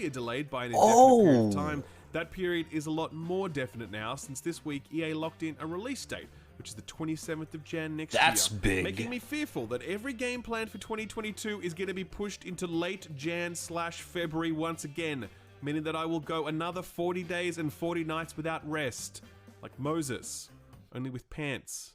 earlier delayed by an indefinite period of time, that period is a lot more definite now, since this week EA locked in a release date, which is the 27th of Jan next year. That's big. Making me fearful that every game planned for 2022 is going to be pushed into late Jan/February once again, meaning that I will go another 40 days and 40 nights without rest. Like Moses, only with pants.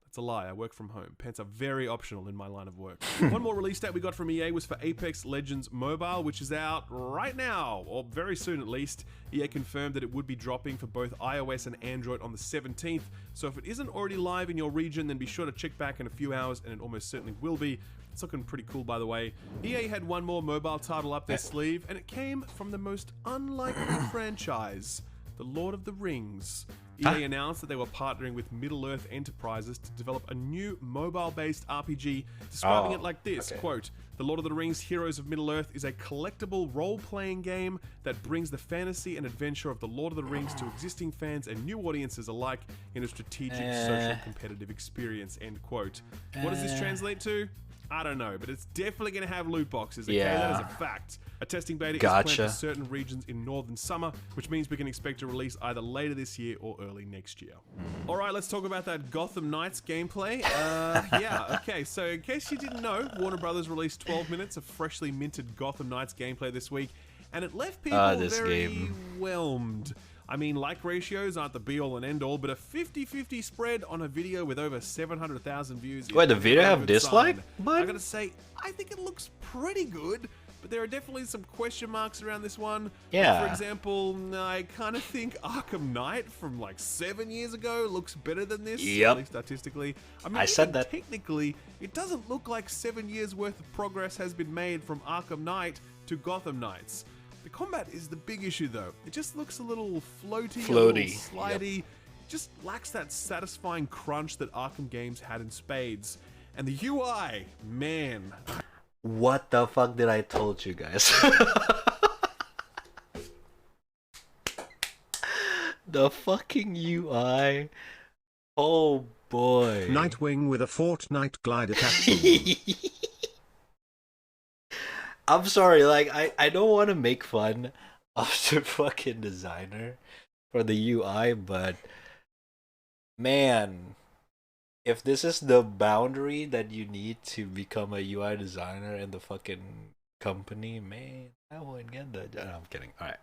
That's a lie, I work from home. Pants are very optional in my line of work. One more release date we got from EA was for Apex Legends Mobile, which is out right now, or very soon at least. EA confirmed that it would be dropping for both iOS and Android on the 17th, so if it isn't already live in your region, then be sure to check back in a few hours, and it almost certainly will be. It's looking pretty cool, by the way. EA had one more mobile title up their sleeve, and it came from the most unlikely franchise, The Lord of the Rings. EA announced that they were partnering with Middle-earth Enterprises to develop a new mobile-based RPG, describing it like this, quote, "The Lord of the Rings Heroes of Middle-earth is a collectible role-playing game that brings the fantasy and adventure of The Lord of the Rings to existing fans and new audiences alike in a strategic, social, competitive experience," end quote. What does this translate to? I don't know, but it's definitely going to have loot boxes, okay? That is a fact. A testing beta is planned for certain regions in northern summer, which means we can expect a release either later this year or early next year. All right, let's talk about that Gotham Knights gameplay. Yeah, okay, so in case you didn't know, Warner Brothers released 12 minutes of freshly minted Gotham Knights gameplay this week, and it left people very whelmed. I mean, like ratios aren't the be-all and end-all, but a 50-50 spread on a video with over 700,000 views. Wait, the video have dislike? I gotta say, I think it looks pretty good, but there are definitely some question marks around this one. Yeah. For example, I kind of think Arkham Knight from like 7 years ago looks better than this, at least statistically. I mean, I said that. Technically, it doesn't look like 7 years worth of progress has been made from Arkham Knight to Gotham Knights. The combat is the big issue, though. It just looks a little floaty, a little slidey. Just lacks that satisfying crunch that Arkham games had in spades. And the UI, man. What the fuck did I told you guys? The fucking UI. Oh boy. Nightwing with a Fortnite glide attack. I'm sorry, like, I don't want to make fun of the fucking designer for the UI, but man, if this is the boundary that you need to become a UI designer in the fucking company, man, I wouldn't get that. No, I'm kidding. All right.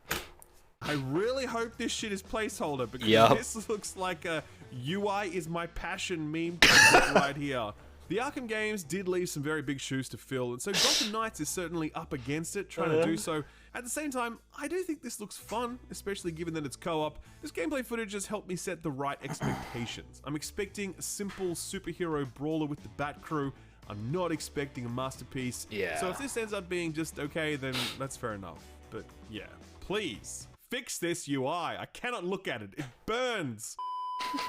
I really hope this shit is placeholder, because this looks like a UI is my passion meme right here. The Arkham games did leave some very big shoes to fill, and so Gotham Knights is certainly up against it, trying to do so. At the same time, I do think this looks fun, especially given that it's co-op. This gameplay footage has helped me set the right expectations. I'm expecting a simple superhero brawler with the Bat Crew. I'm not expecting a masterpiece. So if this ends up being just okay, then that's fair enough. But yeah, please, fix this UI. I cannot look at it. It burns.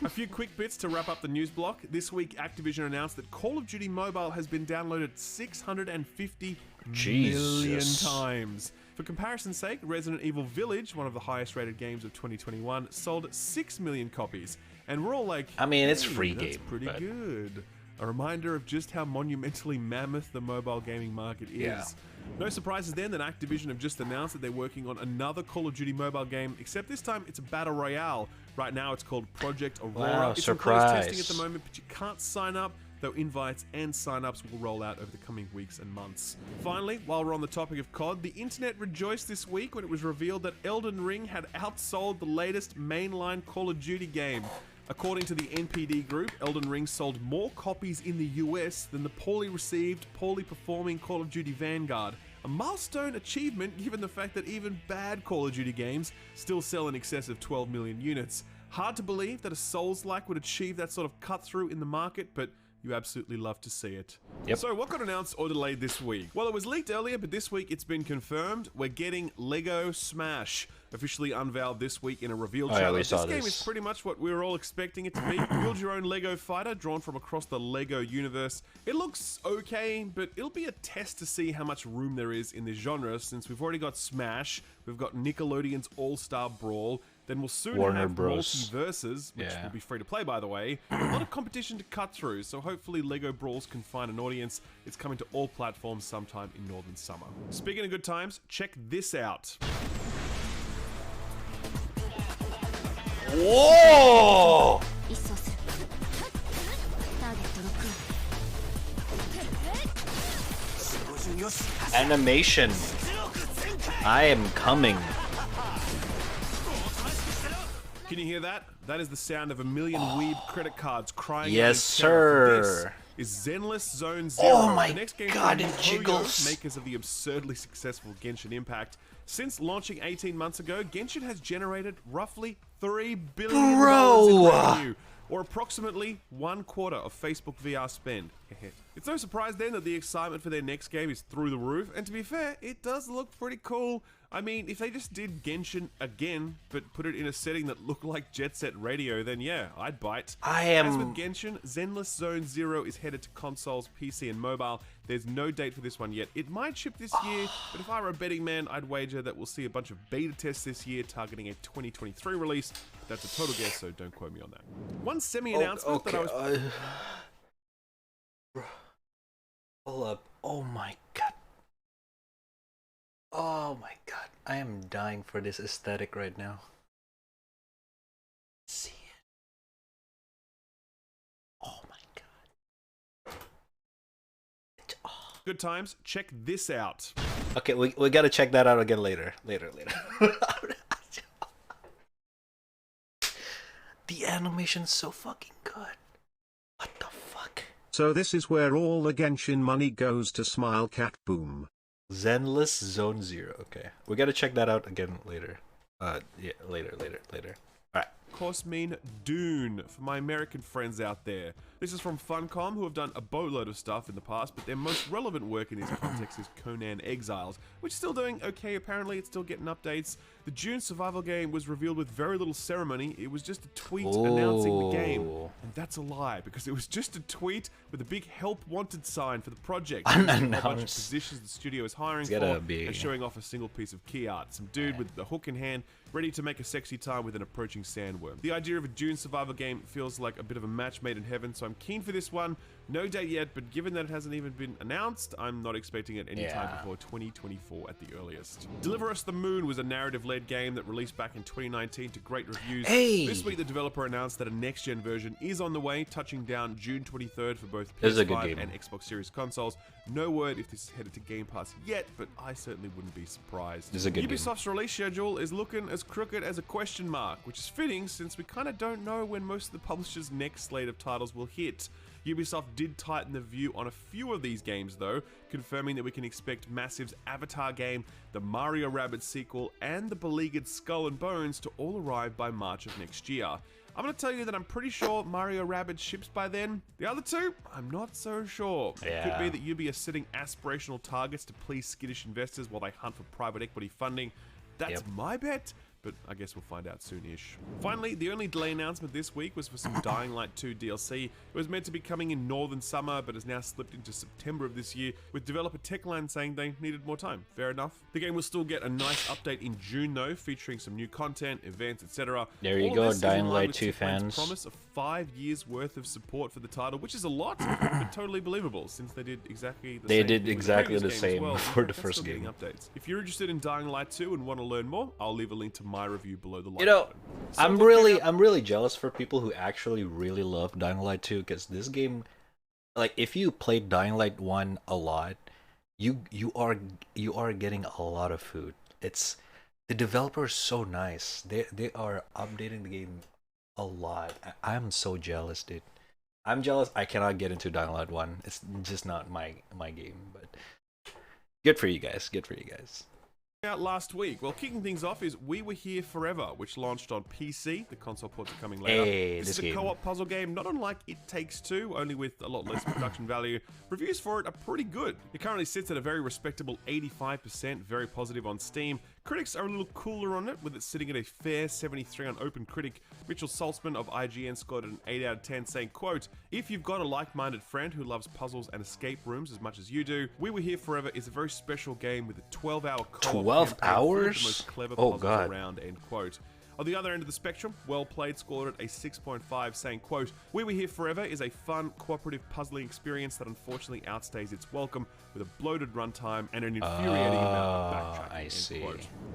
A few quick bits to wrap up the news block. This week, Activision announced that Call of Duty Mobile has been downloaded 650 million times. For comparison's sake, Resident Evil Village, one of the highest rated games of 2021, sold 6 million copies. And we're all like, I mean, it's hey, free that's game, pretty good. A reminder of just how monumentally mammoth the mobile gaming market is. No surprises then that Activision have just announced that they're working on another Call of Duty mobile game, except this time it's a battle royale. Right now it's called Project Aurora. Wow, it's in closed testing at the moment, but you can't sign up, though invites and sign-ups will roll out over the coming weeks and months. Finally, while we're on the topic of COD, the internet rejoiced this week when it was revealed that Elden Ring had outsold the latest mainline Call of Duty game. According to the NPD group, Elden Ring sold more copies in the US than the poorly received, poorly performing Call of Duty Vanguard. A milestone achievement given the fact that even bad Call of Duty games still sell in excess of 12 million units. Hard to believe that a Souls-like would achieve that sort of cut-through in the market, but you absolutely love to see it. So what got announced or delayed this week? Well, it was leaked earlier, but this week it's been confirmed. We're getting Lego Smash, officially unveiled this week in a reveal trailer. This game is pretty much what we were all expecting it to be. Build your own Lego fighter drawn from across the Lego universe. It looks okay, but it'll be a test to see how much room there is in this genre, since we've already got Smash, we've got Nickelodeon's All-Star Brawl, then we'll soon have Multiverses, which will be free to play, by the way. A lot of competition to cut through, so hopefully Lego Brawls can find an audience. It's coming to all platforms sometime in Northern Summer. Speaking of good times, check this out. Whoa! Animation. I am coming. Can you hear that? That is the sound of a million weeb credit cards crying. Yes, out in terror. sir. This is Zenless Zone Zero. Oh my the next game God, from it Mihoyo, jiggles. makers of the absurdly successful Genshin Impact. Since launching 18 months ago, Genshin has generated roughly $3 billion in revenue, or approximately 1/4 of Facebook VR spend. It's no surprise then that the excitement for their next game is through the roof, and to be fair, it does look pretty cool. I mean, if they just did Genshin again, but put it in a setting that looked like Jet Set Radio, then yeah, I'd bite. As with Genshin, Zenless Zone Zero is headed to consoles, PC, and mobile. There's no date for this one yet. It might ship this year, but if I were a betting man, I'd wager that we'll see a bunch of beta tests this year, targeting a 2023 release. That's a total guess, so don't quote me on that. One semi-announcement that I was... Hold up. Oh my god. Oh my god. I am dying for this aesthetic right now. See it. Oh my god. Good times. Check this out. Okay, we gotta check that out again later. Later. The animation's so fucking good. What the fuck? So this is where all the Genshin money goes to Smile Cat Boom. Zenless Zone Zero. Okay, we gotta check that out again later. Yeah, later. Alright. Course mean Dune for my American friends out there. This is from Funcom, who have done a boatload of stuff in the past, but their most relevant work in this context is Conan Exiles, which is still doing okay apparently, it's still getting updates. The Dune survival game was revealed with very little ceremony, it was just a tweet announcing the game. And that's a lie, because it was just a tweet with a big help wanted sign for the project. A bunch of positions the studio is hiring for, and showing off a single piece of key art. Some dude with the hook in hand, ready to make a sexy time with an approaching sandworm. The idea of a Dune survival game feels like a bit of a match made in heaven, so I'm keen for this one. No date yet, but given that it hasn't even been announced, I'm not expecting it any time before 2024 at the earliest. Deliver Us the Moon was a narrative-led game that released back in 2019 to great reviews. This week, the developer announced that a next-gen version is on the way, touching down June 23rd for both PS5 and Xbox Series consoles. No word if this is headed to Game Pass yet, but I certainly wouldn't be surprised. Ubisoft's release schedule is looking as crooked as a question mark, which is fitting since we kind of don't know when most of the publishers' next slate of titles will hit. Ubisoft did tighten the view on a few of these games though, confirming that we can expect Massive's Avatar game, the Mario Rabbids sequel, and the beleaguered Skull and Bones to all arrive by March of next year. I'm going to tell you that I'm pretty sure Mario Rabbids ships by then. The other two, I'm not so sure. It could be that Ubi are setting aspirational targets to please skittish investors while they hunt for private equity funding. That's my bet, but I guess we'll find out soon-ish. Finally, the only delay announcement this week was for some Dying Light 2 DLC. It was meant to be coming in northern summer, but has now slipped into September of this year, with developer Techland saying they needed more time. Fair enough. The game will still get a nice update in June though, featuring some new content, events, etc. There you go, Dying Light 2 fans. Promise of 5 years worth of support for the title, which is a lot, but totally believable since they did exactly the same for the first game. Updates. If you're interested in Dying Light 2 and want to learn more, I'll leave a link to my review below the like. You know, I'm really jealous for people who actually really love Dying Light 2, because this game, like, if you played Dying Light 1 a lot, you are getting a lot of food. It's the developer is so nice. They are updating the game a lot. I'm so jealous, dude. I'm jealous. I cannot get into Dying Light 1. It's just not my game, but good for you guys. Good for you guys. Out last week. Well, kicking things off is We Were Here Forever, which launched on PC. The console ports are coming later. This is a co-op puzzle game, not unlike It Takes Two, only with a lot less production value. Reviews for it are pretty good. It currently sits at a very respectable 85%, very positive on Steam. Critics are a little cooler on it, with it sitting at a fair 73 on OpenCritic. Mitchell Saltzman of IGN scored an 8 out of 10, saying, quote, "If you've got a like-minded friend who loves puzzles and escape rooms as much as you do, We Were Here Forever is a very special game with a 12-hour co-op 12 hours? the most clever Oh puzzles god. around," end quote. On the other end of the spectrum, Well Played scored it a 6.5, saying, quote, We Were Here Forever is a fun, cooperative puzzling experience that unfortunately outstays its welcome with a bloated runtime and an infuriating amount of backtracking. I see.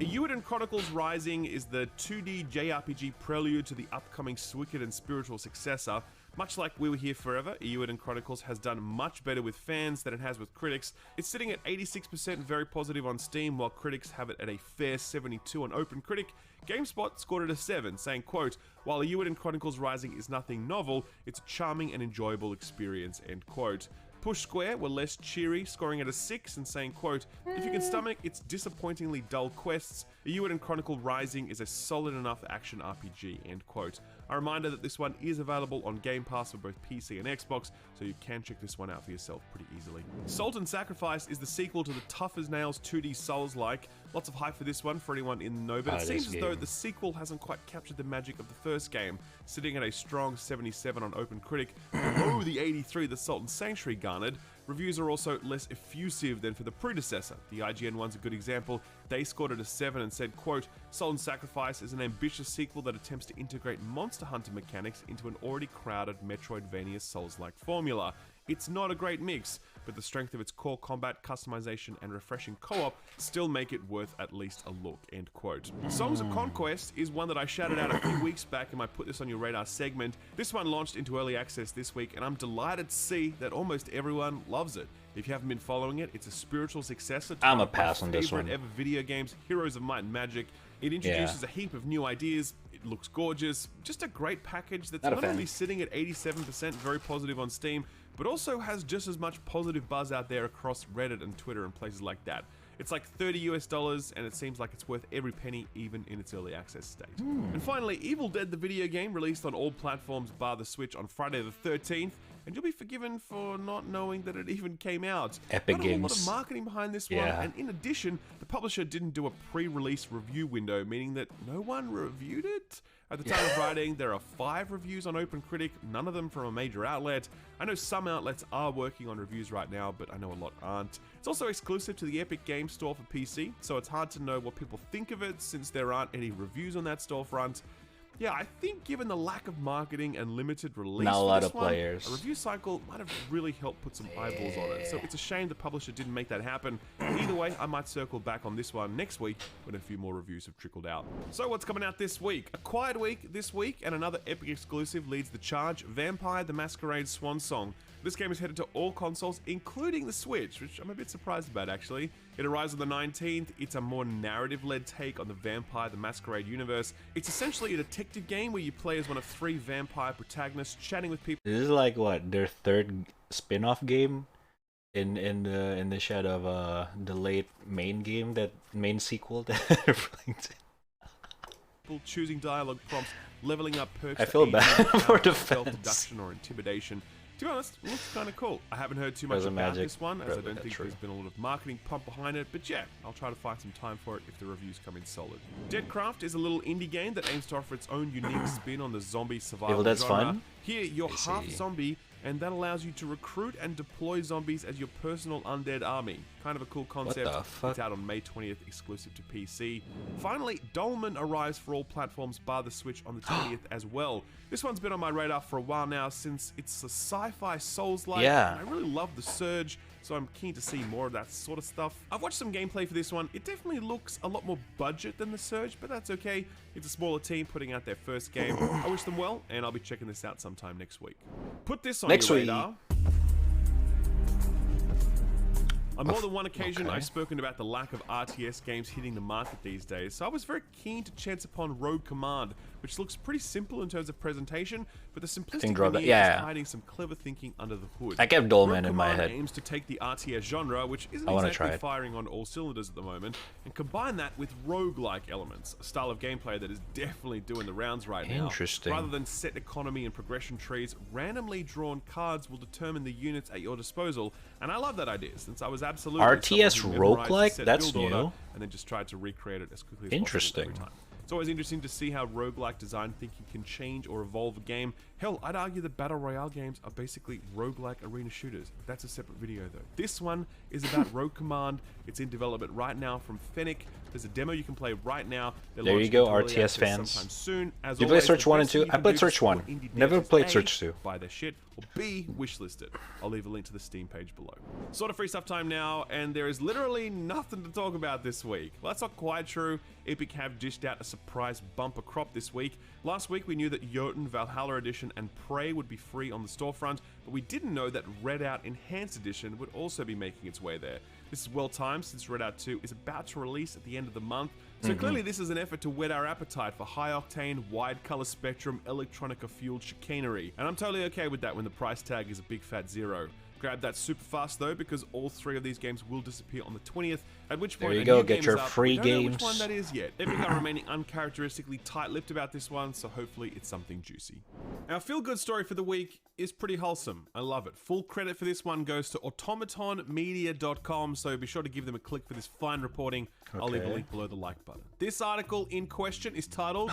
Eiyuden Chronicles Rising is the 2D JRPG prelude to the upcoming Wicked and spiritual successor. Much like We Were Here Forever, Eiyuden Chronicles has done much better with fans than it has with critics. It's sitting at 86% very positive on Steam, while critics have it at a fair 72 on OpenCritic. GameSpot scored it a 7, saying, quote, While Eiyuden Chronicles Rising is nothing novel, it's a charming and enjoyable experience, end quote. Push Square were less cheery, scoring at a 6 and saying, quote, If you can stomach its disappointingly dull quests, Eiyuden Chronicle Rising is a solid enough action RPG, end quote. A reminder that this one is available on Game Pass for both PC and Xbox, so you can check this one out for yourself pretty easily. Salt and Sacrifice is the sequel to the tough as nails 2D Souls-like. Lots of hype for this one for anyone in the know, but it seems as though the sequel hasn't quite captured the magic of the first game, sitting at a strong 77 on OpenCritic, below the 83 the Salt and Sanctuary garnered. Reviews are also less effusive than for the predecessor. The IGN one's a good example. They scored it a 7 and said, quote, Salt and Sacrifice is an ambitious sequel that attempts to integrate monster hunter mechanics into an already crowded Metroidvania Souls-like formula. It's not a great mix, but the strength of its core combat, customization, and refreshing co-op still make it worth at least a look, end quote. Songs of Conquest is one that I shouted out a few weeks back in my Put This On Your Radar segment. This one launched into early access this week, and I'm delighted to see that almost everyone loves it. If you haven't been following it, it's a spiritual successor to I'm one a pass of my on this favorite one. ever video games, Heroes of Might and Magic. It introduces a heap of new ideas. It looks gorgeous. Just a great package that's not only sitting at 87% very positive on Steam, but also has just as much positive buzz out there across Reddit and Twitter and places like that. It's like $30 US, and it seems like it's worth every penny, even in its early access state. And finally, Evil Dead the video game released on all platforms bar the Switch on Friday the 13th, and you'll be forgiven for not knowing that it even came out. Epic Not a Games. lot of marketing behind this one, and in addition, the publisher didn't do a pre-release review window, meaning that no one reviewed it. At the time of writing, there are 5 reviews on OpenCritic, none of them from a major outlet. I know some outlets are working on reviews right now, but I know a lot aren't. It's also exclusive to the Epic Games Store for PC, so it's hard to know what people think of it since there aren't any reviews on that storefront. Yeah, I think given the lack of marketing and limited release Not a lot for of this one, players. a review cycle might have really helped put some eyeballs on it. So it's a shame the publisher didn't make that happen. Either way, I might circle back on this one next week when a few more reviews have trickled out. So what's coming out this week? A quiet week this week, and another Epic exclusive leads the charge, Vampire the Masquerade Swan Song. This game is headed to all consoles, including the Switch, which I'm a bit surprised about, actually. It arrives on the 19th. It's a more narrative-led take on the Vampire the Masquerade universe. It's essentially a detective game where you play as one of 3 vampire protagonists, chatting with people. This is like what, their third spin-off game in the shed of the late main game, that main sequel that they're playing. Choosing dialogue prompts, leveling up perks. I feel bad for the fans. Self-deduction or intimidation. To be honest, it looks kind of cool. I haven't heard too much Present about Magic. this one, as I don't think True. there's been a lot of marketing pump behind it, but yeah, I'll try to find some time for it if the reviews come in solid. Deadcraft is a little indie game that aims to offer its own unique spin on the zombie survival Evil Dead's genre. fun? Here, you're I half see. zombie, and that allows you to recruit and deploy zombies as your personal undead army. Kind of a cool concept. the fuck? It's out on May 20th, exclusive to PC. Finally, Dolmen arrives for all platforms bar the Switch on the 20th as well. This one's been on my radar for a while now since it's a sci-fi Souls-like. Yeah. And I really love the Surge, so I'm keen to see more of that sort of stuff. I've watched some gameplay for this one. It definitely looks a lot more budget than the Surge, but that's okay. It's a smaller team putting out their first game. I wish them well, and I'll be checking this out sometime next week. Put this on Next your week. radar. On more than one occasion, I've spoken about the lack of RTS games hitting the market these days, so I was very keen to chance upon Rogue Command, which looks pretty simple in terms of presentation, but the simplistic veneer is hiding some clever thinking under the hood. I kept Dolmen Rogue in my Command head. aims to take the RTS genre, which isn't I wanna exactly try it. firing on all cylinders at the moment, and combine that with roguelike elements, a style of gameplay that is definitely doing the rounds right now. Interesting. Rather than set economy and progression trees, randomly drawn cards will determine the units at your disposal, and I love that idea, since I was absolutely RTS someone who memorized the roguelike? set That's build order new. and then just tried to recreate it as quickly as Interesting. possible every time. It's always interesting to see how roguelike design thinking can change or evolve a game. Hell, I'd argue that Battle Royale games are basically roguelike arena shooters. That's a separate video though. This one is about Rogue Command. It's in development right now from Fennec. There's a demo you can play right now. They're There you launching go, into early RTS access fans. sometime soon. As You play always, Search the 1 best and 2? thing you I can played do to Search 1. support indie Never devs is played A, Search 2. buy their shit, or B, wishlist it. I'll leave a link to the Steam page below. Sort of free stuff time now, and there is literally nothing to talk about this week. Well, that's not quite true. Epic have dished out a surprise bumper crop this week. Last week we knew that Jotun Valhalla Edition and Prey would be free on the storefront, but we didn't know that Redout Enhanced Edition would also be making its way there. This is well timed since Redout 2 is about to release at the end of the month, so clearly this is an effort to whet our appetite for high-octane, wide-color spectrum, electronica-fueled chicanery, and I'm totally okay with that when the price tag is a big fat zero. Grab that super fast though, because all 3 of these games will disappear on the 20th, at which point There you a go, new get game your is up. free We don't know games. which one that is yet. Epic are remaining uncharacteristically tight-lipped about this one, so hopefully it's something juicy. Our feel-good story for the week is pretty wholesome. I love it. Full credit for this one goes to automatonmedia.com, so be sure to give them a click for this fine reporting. I'll leave a Okay. link below the like button. This article in question is titled,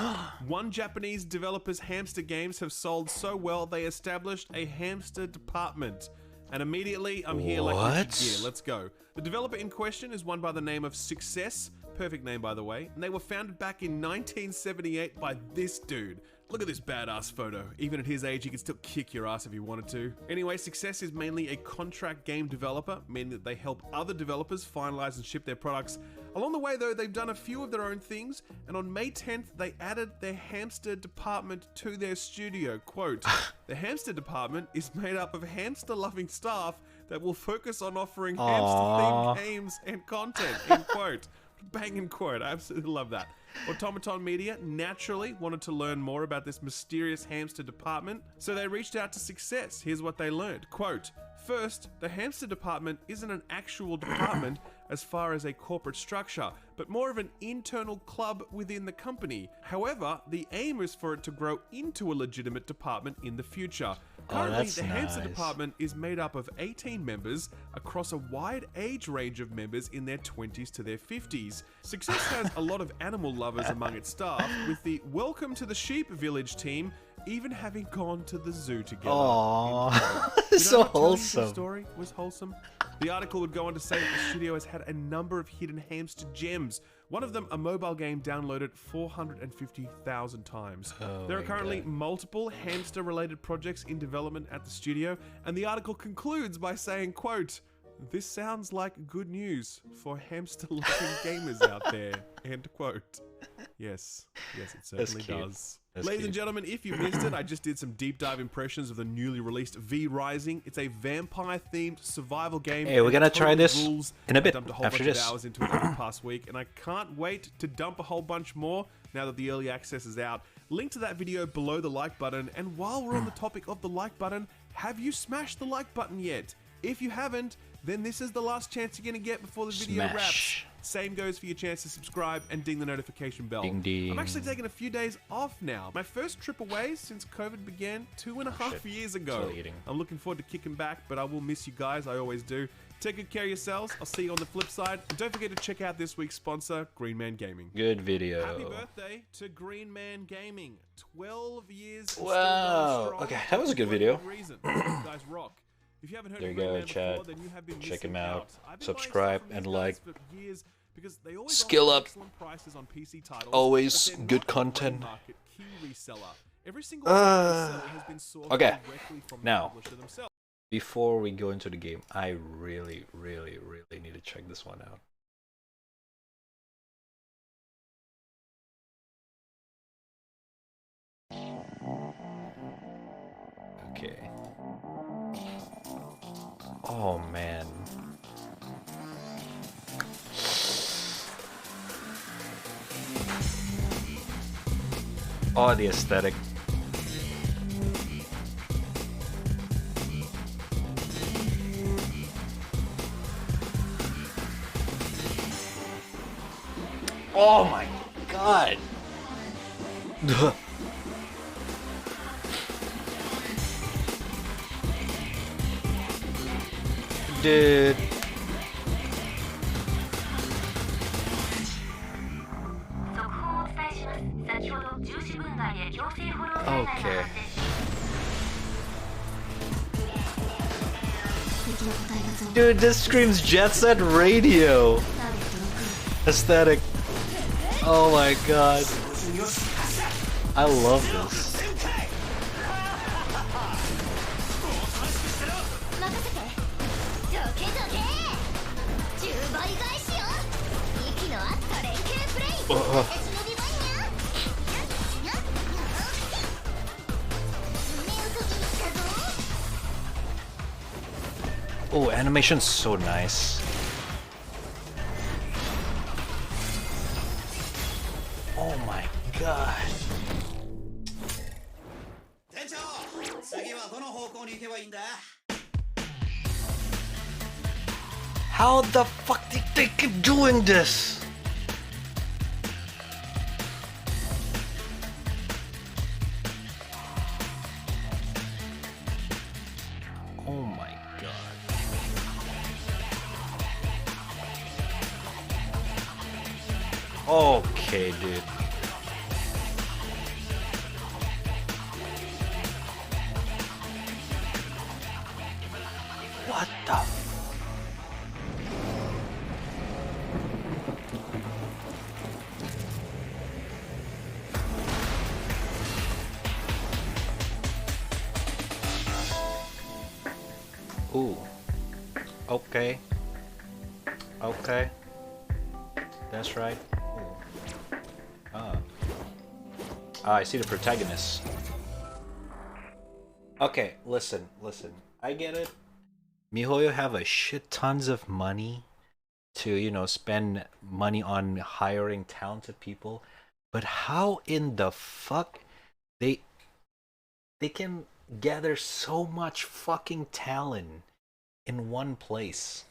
One Japanese developer's hamster games have sold so well they established a hamster department. And immediately, I'm here like What? Richard Gere. Let's go. The developer in question is one by the name of Success. Perfect name, by the way. And they were founded back in 1978 by this dude. Look at this badass photo. Even at his age, he could still kick your ass if he wanted to. Anyway, Success is mainly a contract game developer, meaning that they help other developers finalize and ship their products. Along the way, though, they've done a few of their own things, and on May 10th, they added their hamster department to their studio. Quote, the hamster department is made up of hamster-loving staff that will focus on offering hamster-themed games and content, end quote. Banging quote. I absolutely love that. Automaton Media naturally wanted to learn more about this mysterious hamster department, so they reached out to Success. Here's what they learned. Quote, first, the hamster department isn't an actual department as far as a corporate structure, but more of an internal club within the company. However, the aim is for it to grow into a legitimate department in the future. Currently, that's the hamster nice. department is made up of 18 members across a wide age range of members in their 20s to their 50s. Success has a lot of animal lovers among its staff, with the Welcome to the Sheep Village team even having gone to the zoo together. Aww, You know so what telling you the wholesome. story was wholesome. The article would go on to say that the studio has had a number of hidden hamster gems. One of them, a mobile game downloaded 450,000 times. Oh There are my currently God. multiple hamster-related projects in development at the studio, and the article concludes by saying, quote, this sounds like good news for hamster-loving gamers out there, end quote. Yes, it certainly cute. does. That's Ladies and cute. gentlemen, if you missed it, I just did some deep dive impressions of the newly released V Rising. It's a vampire-themed survival game. Hey, we're and gonna it try totally this rules. in a bit I dumped a whole after bunch this. of hours into it over the past week, and I can't wait to dump a whole bunch more now that the early access is out. Link to that video below the like button, and while we're on the topic of the like button, have you smashed the like button yet? If you haven't, then this is the last chance you're gonna get before the video Smash. wraps. Same goes for your chance to subscribe and ding the notification bell. Ding, ding. I'm actually taking a few days off now. My first trip away since COVID began 2.5 years ago. Still eating. I'm looking forward to kicking back, but I will miss you guys. I always do. Take good care of yourselves. I'll see you on the flip side. And don't forget to check out this week's sponsor, Green Man Gaming. Good video. Happy birthday to Green Man Gaming. 12 years. and still Wow. going strong. Okay, that was a good For video. good reason. You guys rock. If you haven't heard There of you Green go, Man chat. before, then you have been Check missing him out. I've been Subscribe buying stuff from and these guys like. for years because they always Skill offer up. excellent prices on PC titles, Always but they're good not a content. gray market key reseller. Every single reseller has been sourced Okay. directly from Now. the publisher themselves. Before we go into the game, I really need to check this one out. Okay. Oh man. Oh, the aesthetic. Oh my god. Dude. Okay. Dude, this screams Jet Set Radio aesthetic. Oh my god. I love this. Oh, animation's so nice. Oh my god. How the fuck did they keep doing this? Oh my god. Okay, dude. What the Ooh. Okay. Okay. That's right. Ooh. Ah. Ah, I see the protagonist. Okay, listen. I get it. MiHoYo have a shit tons of money to, you know, spend money on hiring talented people. But how in the fuck they can gather so much fucking talent in one place?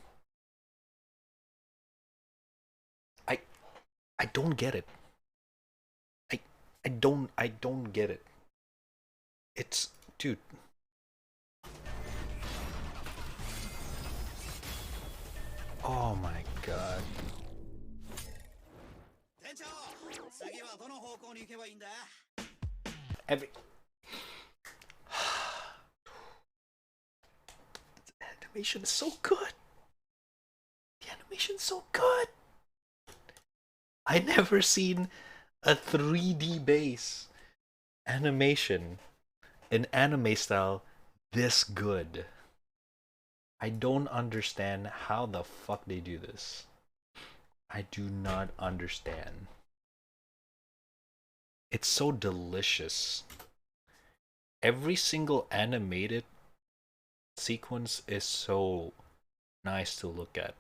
I don't get it. I don't get it. It's, dude. Oh my god. Every the animation is so good. The animation's so good. I never seen a 3D base animation in anime style this good. I don't understand how the fuck they do this. I do not understand. It's so delicious. Every single animated sequence is so nice to look at.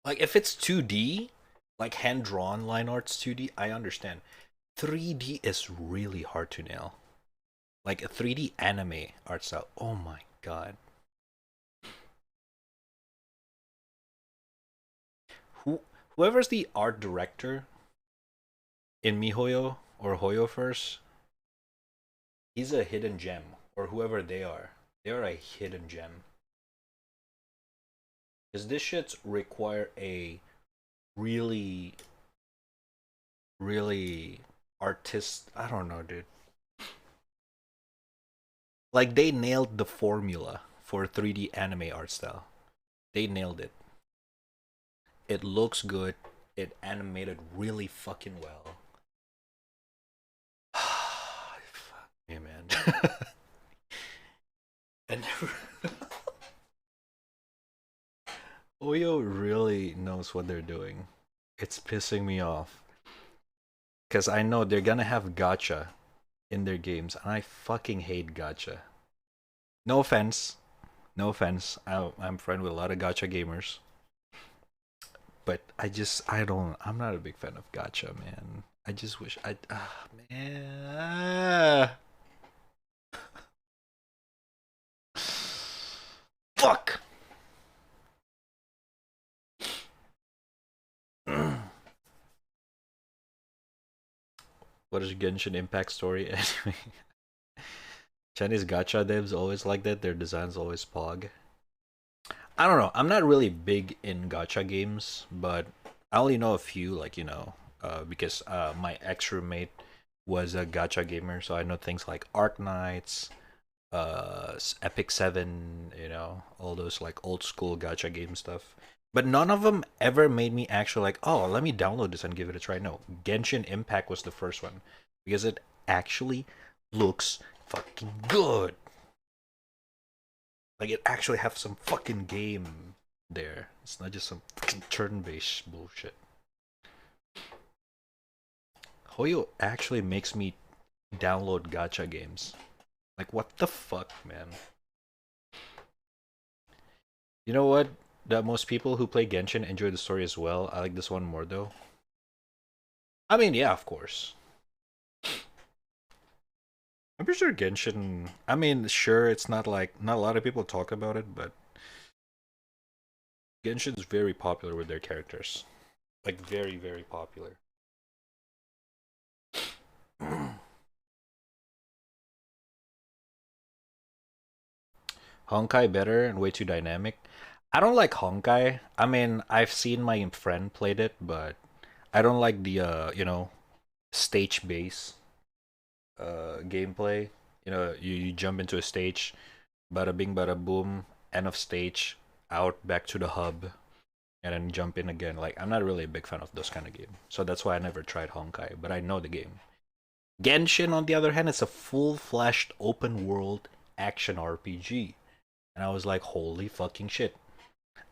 Like, if it's 2D, like hand-drawn line art's 2D, I understand. 3D is really hard to nail. Like a 3D anime art style. Oh my god. Whoever's the art director in MiHoYo or Hoyo first, he's a hidden gem. Or whoever they are. They're a hidden gem. Because this shits require a really artist. I don't know, dude. Like, they nailed the formula for 3D anime art style. They nailed it. It looks good. It animated really fucking well. Fuck me, man. And Oyo really knows what they're doing. It's pissing me off. Because I know they're gonna have gacha in their games, and I fucking hate gacha. No offense. No offense. I'm friend with a lot of gacha gamers. But I'm not a big fan of gacha, man. I just wish man. Fuck! What is Genshin Impact story anyway? Chinese gacha devs always like that. Their designs always pog. I don't know. I'm not really big in gacha games, but I only know a few, like, you know, because my ex roommate was a gacha gamer, so I know things like Arc Knights, Epic 7, you know, all those like old school gacha game stuff. But none of them ever made me actually like, oh, let me download this and give it a try. No, Genshin Impact was the first one because it actually looks fucking good. Like it actually have some fucking game there. It's not just some fucking turn-based bullshit. Hoyo actually makes me download gacha games. Like what the fuck, man? You know what? That most people who play Genshin enjoy the story as well. I like this one more though. I mean, yeah, of course. I'm pretty sure Genshin. I mean, sure, it's not like not a lot of people talk about it, but Genshin is very popular with their characters. Like very, very popular. Honkai better and way too dynamic. I don't like Honkai. I mean, I've seen my friend played it, but I don't like the stage base gameplay. You know, you jump into a stage, bada bing bada boom, end of stage, out back to the hub, and then jump in again. Like I'm not really a big fan of those kind of games. So that's why I never tried Honkai, but I know the game. Genshin on the other hand is a full-fleshed open world action RPG. And I was like, holy fucking shit.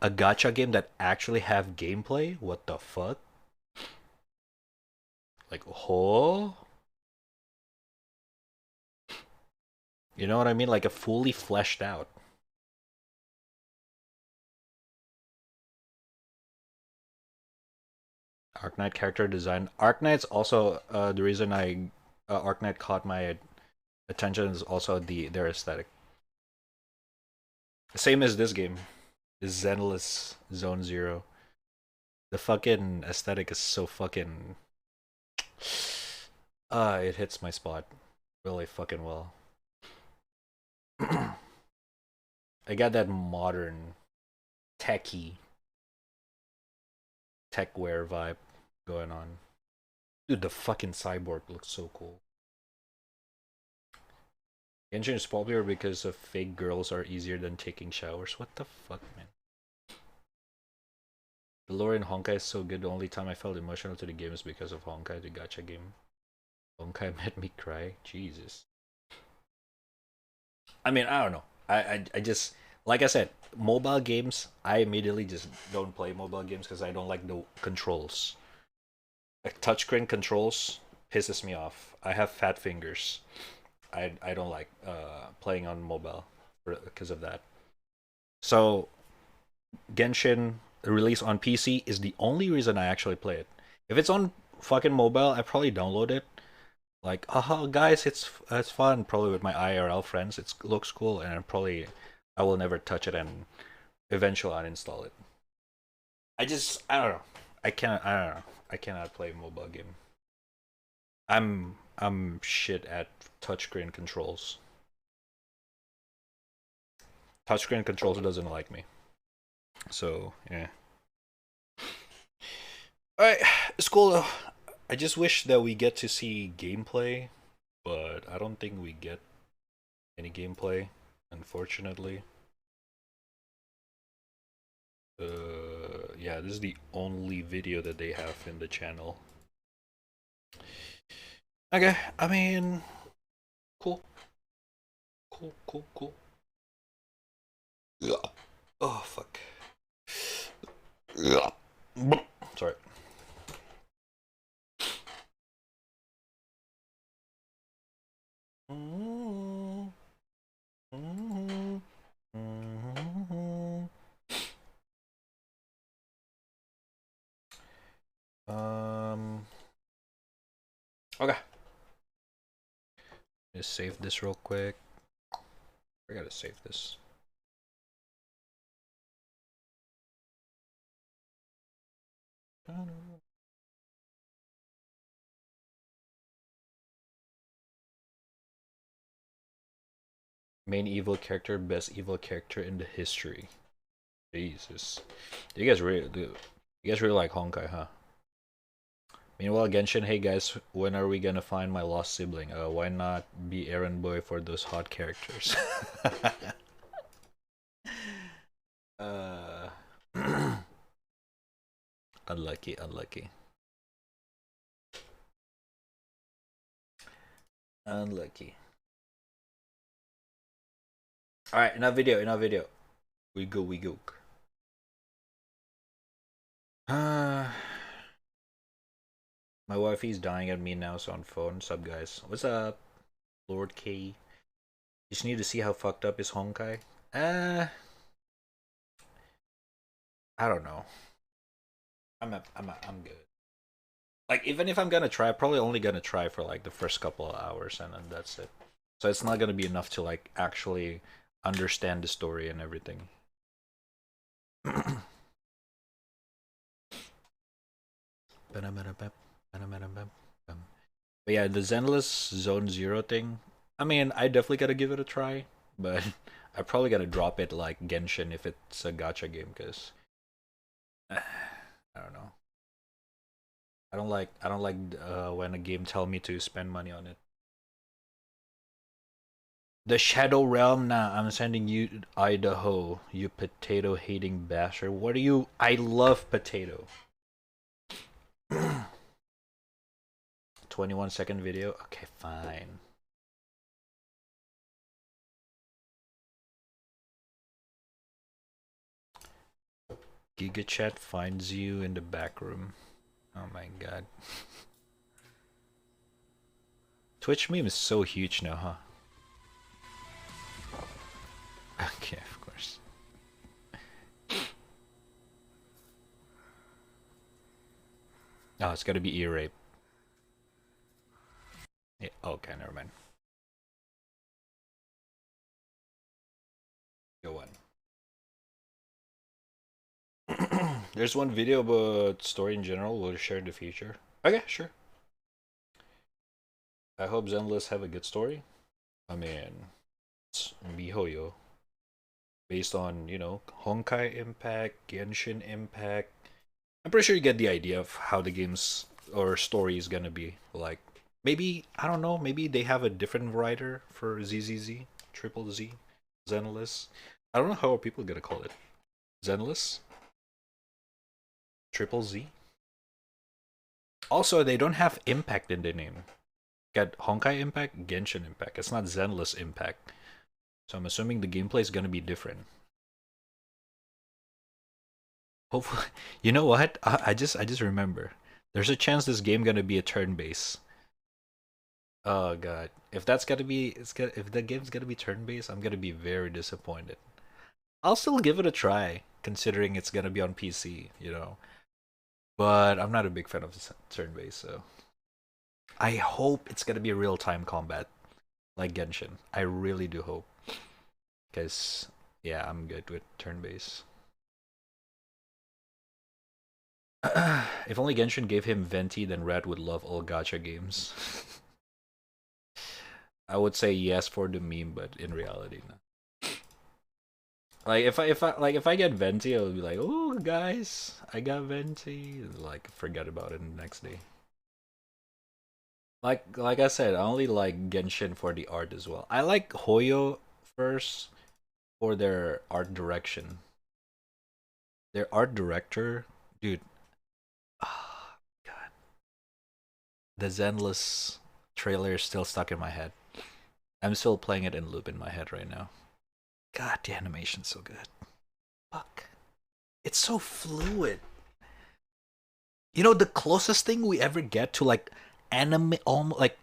A gacha game that actually have gameplay? What the fuck? Like, oh? You know what I mean? Like a fully fleshed out. Arknight character design. Arknight's also the reason Arknight caught my attention is also their aesthetic. Same as this game. Is Zenless Zone Zero. The fucking aesthetic is so fucking it hits my spot really fucking well. I got that modern techie techwear vibe going on. Dude, the fucking cyborg looks so cool. Genshin is popular because of fake girls are easier than taking showers. What the fuck, man? The lore in Honkai is so good. The only time I felt emotional to the game is because of Honkai, the gacha game. Honkai made me cry. Jesus. I mean, I don't know. I just like I said, mobile games. I immediately just don't play mobile games because I don't like the controls. Like touchscreen controls pisses me off. I have fat fingers. I don't like playing on mobile because of that. So Genshin release on PC is the only reason I actually play it. If it's on fucking mobile, I probably download it. Like, haha, guys, it's fun. Probably with my IRL friends, it looks cool, and I will never touch it and eventually uninstall it. I don't know. I don't know. I cannot play mobile game. I'm shit at touchscreen controls. Touchscreen controls doesn't like me. So yeah. Alright, it's cool though. I just wish that we get to see gameplay, but I don't think we get any gameplay, unfortunately. Yeah, this is the only video that they have in the channel. Okay, I mean, cool. Cool. Yeah. Oh, fuck. Yeah. Sorry. Okay. Just save this real quick. I gotta save this. Main evil character, best evil character in the history. Jesus, you guys really like Honkai, huh? Meanwhile, Genshin, hey guys, when are we gonna find my lost sibling? Why not be errand boy for those hot characters? Unlucky, unlucky. Unlucky. Alright, enough video, enough video. We go, we go. My wifey's dying at me now, so on phone. What's up, guys? What's up, Lord K? You just need to see how fucked up is Honkai. I don't know. I'm good. Like, even if I'm gonna try, probably only gonna try for like the first couple of hours, and then that's it. So it's not gonna be enough to like actually understand the story and everything. But yeah, the Zenless Zone Zero thing, I mean, I definitely gotta give it a try, but I probably gotta drop it like Genshin if it's a gacha game, because I don't know. I don't like when a game tell me to spend money on it. The Shadow Realm, nah, I'm sending you Idaho, you potato hating bastard. What are you? I love potato. 21-second video? Okay, fine. GigaChat finds you in the back room. Oh my god. Twitch meme is so huge now, huh? Okay, of course. Oh, it's gotta be ear rape. Yeah, okay, never mind. Go on. There's one video about story in general we'll share in the future. Okay, sure. I hope Zenless have a good story. I mean, it's miHoYo. Based on, you know, Honkai Impact, Genshin Impact. I'm pretty sure you get the idea of how the game's or story is gonna be. Like, maybe, I don't know, maybe they have a different writer for ZZZ, Triple Z, Zenless. I don't know how are people gonna call it. Zenless? Triple Z? Also, they don't have Impact in their name. Got Honkai Impact, Genshin Impact. It's not Zenless Impact. So I'm assuming the gameplay is gonna be different. Hopefully, you know what? I just remember. There's a chance this game gonna be a turn-based. Oh god, if that's gonna be, if the game's gonna be turn-based, I'm gonna be very disappointed. I'll still give it a try, considering it's gonna be on PC, you know. But I'm not a big fan of turn-based, so I hope it's gonna be real-time combat, like Genshin. I really do hope, because yeah, I'm good with turn-based. If only Genshin gave him Venti, then Red would love all gacha games. I would say yes for the meme, but in reality, no. Like if I get Venti, I'll be like, oh guys, I got Venti. Like forget about it the next day. Like I said, I only like Genshin for the art as well. I like Hoyo first for their art direction. Their art director, dude. Oh, God. The Zenless trailer is still stuck in my head. I'm still playing it in loop in my head right now. God, the animation's so good. Fuck. It's so fluid. You know, the closest thing we ever get to like anime, almost like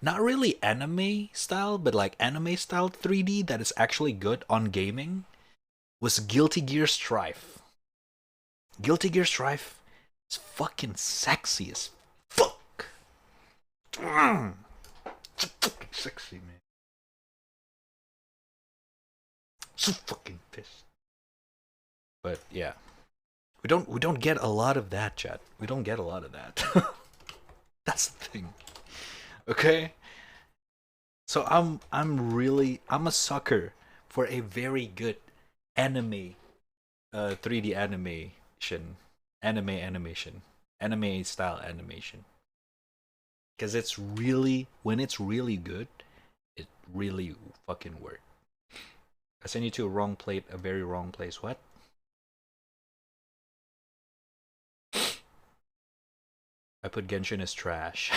not really anime style, but like anime style 3D that is actually good on gaming was Guilty Gear Strife. Guilty Gear Strife is fucking sexy as fuck. So fucking sexy, man. So fucking pissed. But yeah. We don't get a lot of that, chat. We don't get a lot of that. That's the thing. Okay? So I'm a sucker for a very good anime 3D animation. Anime style animation. Cause it's really when it's really good, it really fucking works. I sent you to a wrong plate, a very wrong place. What? I put Genshin as trash.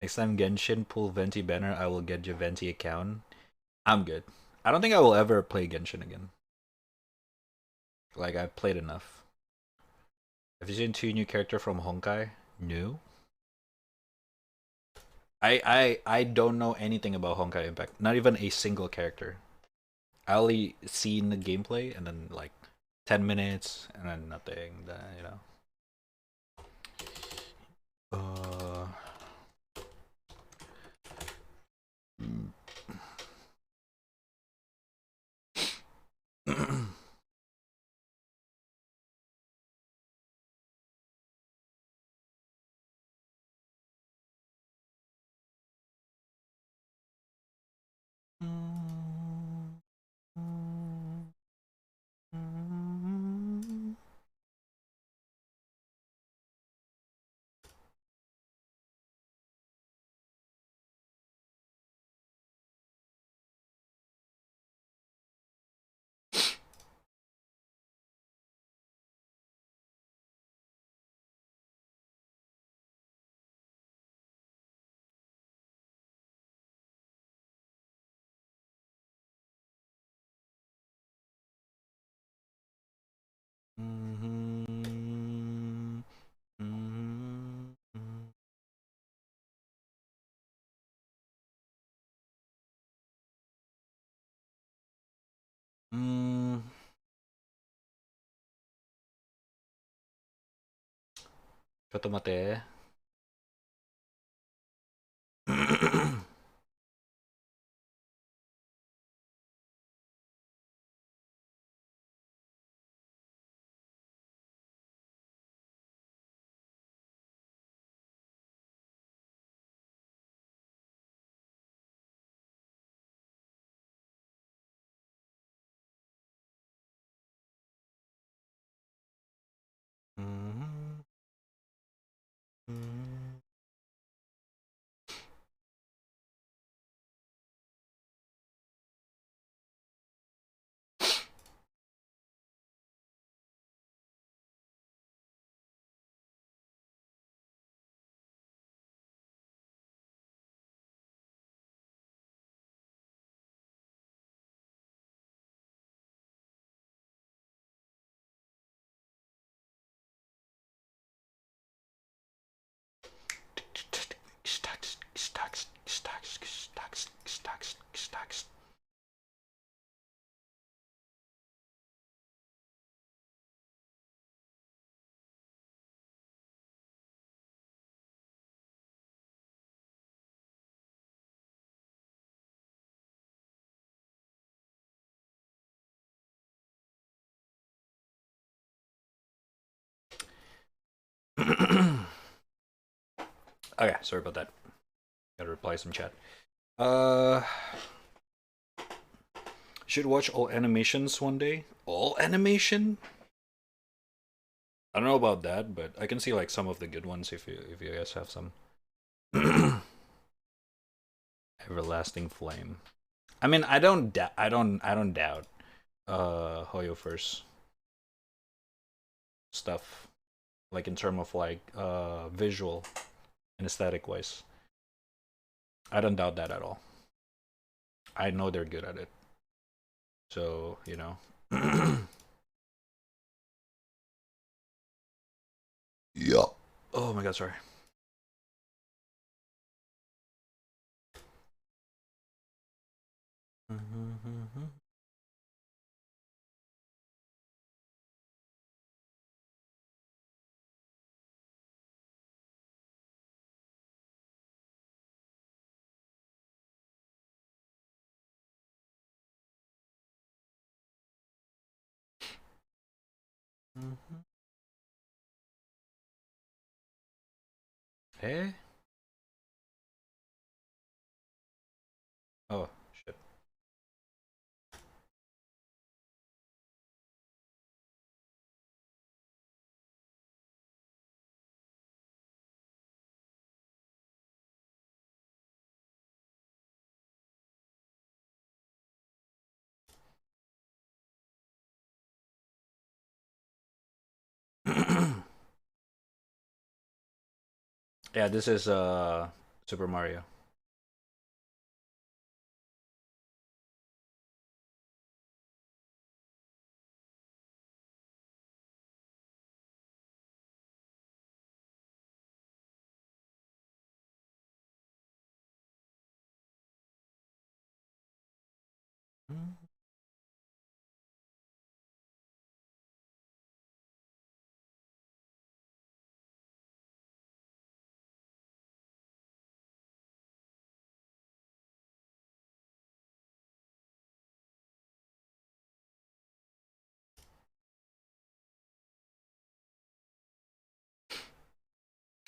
Next time Genshin pull Venti banner, I will get your Venti account. I'm good. I don't think I will ever play Genshin again. Like, I've played enough. Have you seen 2 new characters from Honkai? No. I don't know anything about Honkai Impact. Not even a single character. I only seen the gameplay and then like 10 minutes and then nothing. Then, you know. Cotto mate. Okay, sorry about that. Gotta reply some chat. Should watch all animations one day. All animation? I don't know about that, but I can see like some of the good ones if you guys have some. Everlasting Flame. I mean, I don't doubt Hoyo first stuff, like in terms of like visual and aesthetic wise. I don't doubt that at all. I know they're good at it. So, you know. Yeah. Oh my god, sorry. Hey? Oh, shit. Yeah, this is Super Mario.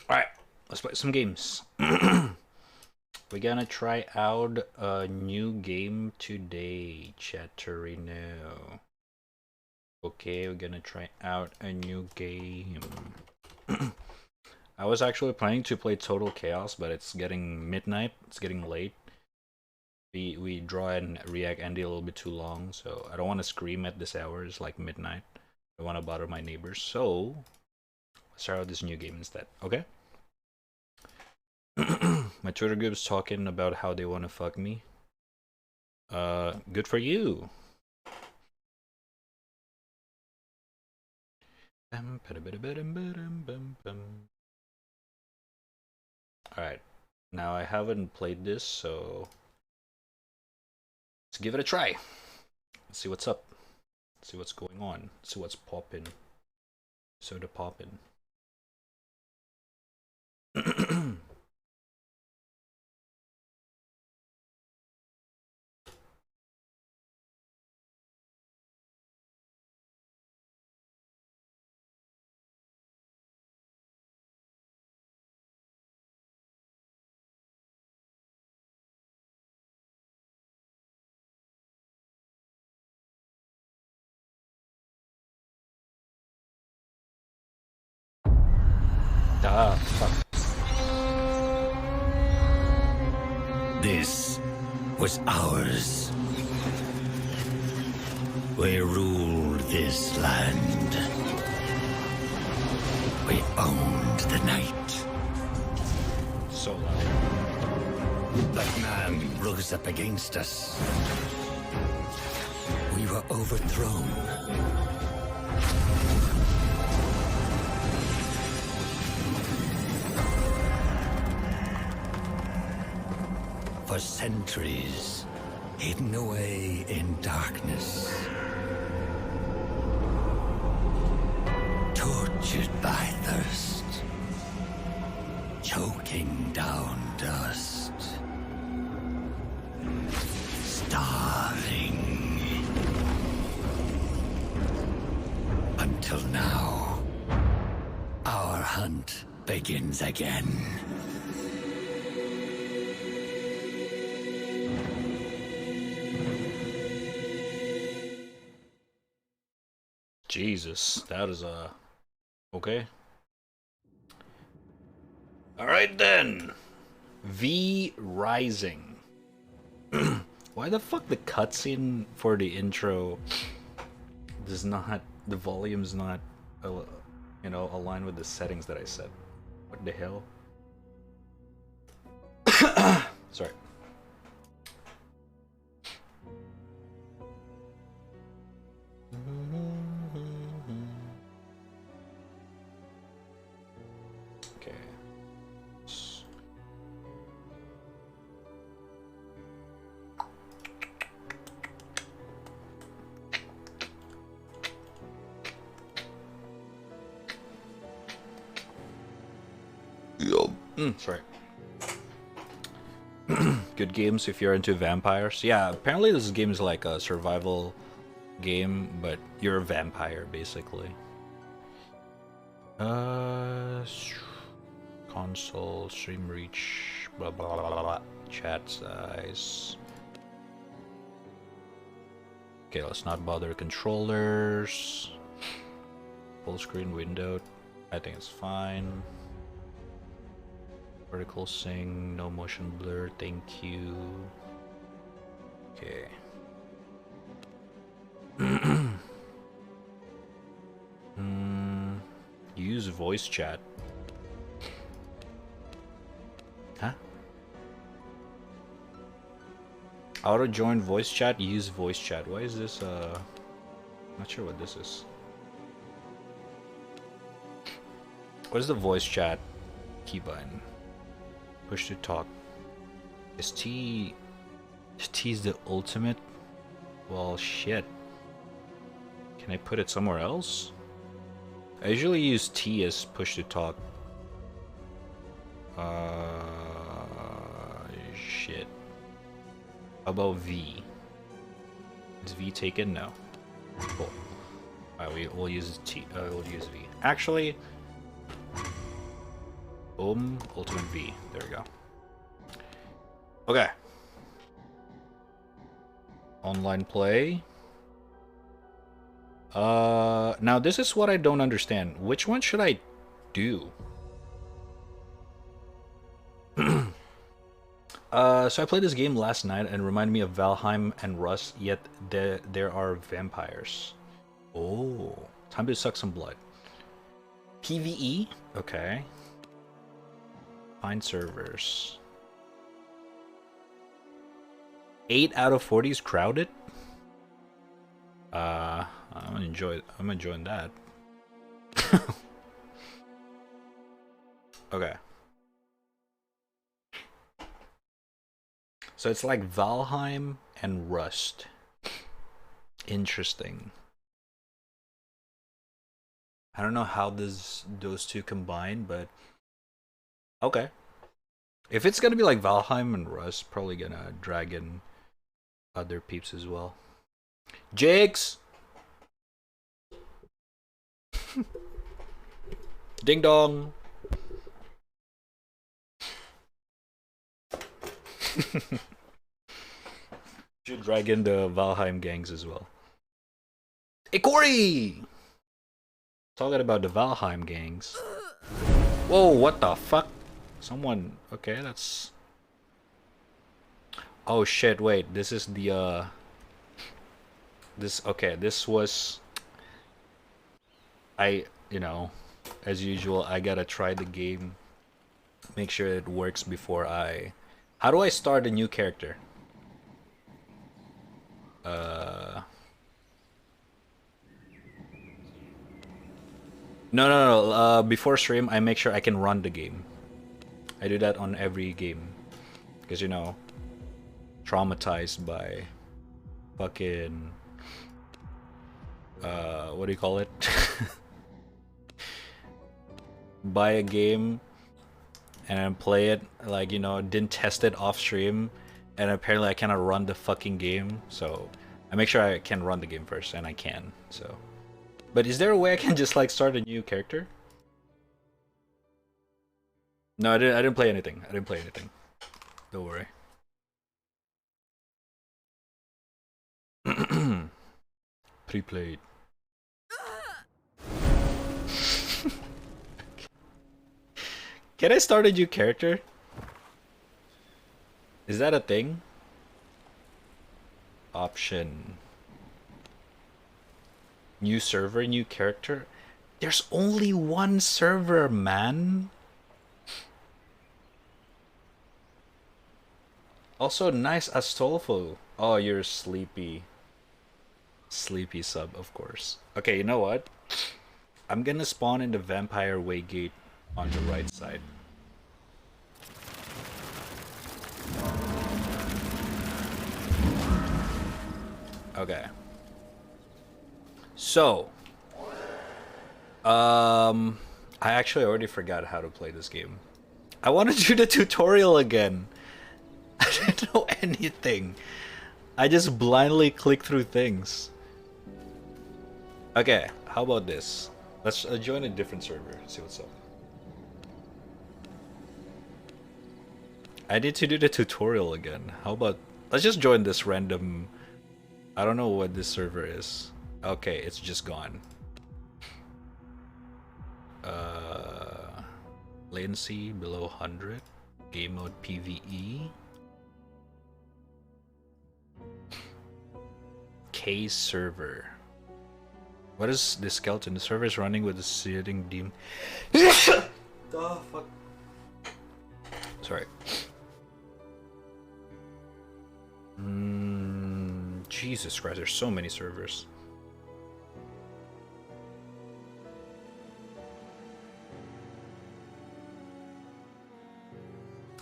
Alright, let's play some games. We're gonna try out a new game today, Chatterino. Okay, we're gonna try out a new game. I was actually planning to play Total Chaos, but it's getting midnight. It's getting late. We draw and react Andy a little bit too long, so I don't want to scream at this hour. It's like midnight. I don't want to bother my neighbors, so let's start out this new game instead. Okay. My Twitter group's talking about how they want to fuck me. Good for you. Alright, now I haven't played this, so let's give it a try. Let's see what's up. Let's see what's going on. Let's see what's poppin'. Soda poppin'. Ah, fuck. This was ours. We ruled this land. We owned the night. So loud. But man rose up against us. We were overthrown. For centuries, hidden away in darkness. Tortured by thirst. Choking down dust. Starving. Until now, our hunt begins again. Jesus, that is okay. Alright then. V Rising. Why the fuck the cutscene for the intro does not, the volume's not, you know, aligned with the settings that I set? What the hell? Sorry. Okay. Sorry. Good games if you're into vampires. Yeah, apparently this game is like a survival game, but you're a vampire basically. Console, stream reach, blah blah blah blah, blah. Chat size. Okay, let's not bother controllers. Full screen window, I think it's fine. Vertical sync, no motion blur, thank you. Okay. Use voice chat. Huh? Auto join voice chat, use voice chat. Why is this not sure what this is. What is the voice chat key button? Push to talk. Is T is the ultimate? Well, shit. Can I put it somewhere else? I usually use T as push to talk. Shit. How about V? Is V taken? No. Cool. Alright, we'll use T. We'll use V. Actually, ultimate V. There we go. Okay. Online play. Now this is what I don't understand. Which one should I do? So I played this game last night and it reminded me of Valheim and Rust, yet there are vampires. Oh, time to suck some blood. PvE? Okay. Find servers. 8 out of 40 is crowded? I'm enjoying that. Okay. So it's like Valheim and Rust. Interesting. I don't know how those two combine, but okay. If it's gonna be like Valheim and Rust, probably gonna drag in other peeps as well. Jakes! Ding dong! Should drag in the Valheim gangs as well. Hey Corey! Talking about the Valheim gangs. Whoa, what the fuck? Someone... Okay, that's... Oh shit, wait. This is the, Okay, this was... You know, as usual, I gotta try the game. Make sure it works before I... How do I start a new character? No. Before stream, I make sure I can run the game. I do that on every game. Because, you know, traumatized by fucking... what do you call it? Buy a game and then play it, like, you know, didn't test it off stream, and apparently I cannot run the fucking game, so I make sure I can run the game first, and I can, so. But is there a way I can just, like, start a new character? No, I didn't play anything. I didn't play anything. Don't worry. Pre-played. Can I start a new character? Is that a thing? Option. New server, new character? There's only one server, man. Also, nice Astolfo. Oh, you're sleepy. Sleepy sub, of course. Okay, you know what? I'm gonna spawn in the Vampire Waygate on the right side. Okay. So, I actually already forgot how to play this game. I want to do the tutorial again. I didn't know anything. I just blindly click through things. Okay, how about this? Let's join a different server, see what's up. I need to do the tutorial again. How about... Let's just join this random... I don't know what this server is. Okay, it's just gone. Latency below 100. Game mode PvE. K server. What is this skeleton? The server is running with the sitting demon. Oh fuck. Sorry. Jesus Christ, there's so many servers.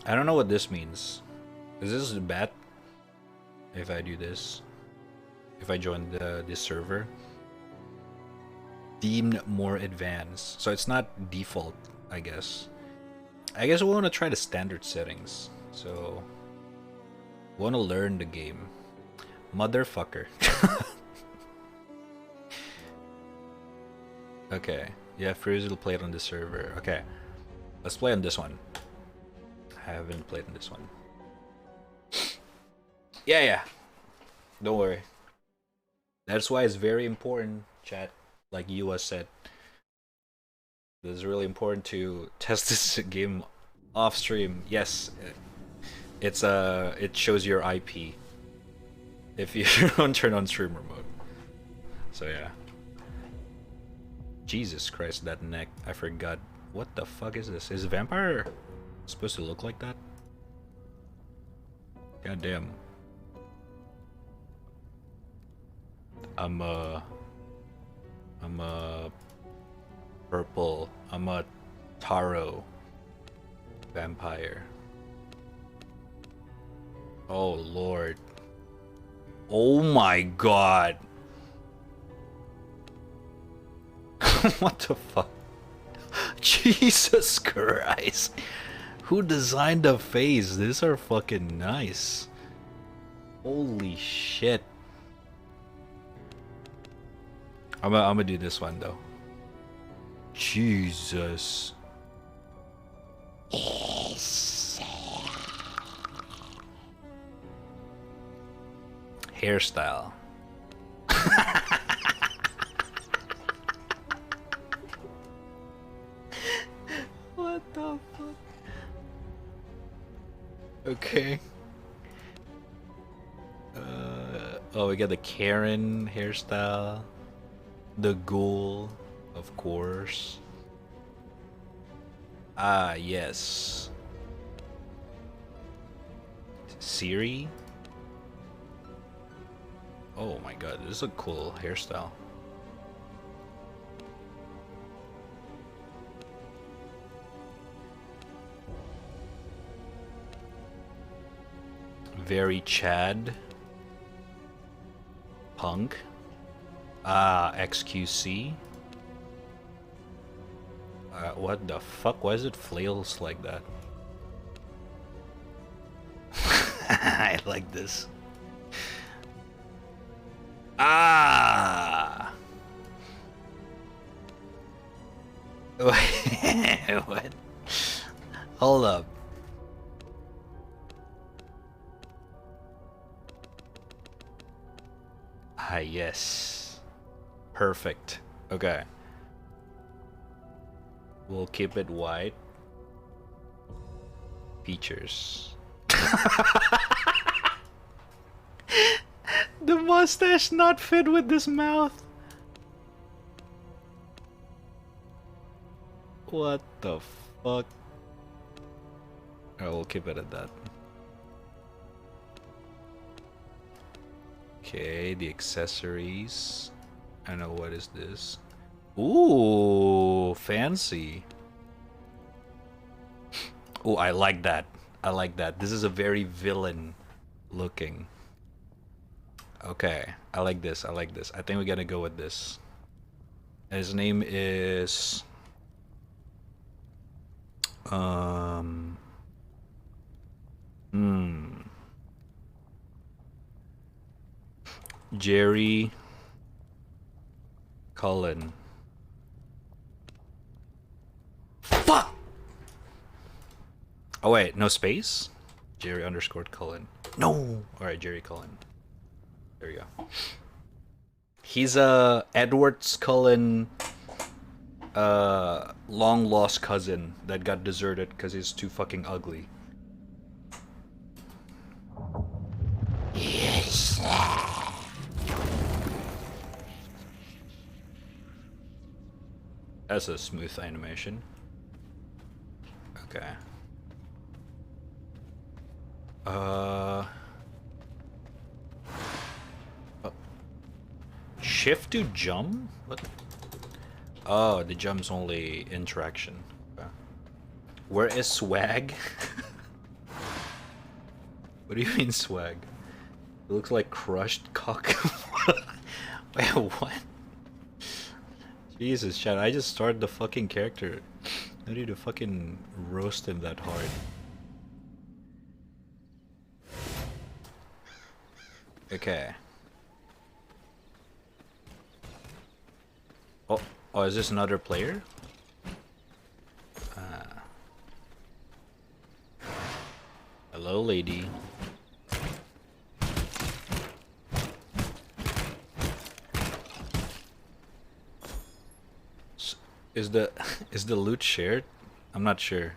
I don't know what this means. Is this bad? If I do this, if I join this server, deemed more advanced. So it's not default, I guess. I guess we want to try the standard settings. So, want to learn the game. Motherfucker. Okay. Yeah, Fruzy will play it on this server. Okay. Let's play on this one. I haven't played on this one. Yeah. Don't worry. That's why it's very important, chat. Like you said. It's really important to test this game off stream. Yes. It shows your IP if you don't turn on streamer mode. So yeah. Jesus Christ, that neck. I forgot. What the fuck is this? Is a vampire supposed to look like that? God damn. I'm a purple. I'm a taro vampire. Oh Lord. Oh my God. What the fuck? Jesus Christ. Who designed the face? These are fucking nice. Holy shit. I'm gonna do this one though. Jesus. Hairstyle. What the fuck? Okay. Oh, we got the Karen hairstyle. The ghoul, of course. Ah, yes. Siri? Oh my god, this is a cool hairstyle. Very Chad. Punk. Ah, XQC. What the fuck? Why is it flails like that? I like this. Ah! What? Hold up. Ah, yes. Perfect. Okay. We'll keep it white. Features. The mustache not fit with this mouth. What the fuck? I will keep it at that. Okay, the accessories. I know what is this. Ooh, fancy. Oh, I like that. I like that. This is a very villain looking. Okay, I like this. I like this. I think we gotta go with this. His name is Jerry Cullen. Fuck! Oh wait, no space? Jerry _ Cullen. No! Alright, Jerry Cullen. There we go. He's Edward Cullen long lost cousin that got deserted because he's too fucking ugly. Yes. That's a smooth animation. Okay. Uh, shift to jump? What? Oh, the jump's only interaction. Okay. Where is swag? What do you mean swag? It looks like crushed cock. Wait, what? Jesus, chat, I just started the fucking character. I need to fucking roast him that hard. Okay. Oh, is this another player? Hello, lady. Is the loot shared? I'm not sure.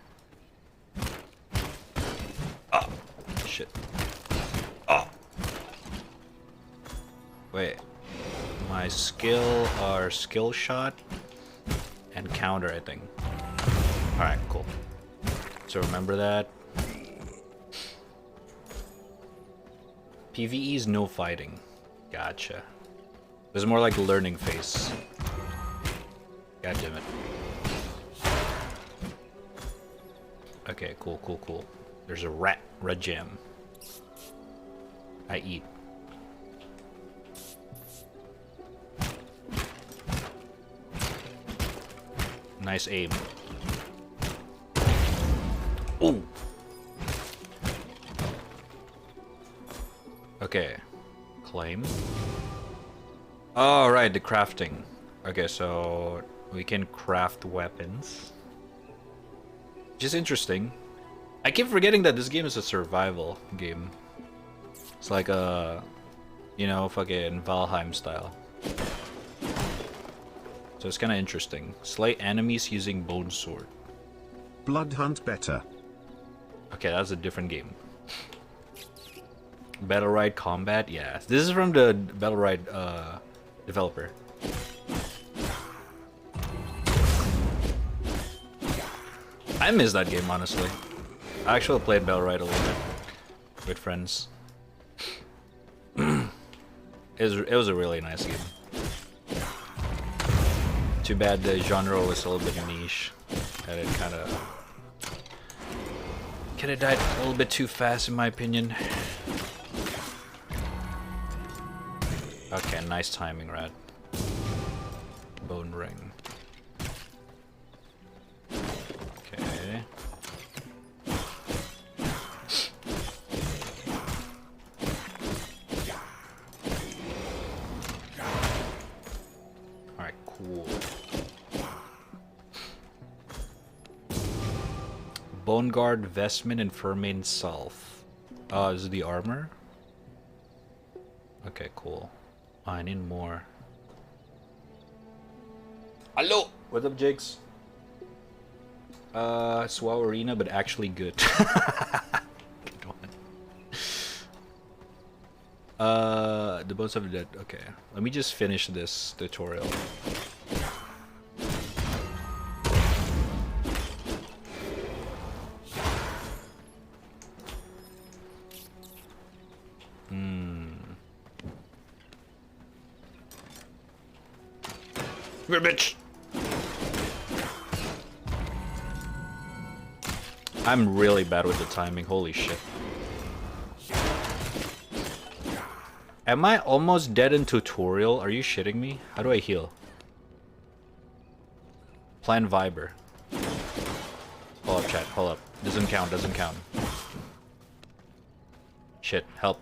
Oh, shit. Oh. Wait. My skill are skill shot and counter, I think. Alright, cool. So remember that. PvE is no fighting. Gotcha. It's more like a learning phase. God damn it. Okay, cool. There's a red gem. I eat. Nice aim. Ooh. Okay. Claim. Oh, right, the crafting. Okay, so we can craft weapons. Which is interesting. I keep forgetting that this game is a survival game. It's like a, you know, fucking Valheim style. So it's kind of interesting. Slay enemies using bone sword. Blood hunt better. Okay, that's a different game. Battle Ride combat, yeah. This is from the Battle Ride developer. I miss that game, honestly. I actually played Battle Ride a little bit with friends. It was a really nice game. Too bad the genre was a little bit niche, and it kind of died a little bit too fast, in my opinion. Okay, nice timing, Rad. Bone ring. Okay. Alright, cool. Bone guard, vestment, and vermin self. Is it the armor? Okay, cool. I need more. Hello! What's up, Jigs? SWAW Arena, but actually good. Good one. The Bones of the Dead. Okay, let me just finish this tutorial. Bitch. I'm really bad with the timing, holy shit. Am I almost dead in tutorial? Are you shitting me? How do I heal? Plan Viber. Hold up, chat, hold up. Doesn't count, doesn't count. Shit, help.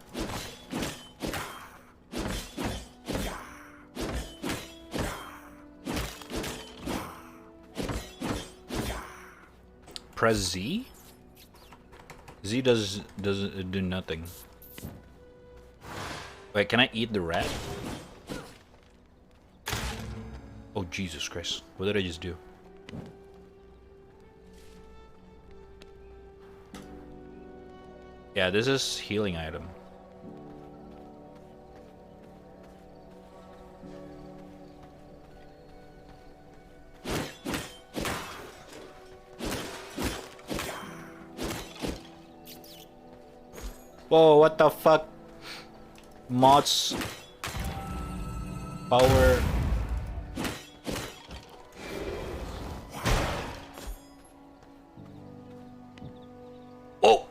Press Z? Z doesn't do nothing. Wait, can I eat the rat? Oh Jesus Christ. What did I just do? Yeah, this is healing item. Whoa, what the fuck? Mods. Power. Oh!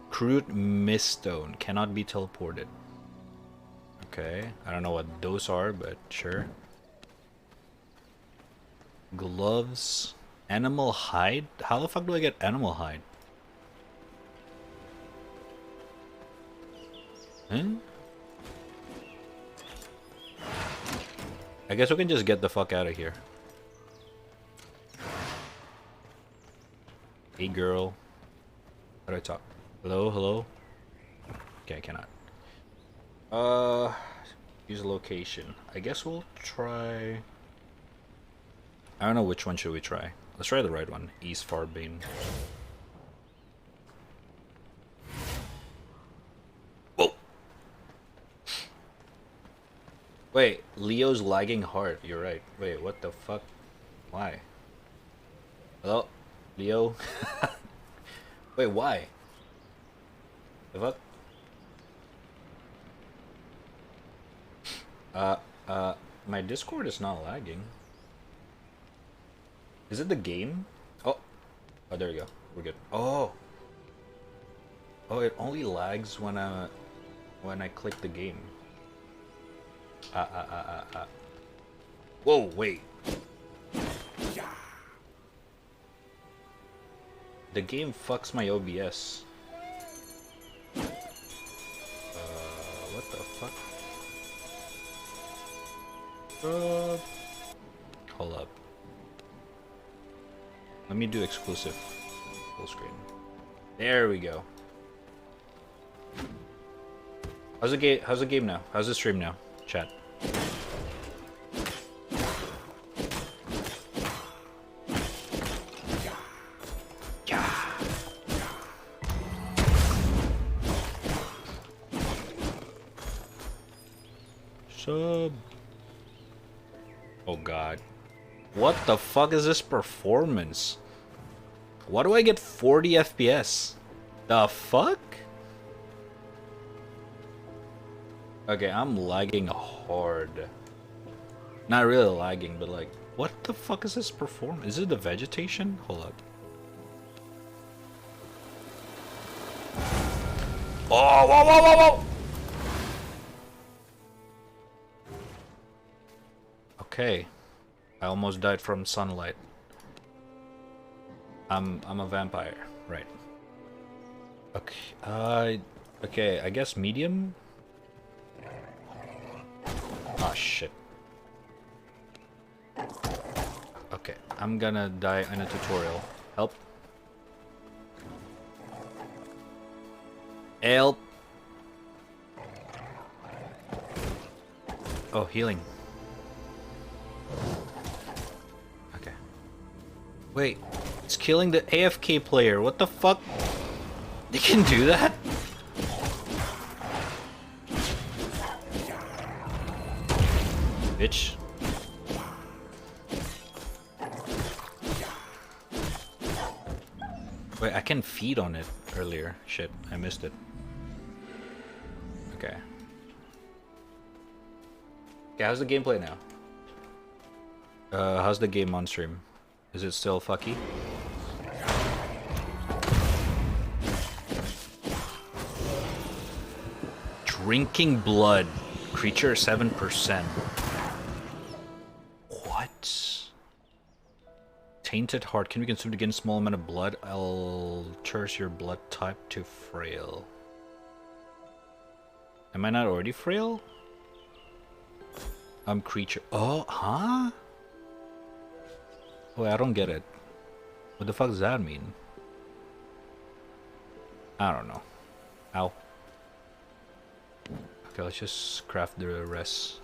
Crude miststone cannot be teleported. Okay, I don't know what those are, but sure. Gloves. Animal hide? How the fuck do I get animal hide? Huh? I guess we can just get the fuck out of here. Hey girl. How do I talk? Hello, hello? Okay, I cannot. Use location. I guess we'll try... I don't know which one should we try. Let's try the right one. East Farbane. Whoa! Wait, Leo's lagging hard. You're right. Wait, what the fuck? Why? Hello? Leo? Wait, why? The fuck? My Discord is not lagging. Is it the game? Oh, there we go. We're good. Oh, it only lags when I click the game. Whoa, wait. The game fucks my OBS. What the fuck? Hold up. Let me do exclusive full screen. There we go. How's the game? How's the game now? How's the stream now? Chat. Sub. Oh god. What the fuck is this performance? Why do I get 40 FPS? The fuck? Okay, I'm lagging hard. Not really lagging, but like, what the fuck is this performance? Is it the vegetation? Hold up. Oh, whoa, whoa, whoa, whoa! Okay. I almost died from sunlight. I'm a vampire, right? Okay. Okay, I guess medium. Oh shit. Okay, I'm gonna die in a tutorial. Help. Help. Oh, healing. Okay. Wait, it's killing the AFK player. What the fuck? They can do that? Bitch. Wait, I can feed on it earlier. Shit, I missed it. Okay. Okay, how's the gameplay now? How's the game on stream? Is it still fucky? Drinking blood. Creature 7%. What? Tainted heart can be consumed again. Small amount of blood alters your blood type to frail. Am I not already frail? I'm creature. Oh, huh? Wait, I don't get it. What the fuck does that mean? I don't know. Ow. Okay, let's just craft the rest.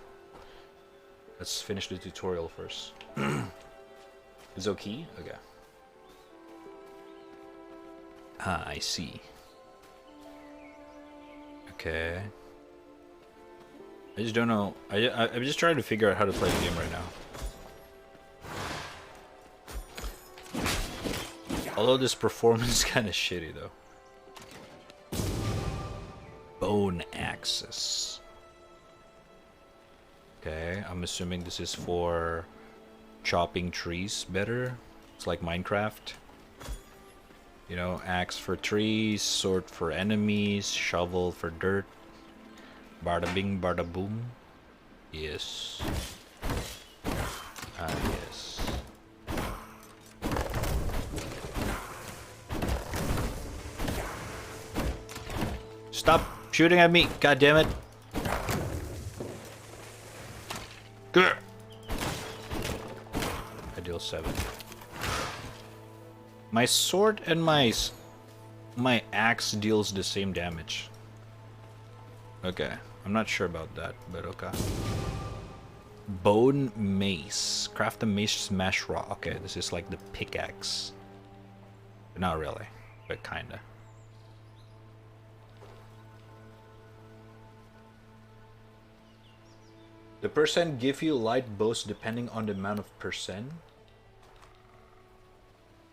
Let's finish the tutorial first. Is okay? Okay. Ah, I see. Okay. I just don't know. I'm just trying to figure out how to play the game right now. Although this performance is kind of shitty though. bone axes. Okay, I'm assuming this is for chopping trees better. It's like Minecraft. You know, axe for trees, sword for enemies, shovel for dirt. Bada bing, bada boom. Yes. Ah, yes. Stop shooting at me, god damn it. Grr. I deal 7. My sword and my axe deals the same damage. Okay, I'm not sure about that, but okay. Bone mace. Craft a mace smash rock. Okay, this is like the pickaxe. Not really, but kinda. The percent give you light bows depending on the amount of percent.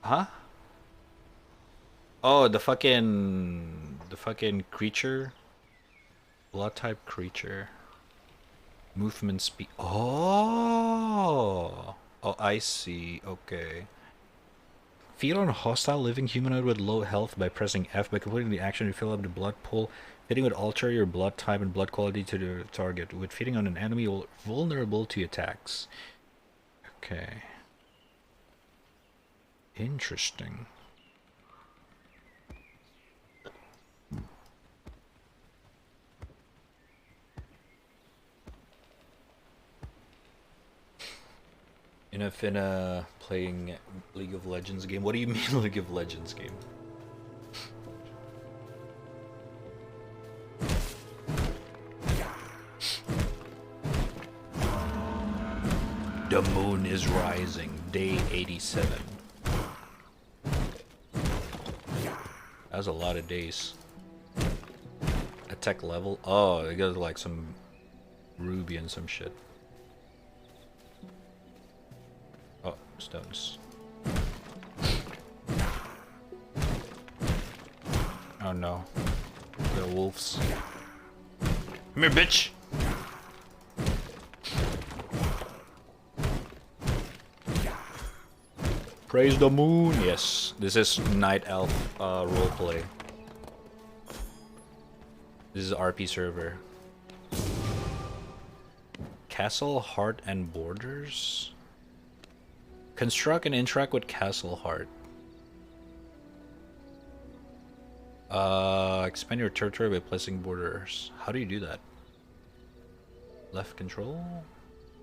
Huh? Oh, the fucking creature. Blood type creature. Movement speed. Oh, I see. Okay. Feed on a hostile living humanoid with low health by pressing F. By completing the action, you fill up the blood pool. Feeding would alter your blood type and blood quality to the target. With feeding on an enemy, you're vulnerable to attacks. Okay. Interesting. Enough in a playing League of Legends game. What do you mean League of Legends game? The moon is rising. Day 87. That's a lot of days. Attack level. Oh, it goes like some ruby and some shit. Oh, stones. Oh no. The wolves. Come here, bitch! Praise the moon! Yes, this is Night Elf roleplay. This is RP server. Castle, Heart, and Borders? Construct and interact with Castle Heart. Expand your territory by placing borders. How do you do that? Left control?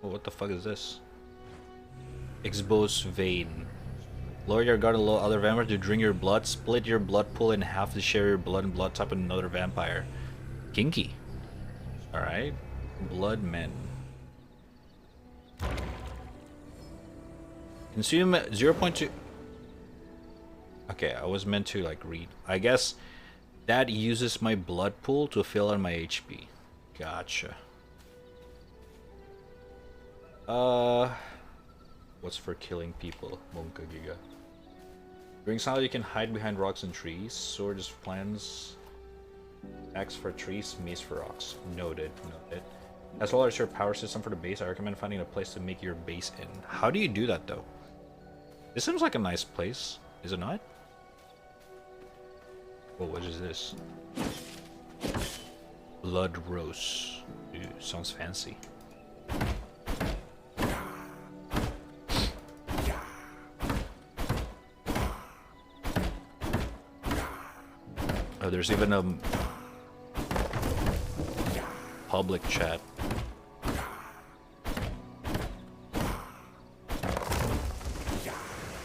Oh, what the fuck is this? Expose Vein. Lower your guard and allow other vampires to drink your blood. Split your blood pool in half to share your blood and blood type with another vampire. Kinky. Alright. Blood Men. Consume 0.2. Okay, I was meant to like read. I guess that uses my blood pool to fill in my HP. Gotcha. What's for killing people? Monka Giga. During silence, you can hide behind rocks and trees. Sword is plants. Axe for trees, mace for rocks. Noted. Noted. As well as your power system for the base, I recommend finding a place to make your base in. How do you do that though? This seems like a nice place, is it not? Oh, what is this? Blood Rose. Ooh, sounds fancy. Oh, there's even a public chat.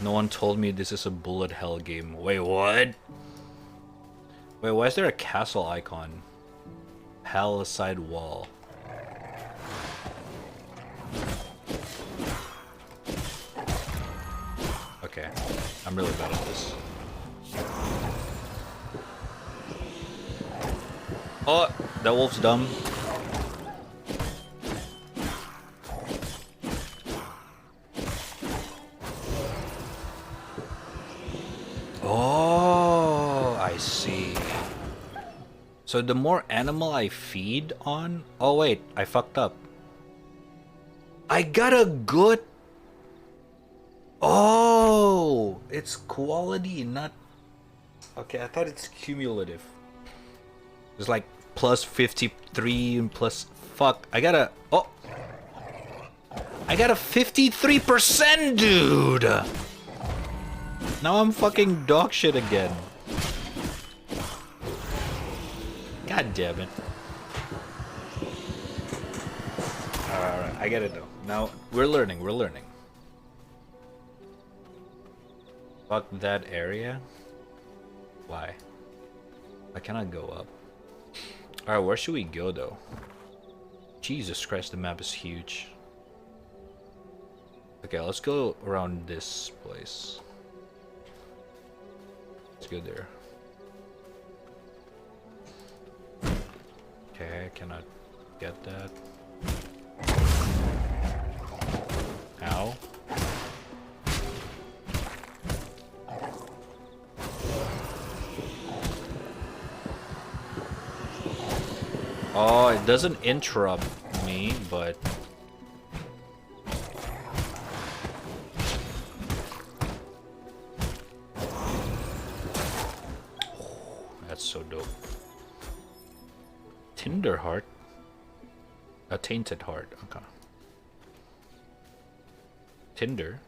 No one told me this is a bullet hell game. Wait, what? Wait, why is there a castle icon? Palisade wall. Okay, I'm really bad at this. Oh, that wolf's dumb. Oh, I see. So the more animal I feed on... Oh wait, I fucked up. I got a good... Oh! It's quality, not... Okay, I thought it's cumulative. It's like plus 53 and plus... Fuck, I got a... Oh! I got a 53%, dude! Now I'm fucking dog shit again. God damn it. Alright, I get it though. Now, we're learning. Fuck that area. Why? I cannot go up. Alright, where should we go though? Jesus Christ, the map is huge. Okay, let's go around this place. Let's go there. Okay, I cannot get that. Ow. Oh, it doesn't interrupt me, but... That's so dope. Tinder heart? A tainted heart, okay. Tinder?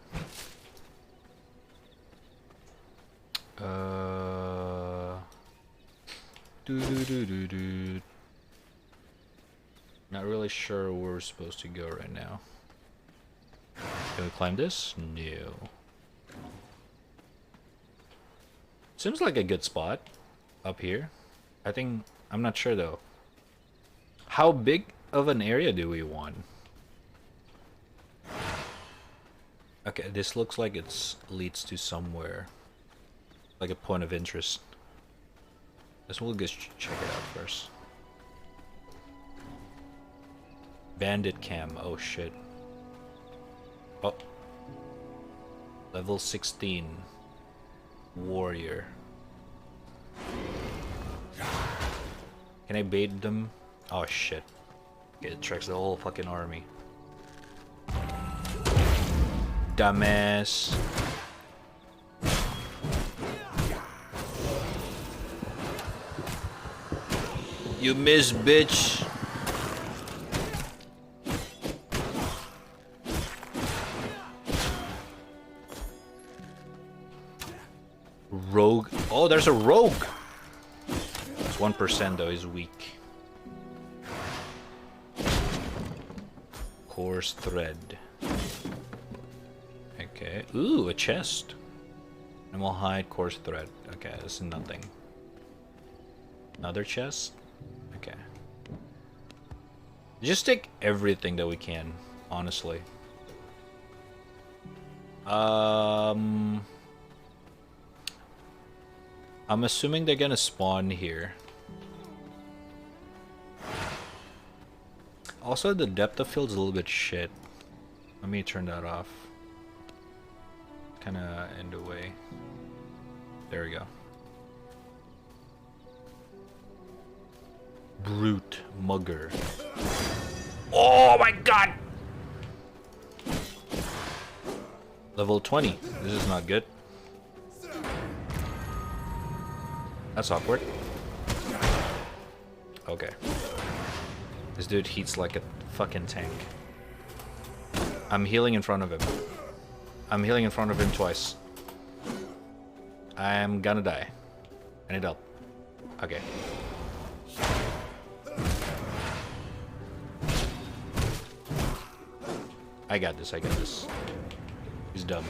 Not really sure where we're supposed to go right now. Can we climb this? No. Seems like a good spot up here. I'm not sure though. How big of an area do we want? Okay, this looks like it leads to somewhere. Like a point of interest. We'll just check it out first. Bandit cam, oh shit. Oh. Level 16. Warrior. Can I bait them? Oh shit. Okay, it tracks the whole fucking army. Dumbass. You miss, bitch. Rogue. Oh, there's a rogue. It's 1% though. He's weak. Coarse thread. Okay. Ooh, a chest. Animal hide, coarse thread. Okay, this is nothing. Another chest. Okay. Just take everything that we can, honestly. I'm assuming they're gonna spawn here. Also, the depth of field is a little bit shit. Let me turn that off. Kinda in the way. There we go. Brute mugger. Oh my god! Level 20. This is not good. That's awkward. Okay. This dude heats like a fucking tank. I'm healing in front of him. I'm healing in front of him twice. I'm gonna die. I need help. Okay. I got this, I got this. He's dumb.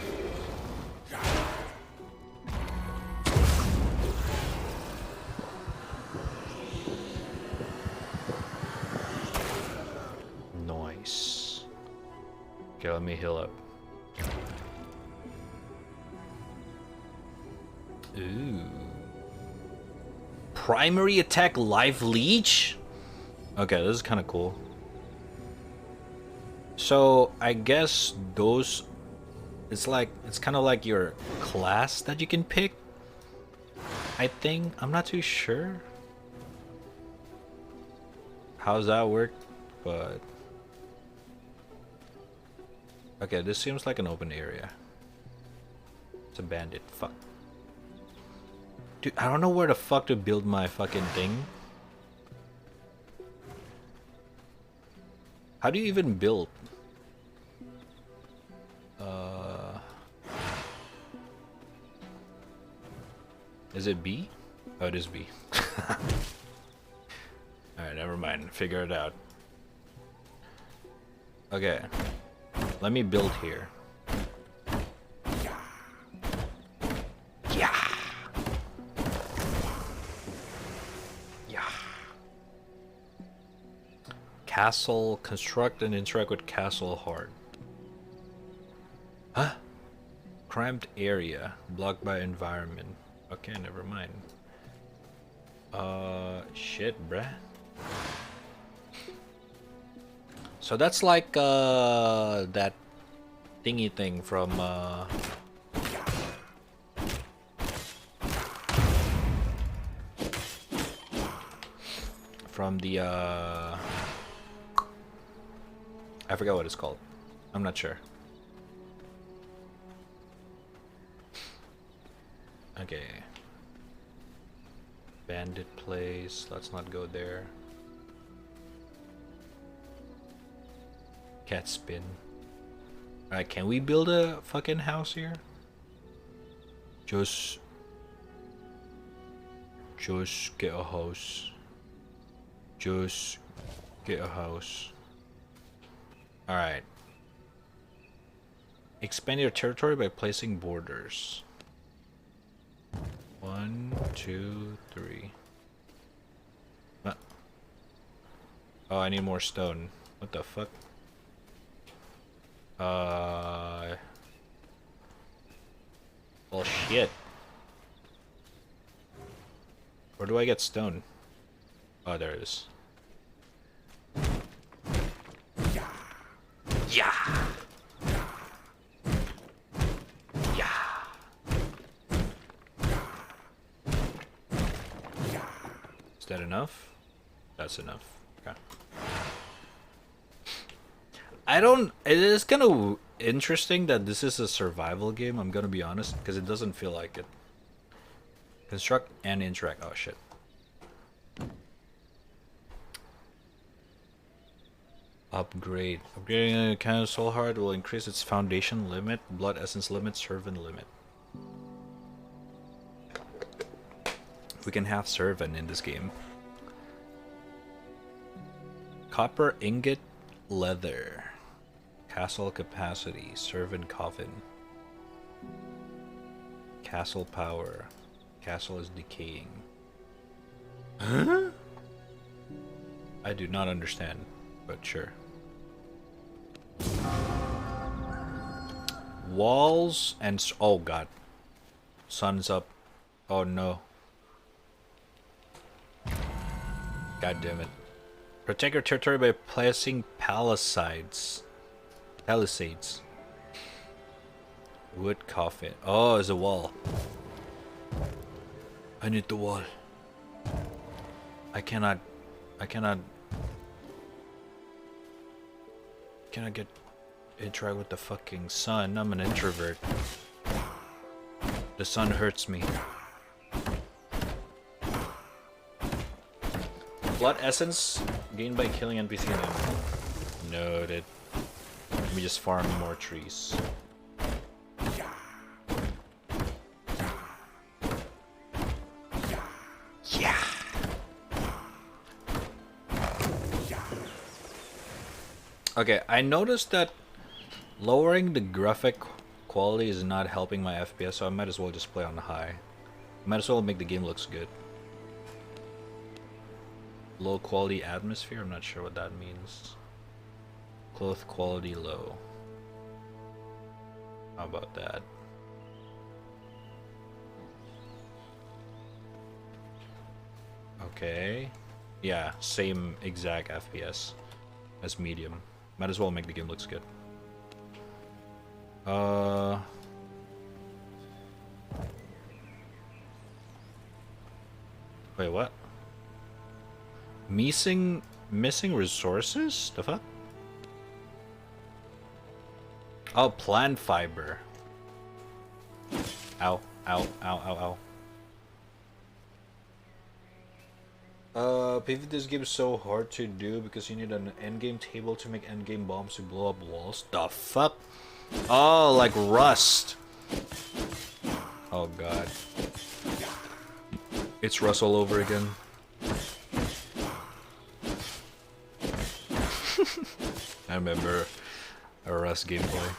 Nice. Okay, let me heal up. Ooh. Primary attack life leech? Okay, this is kind of cool. So, I guess those... It's kind of like your class that you can pick. I think. I'm not too sure. how's that work? But okay, this seems like an open area. It's a bandit. Fuck. Dude, I don't know where the fuck to build my fucking thing. How do you even build? Is it B? Oh, it is B. Alright, never mind. Figure it out. Okay. Let me build here. Yeah. Yeah. Castle. Construct and interact with castle hard. Huh? Cramped area. Blocked by environment. Okay, never mind. Shit, bruh. So that's like, that thingy thing from, the, I forgot what it's called. I'm not sure. Okay. Bandit place. Let's not go there. Cat spin. Alright, can we build a fucking house here? Just get a house. Just get a house. Alright. Expand your territory by placing borders. 1, 2, 3. Oh, I need more stone. What the fuck? Well, shit. Where do I get stone? Oh, there it is. Yeah. Yeah. Is that enough? That's enough. Okay. It is kind of interesting that this is a survival game, I'm gonna be honest, because it doesn't feel like it. Construct and interact. Oh shit. Upgrade. Upgrading a kind of soul heart will increase its foundation limit, blood essence limit, servant limit. We can have servant in this game. Copper ingot, leather. Castle capacity, servant coffin. Castle power. Castle is decaying. Huh? I do not understand, but sure. Walls and oh god. Sun's up. Oh no. God damn it. Protect your territory by placing palisades. Palisades. Wood coffin. Oh, it's a wall. I need the wall. I cannot get interact with the fucking sun. I'm an introvert. The sun hurts me. Blood essence gained by killing NPC and enemy. Noted. Let me just farm more trees. Yeah. Okay, I noticed that lowering the graphic quality is not helping my FPS, so I might as well just play on high. Might as well make the game looks good. Low quality atmosphere, I'm not sure what that means. Cloth quality low. How about that? Okay. Yeah, same exact FPS as medium. Might as well make the game looks good. Wait, what? Missing Missing resources? The fuck? Oh, plant fiber. Ow, ow, ow, ow, ow. PvP this game is so hard to do because you need an endgame table to make endgame bombs to blow up walls. The fuck? Oh, like Rust. Oh god. It's Rust all over again. I remember a Rust gameplay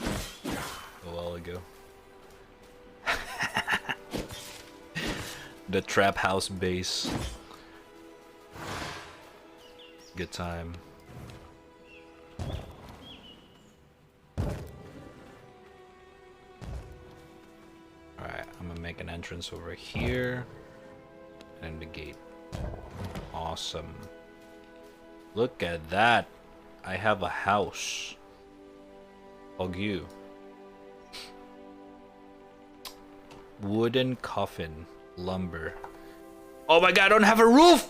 a while ago. The trap house base. Good time. Alright, I'm gonna make an entrance over here. And the gate. Awesome. Look at that. I have a house. Hug you. Wooden coffin. Lumber. Oh my god, I don't have a roof!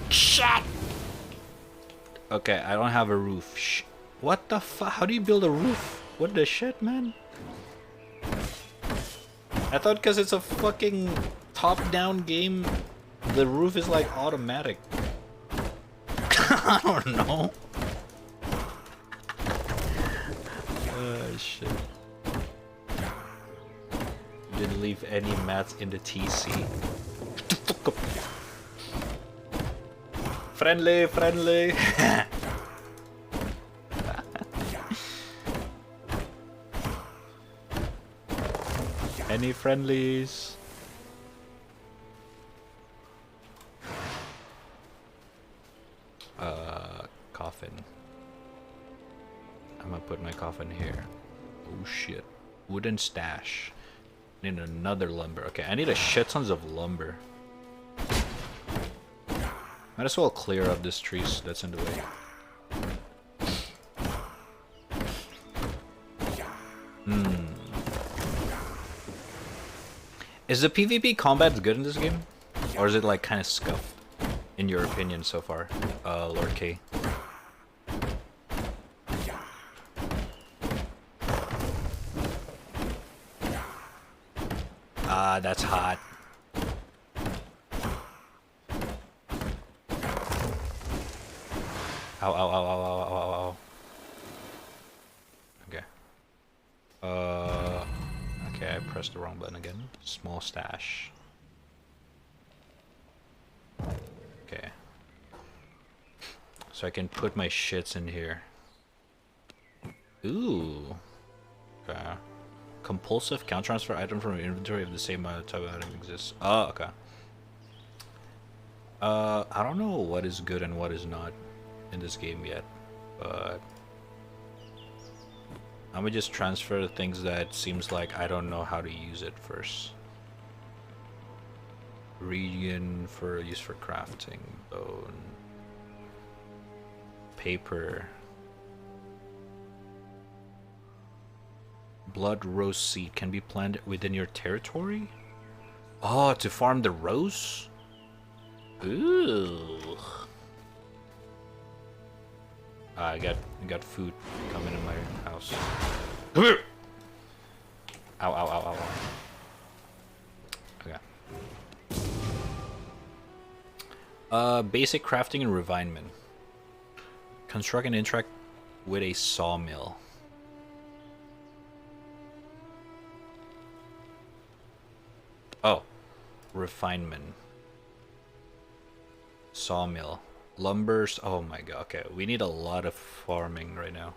Shit! Okay, I don't have a roof. What the fuck? How do you build a roof? What the shit, man? I thought because it's a fucking top-down game, the roof is like automatic. I don't know. Oh shit. Didn't leave any mats in the TC. Friendly, friendly. Any friendlies? Coffin. I'm gonna put my coffin here. Oh shit. Wooden stash. Need another lumber. Okay, I need a shit tons of lumber. Might as well clear up this tree that's in the way. Is the PvP combat good in this game? Or is it like kind of scuffed? In your opinion so far, Lord K? Ah, that's hot. Ow, ow, ow, ow, ow, ow, ow. Okay. Okay, I pressed the wrong button again. Small stash. Okay. So I can put my shits in here. Ooh. Okay. Compulsive count transfer item from an inventory of the same type of item exists. Oh, okay. I don't know what is good and what is not in this game yet, but I'm gonna just transfer the things that seems like I don't know how to use it first. Region for use for crafting, bone, paper, blood rose seed can be planted within your territory. Oh, to farm the rose. Ooh. I got food coming in my house. Come here. Ow, ow, ow, ow, ow. Okay. Basic crafting and refinement. Construct and interact with a sawmill. Oh. Refinement. Sawmill. Lumbers. Oh my god. Okay, we need a lot of farming right now.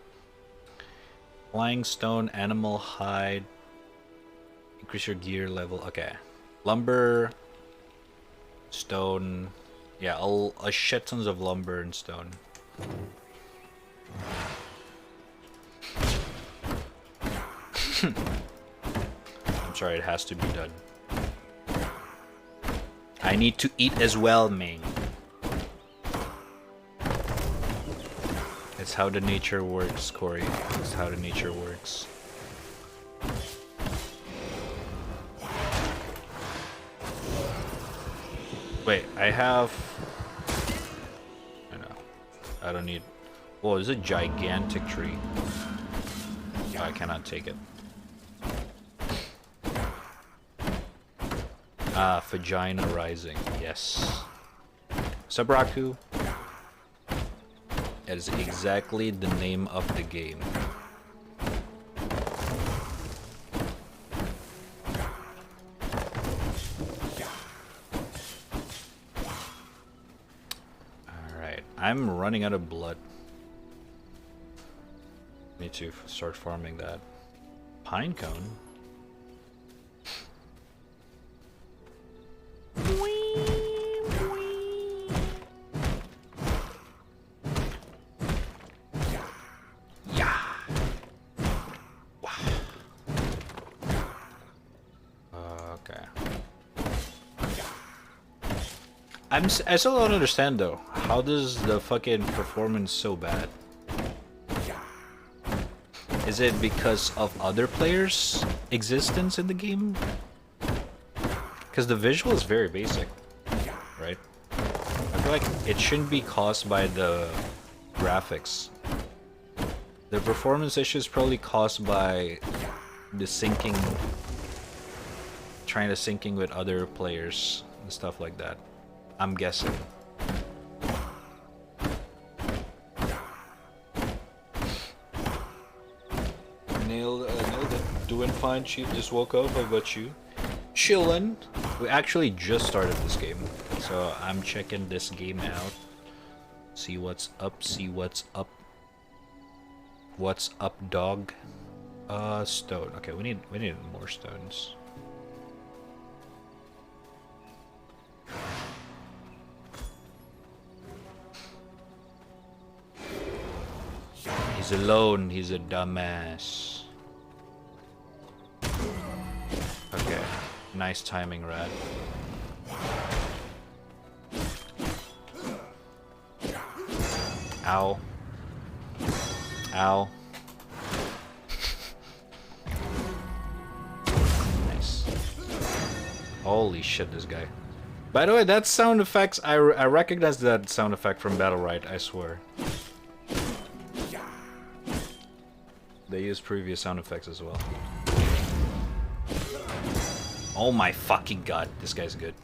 Flying stone, animal hide. Increase your gear level. Okay. Lumber. Stone. Yeah, a shit tons of lumber and stone. I'm sorry, it has to be done. I need to eat as well, man. It's how the nature works, Corey. It's how the nature works. Wait, I have I don't need... Oh, it's a gigantic tree. Oh, I cannot take it. Ah, Vagina Rising. Yes. Subraku. That is exactly the name of the game. Alright, I'm running out of blood. Need to start farming that. Pinecone? I still don't understand though. How does the fucking performance so bad? Is it because of other players' existence in the game? Because the visual is very basic, right? I feel like it shouldn't be caused by the graphics. The performance issue is probably caused by the syncing, trying to syncing with other players and stuff like that. I'm guessing. Nailed it. Doing fine, Chief. Just woke up. How about you? Chillin'. We actually just started this game, so I'm checking this game out. See what's up. See what's up. What's up, dog? Stone. Okay, we need more stones. He's alone, he's a dumbass. Okay, nice timing, Rad. Ow. Ow. Nice. Holy shit, this guy. By the way, that sound effects, I recognize that sound effect from Battle Right, I swear. They use previous sound effects as well. Oh my fucking god, this guy's good.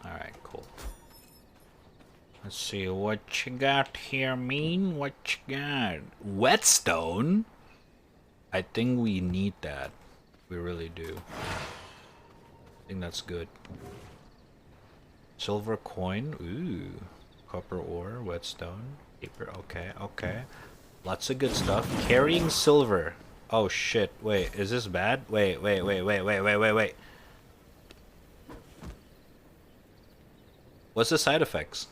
Alright, cool. Let's see what you got here, mean. What you got? Whetstone? I think we need that. We really do. I think that's good. Silver coin, ooh. Copper ore, whetstone, paper, okay, okay. Lots of good stuff. Carrying silver. Oh shit, wait, is this bad? Wait. What's the side effects?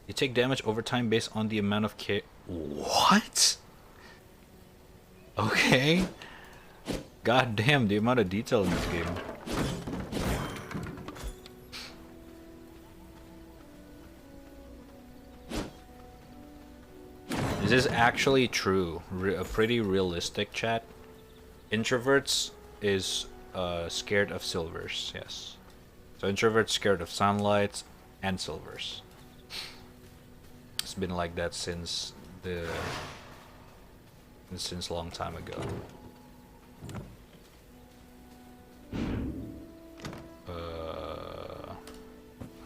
You take damage over time based on the amount of What? Okay. God damn, the amount of detail in this game. Is this actually true? A pretty realistic chat? Introverts is scared of silvers, yes. So introverts scared of sunlight and silvers. It's been like that since long time ago.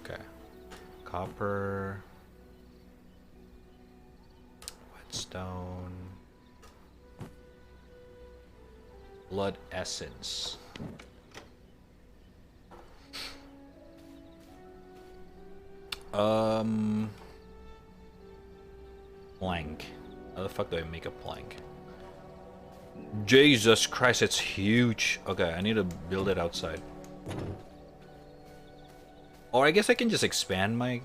Okay. Copper. Stone. Blood essence. Plank. How the fuck do I make a plank? Jesus Christ, it's huge. Okay, I need to build it outside. Or I guess I can just expand my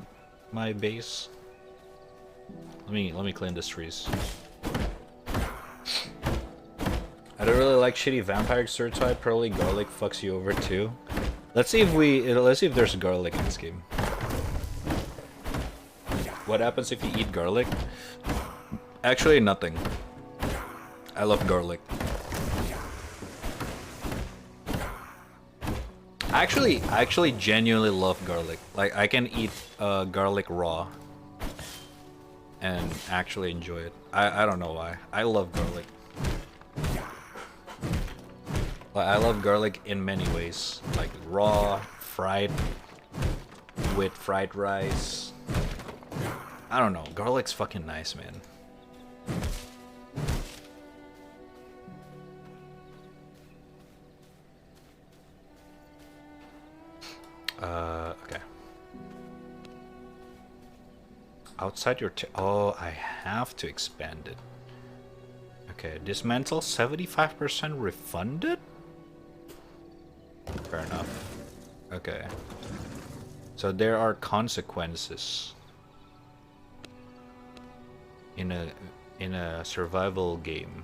base. Let me clean these trees. I don't really like shitty vampire certified. Probably garlic fucks you over too. Let's see if there's garlic in this game. What happens if you eat garlic? Actually, nothing. I love garlic. I actually genuinely love garlic. Like, I can eat garlic raw and actually enjoy it. I don't know why. I love garlic. Like, I love garlic in many ways. Like raw, fried, with fried rice. I don't know. Garlic's fucking nice, man. Okay. Outside your oh, I have to expand it. Okay, dismantle 75% refunded? Fair enough. Okay. So there are consequences in a survival game.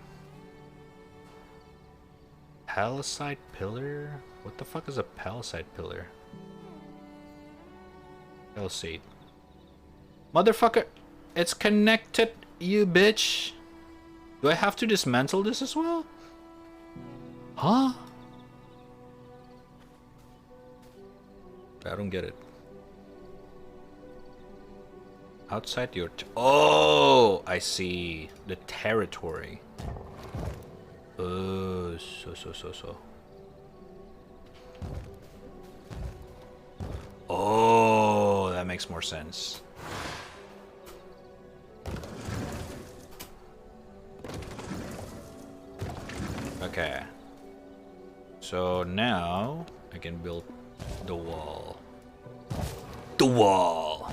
Palisade pillar? What the fuck is a palisade pillar? Palisade. Motherfucker! It's connected, you bitch! Do I have to dismantle this as well? Huh? I don't get it. Outside your oh, I see. The territory. So. Oh, that makes more sense. Okay. So now I can build the wall. The wall!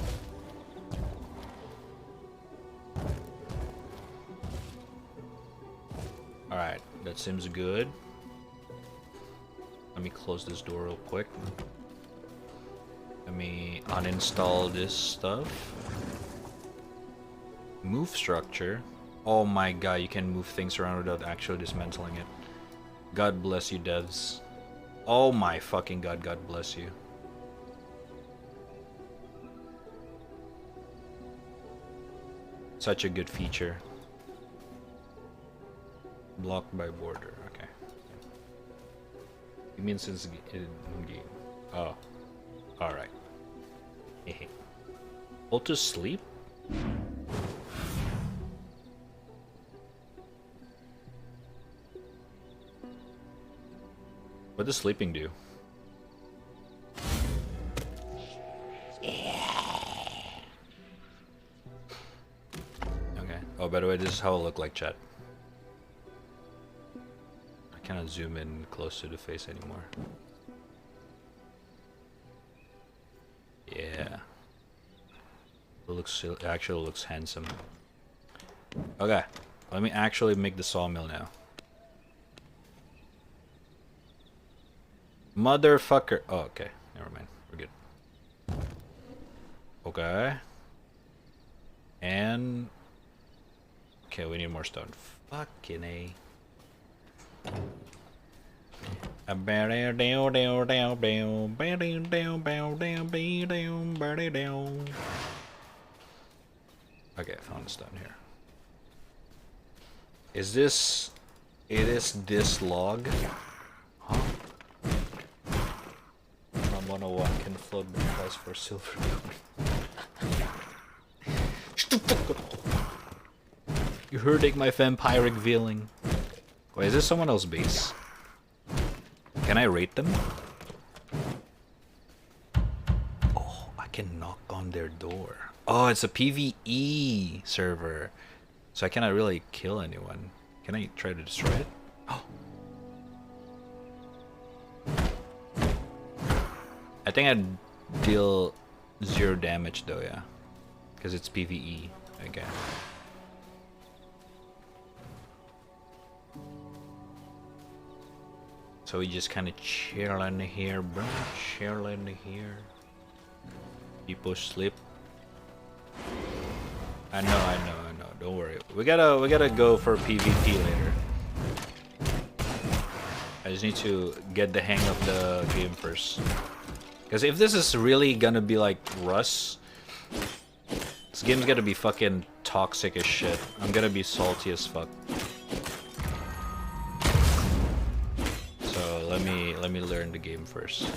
Alright, that seems good. Let me close this door real quick. Let me uninstall this stuff. Move structure. Oh my god, you can move things around without actually dismantling it. God bless you, devs. Oh my fucking god, God bless you. Such a good feature. Blocked by border, okay. You mean since in game? Oh, alright. Hold to sleep? What does sleeping do? Okay. Oh, by the way, this is how I look like, chat. I cannot zoom in close to the face anymore. Yeah. It actually looks handsome. Okay. Let me actually make the sawmill now. Motherfucker. Oh, okay. Never mind. We're good. Okay. And... okay, we need more stone. Fucking A. Okay, I found stone here. Is this... it is this log? Huh? 101 can float the price for silver. Shut the fuck up. You hurting my vampiric feeling. Wait, is this someone else's base? Can I rate them? Oh, I can knock on their door. Oh, it's a PvE server. So I cannot really kill anyone. Can I try to destroy it? Oh. I think I'd deal 0 damage though, yeah. Because it's PvE, okay. So we just kind of chilling here, bro. Chilling here. People sleep. I know. Don't worry. We gotta go for PvP later. I just need to get the hang of the game first. Because if this is really gonna be like Rust, this game's gonna be fucking toxic as shit. I'm gonna be salty as fuck. So let let me learn the game first.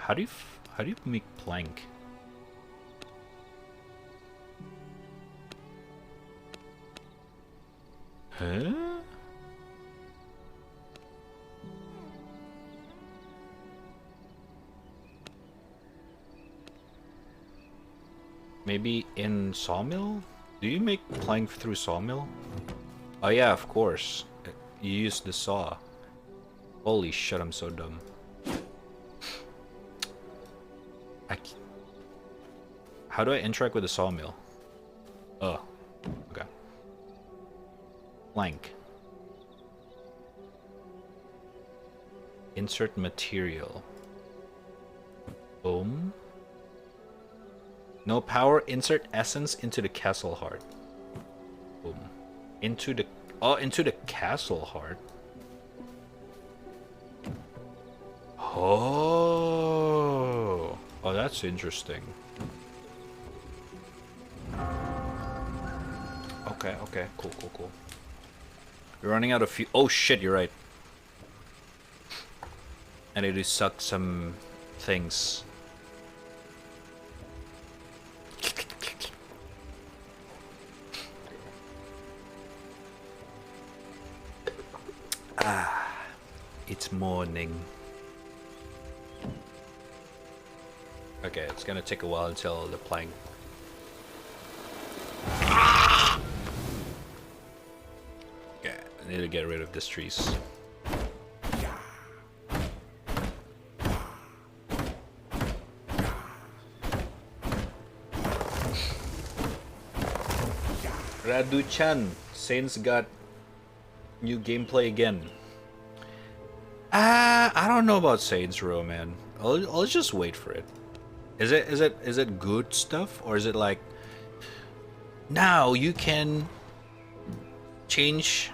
How do you make plank? Huh? Maybe in sawmill? Do you make plank through sawmill? Oh yeah, of course. You use the saw. Holy shit, I'm so dumb. How do I interact with the sawmill? Oh, okay. Plank. Insert material. Boom. No power. Insert essence into the castle heart. Boom. Into the castle heart. Oh. Oh, that's interesting. Okay, cool. We're running out of fuel. Oh shit, you're right. I need to suck some things. It's morning. Okay, it's gonna take a while until the plank. Okay, I need to get rid of these trees. Radu-chan, Saints got new gameplay again. I don't know about Saints Row, man. I'll just wait for it. Is it good stuff, or is it like now you can change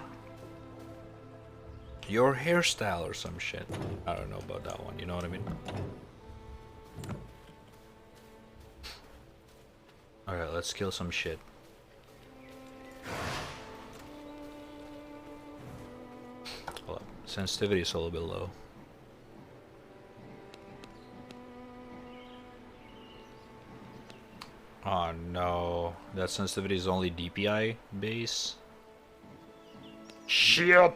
your hairstyle or some shit? I don't know about that one. You know what I mean? All right, let's kill some shit. Hold up. Sensitivity is a little bit low. Oh no, that sensitivity is only DPI base. Shit!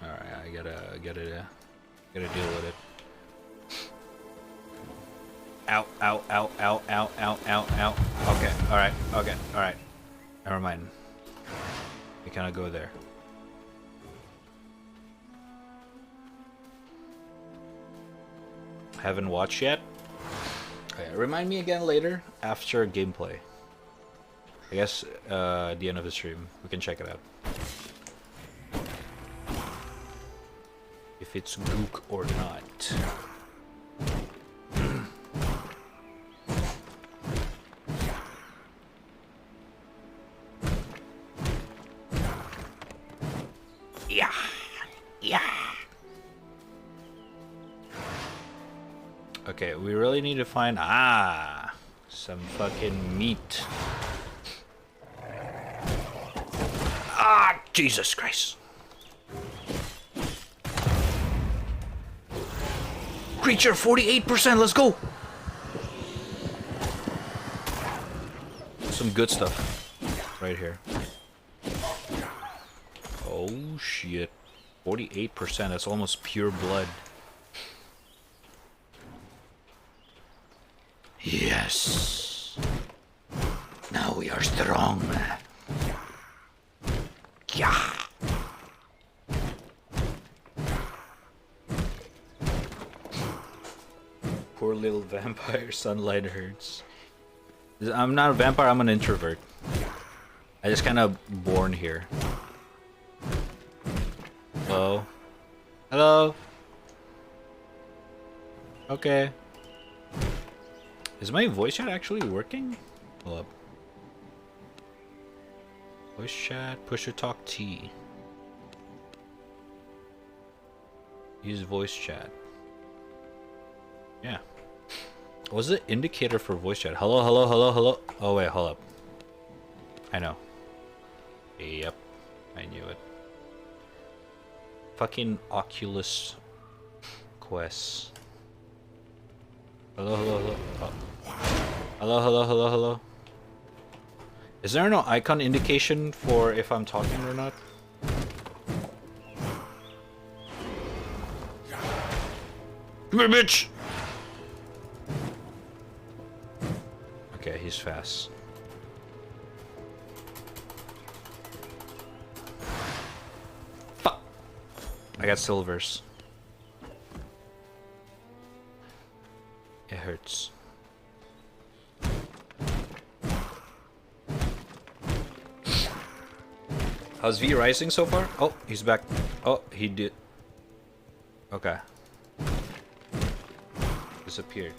Alright, I gotta deal with it. Ow, ow, ow, ow, ow, ow, ow, ow. Okay, alright. Never mind. We cannot go there. Haven't watched yet? Okay, remind me again later after gameplay. I guess at the end of the stream we can check it out. If it's gook or not. Yeah. Okay, we really need to find some fucking meat. Jesus Christ. Creature 48%, let's go. Some good stuff right here. Oh shit. 48%, that's almost pure blood. Yes. Now we are strong. Yeah. Poor little vampire, sunlight hurts. I'm not a vampire, I'm an introvert. I just kind of born here. Hello? Hello? Okay. Is my voice chat actually working? Hold up. Voice chat, push to talk T. Use voice chat. Yeah. What's the indicator for voice chat? Hello, hello, hello, hello. Oh wait, hold up. I know. Yep, I knew it. Fucking Oculus Quest. Hello, hello, hello. Oh. Hello, hello, hello, hello. Is there no icon indication for if I'm talking or not? Come here, bitch! Okay, he's fast. Fuck! I got silvers. It hurts. How's V rising so far? Oh, he's back. Oh, he did. Okay. Disappeared.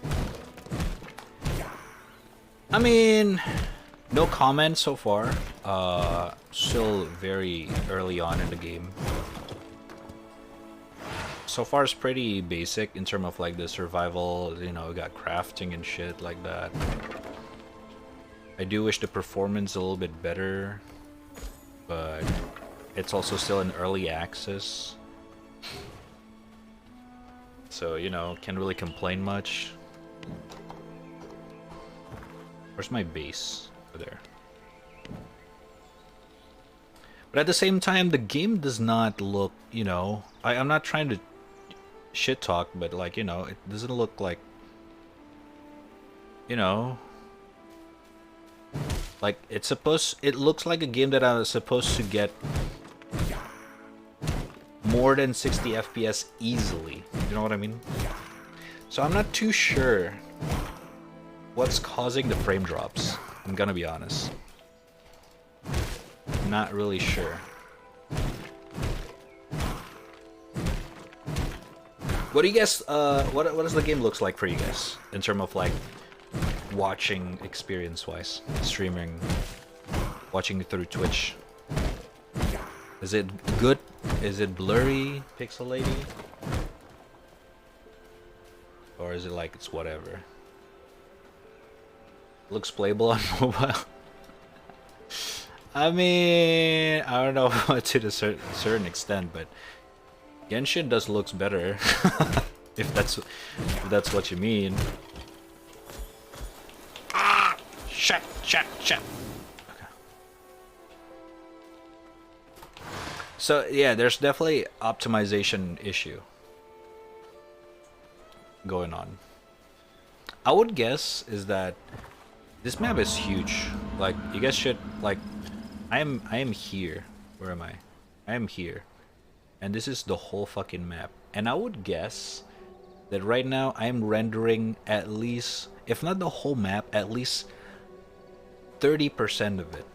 I mean, no comment so far. Still very early on in the game. So far it's pretty basic in terms of like the survival, you know, we got crafting and shit like that. I do wish the performance a little bit better, but it's also still in early access. So, you know, can't really complain much. Where's my base? Over there. But at the same time, the game does not look, you know, I'm not trying to shit talk, but like, you know, it doesn't look like, you know, like it looks like a game that I was supposed to get more than 60 FPS easily. You know what I mean? So I'm not too sure what's causing the frame drops. I'm gonna be honest. Not really sure. What do you guys what does the game looks like for you guys in terms of like watching experience wise, streaming, watching it through Twitch? Is it good? Is it blurry, pixelated? Or is it like it's whatever? Looks playable on mobile. I mean, I don't know to a certain extent, but Genshin does looks better. if that's what you mean. Ah! Shit! Okay. So yeah, there's definitely optimization issue going on. I would guess is that this map is huge. Like you guys should like I am here. Where am I? I am here. And this is the whole fucking map. And I would guess that right now I'm rendering at least, if not the whole map, at least 30% of it.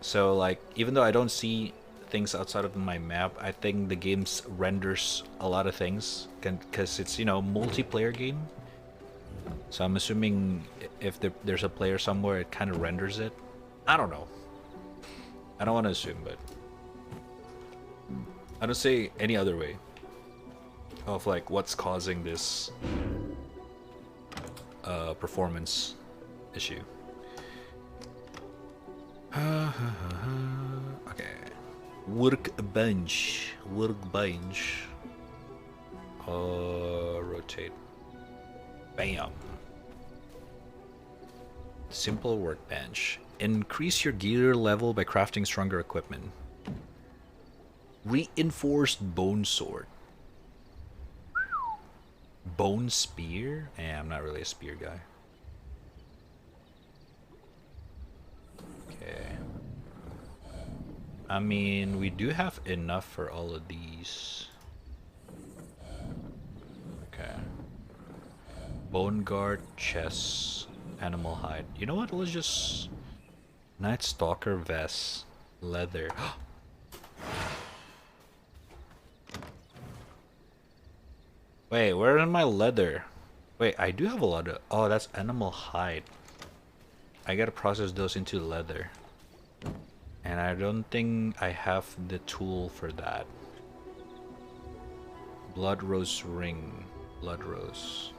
So like even though I don't see things outside of my map, I think the game renders a lot of things because it's, you know, multiplayer game. So I'm assuming if there's a player somewhere, it kind of renders it. I don't know. I don't want to assume, but I don't say any other way of like what's causing this performance issue. Okay. Workbench. Rotate. Bam. Simple workbench. Increase your gear level by crafting stronger equipment. Reinforced bone sword. Bone spear? I'm not really a spear guy. Okay. I mean, we do have enough for all of these. Okay. Bone guard, chest, animal hide. You know what? Let's just... Night Stalker vest, leather. Wait, where's my leather? Wait, I do have a lot of... Oh, that's animal hide. I gotta process those into leather. And I don't think I have the tool for that. Blood rose ring. Blood rose.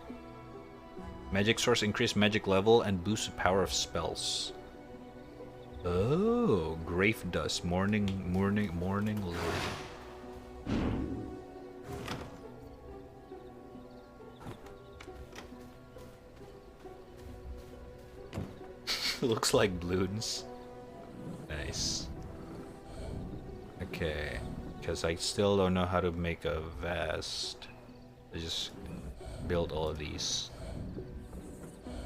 Magic source increase magic level and boost the power of spells. Oh, grave dust, morning lily. Looks like balloons. Nice. Okay, because I still don't know how to make a vest. I just build all of these.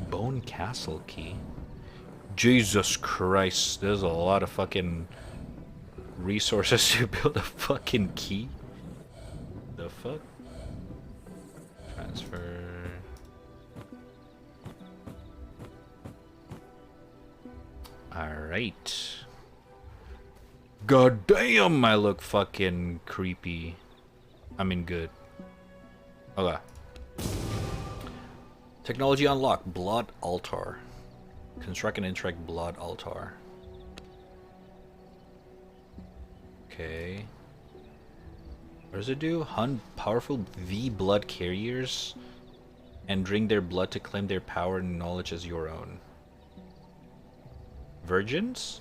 Bone castle key. Jesus Christ, there's a lot of fucking resources to build a fucking key. The fuck? Transfer. Alright. God damn, I look fucking creepy. I mean good. Okay. Technology unlocked. Blood altar. Construct and interact blood altar. Okay. What does it do? Hunt powerful V blood carriers and drink their blood to claim their power and knowledge as your own. Virgins?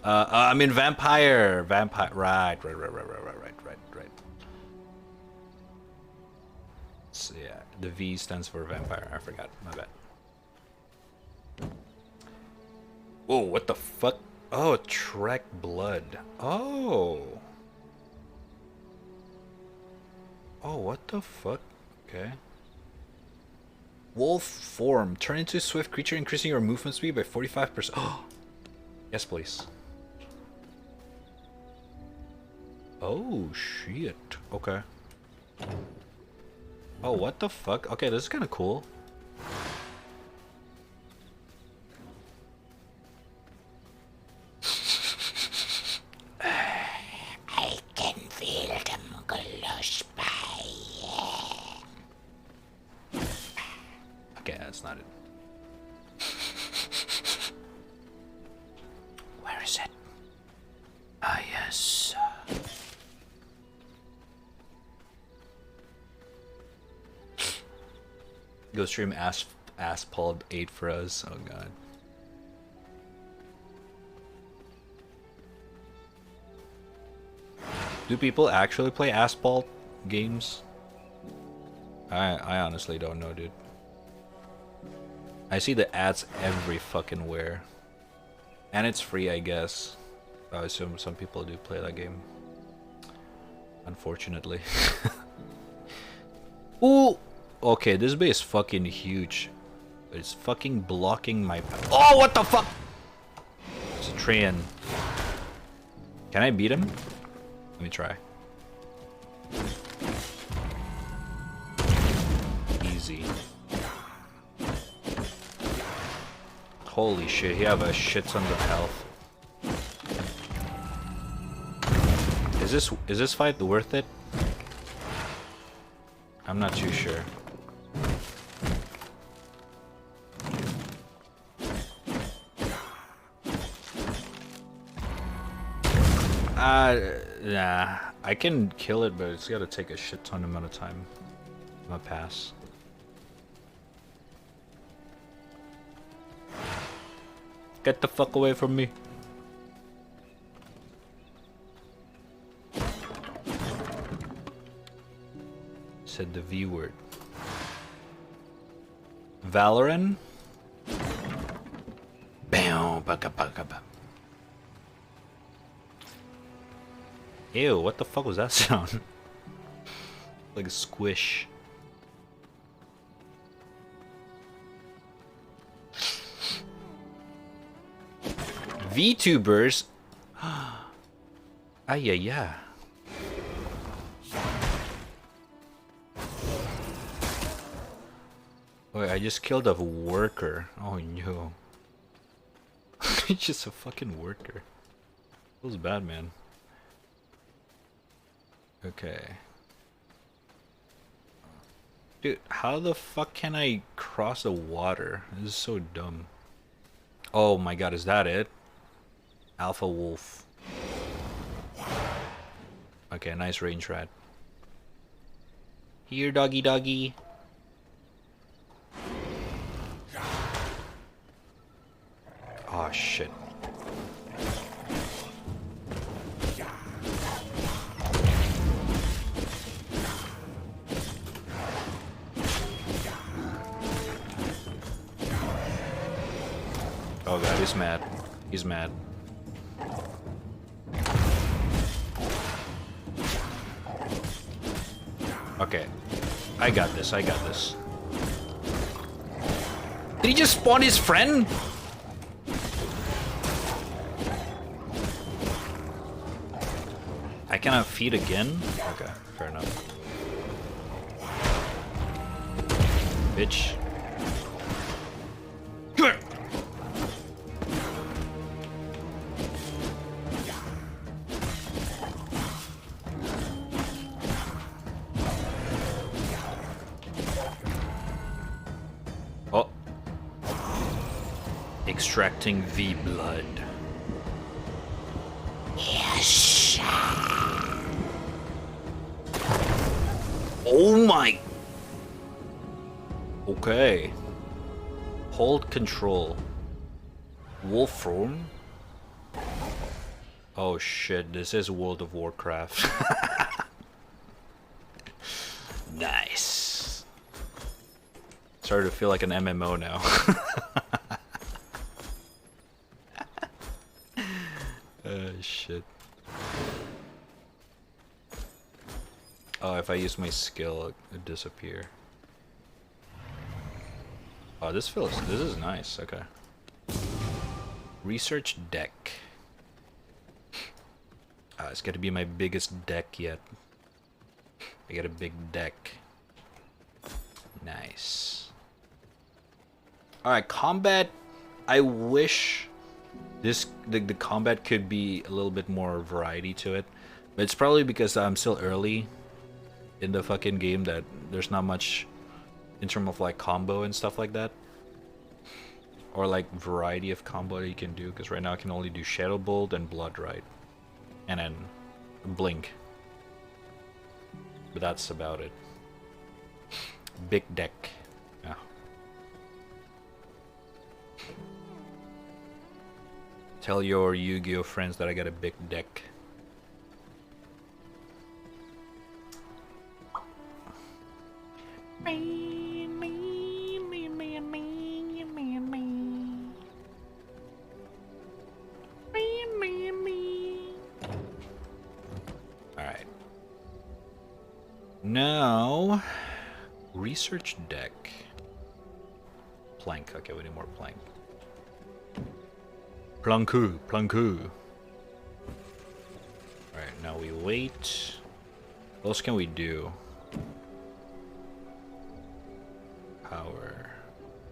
I mean vampire. Vampire. Right. So yeah, the V stands for vampire. I forgot. My bad. Whoa, what the fuck? Oh, track blood. Oh. Oh, what the fuck? Okay. Wolf form. Turn into a swift creature, increasing your movement speed by 45%. Oh. Yes, please. Oh, shit. Okay. Oh, what the fuck? Okay, this is kind of cool. I can feel them close by. Okay, that's not it. Where is it? Ah, yes. Go stream Aspald 8 for us. Oh god. Do people actually play Aspald games? I honestly don't know, dude. I see the ads every fucking where. And it's free, I guess. I assume some people do play that game. Unfortunately. Ooh! Okay, this bay is fucking huge. It's fucking blocking my path. Oh, what the fuck? It's a train. Can I beat him? Let me try. Easy. Holy shit, he have a shit ton of health. Is this fight worth it? I'm not too sure. Nah. I can kill it, but it's gotta take a shit ton amount of time. I'm gonna pass. Get the fuck away from me. Said the V word. Valorant? Bam, baka baka bam. Ew, what the fuck was that sound? Like a squish. VTubers? Ah, yeah. Wait, I just killed a worker. Oh no. He's just a fucking worker. Feels bad, man. Okay. Dude, how the fuck can I cross the water? This is so dumb. Oh my god, is that it? Alpha Wolf. Okay, nice range rat. Here, doggy doggy. Oh shit. Oh god, he's mad. He's mad. Okay. I got this, I got this. Did he just spawn his friend? I cannot feed again? Okay, fair enough. Bitch. Oh. Extracting V blood. Yes. Oh my. Okay. Hold control. Wolfram? Oh shit, this is World of Warcraft. Nice. Starting to feel like an MMO now. Shit. Oh, if I use my skill, it disappear. Oh, this is nice. Okay. Research deck. It's got to be my biggest deck yet. I got a big deck. Nice. Alright, combat. I wish the combat could be a little bit more variety to it. But it's probably because I'm still early in the fucking game that there's not much in terms of like combo and stuff like that. Or like variety of combo that you can do. Because right now I can only do Shadow Bolt and Blood Right. And then Blink. But that's about it. Big deck. Yeah. Tell your Yu-Gi-Oh friends that I got a big deck. Alright. Now, research deck. Plank. Okay, we need more plank. Planku, planku. Alright, now we wait. What else can we do? Power.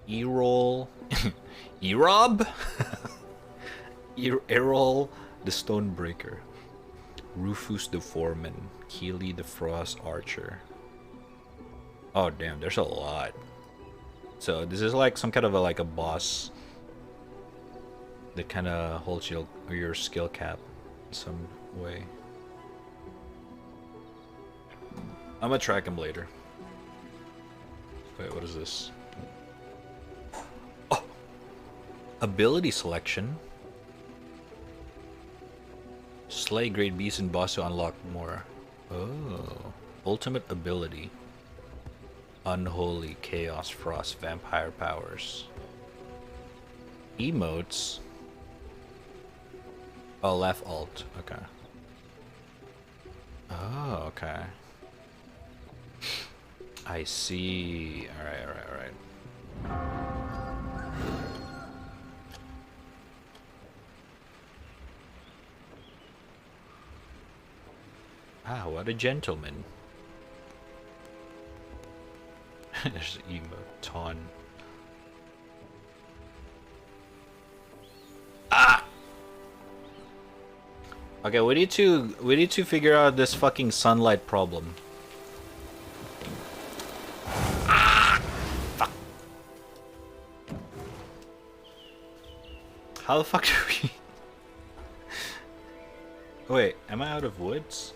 E-roll. E-rob? Errol the Stonebreaker. Rufus the Foreman. Keely the Frost Archer. Oh damn, there's a lot. So this is like some kind of like a boss that kind of holds your skill cap in some way. I'm gonna track him later. Wait, what is this? Oh! Ability selection. Slay great beasts and boss to unlock more. Oh. Ultimate ability. Unholy, Chaos, Frost, Vampire powers. Emotes. Oh, left alt. Okay. Oh, okay. I see. Alright, alright, alright. Ah, what a gentleman. There's emoton. Ah! Okay, we need to figure out this fucking sunlight problem. Ah! Fuck. How the fuck do we... Wait, am I out of woods?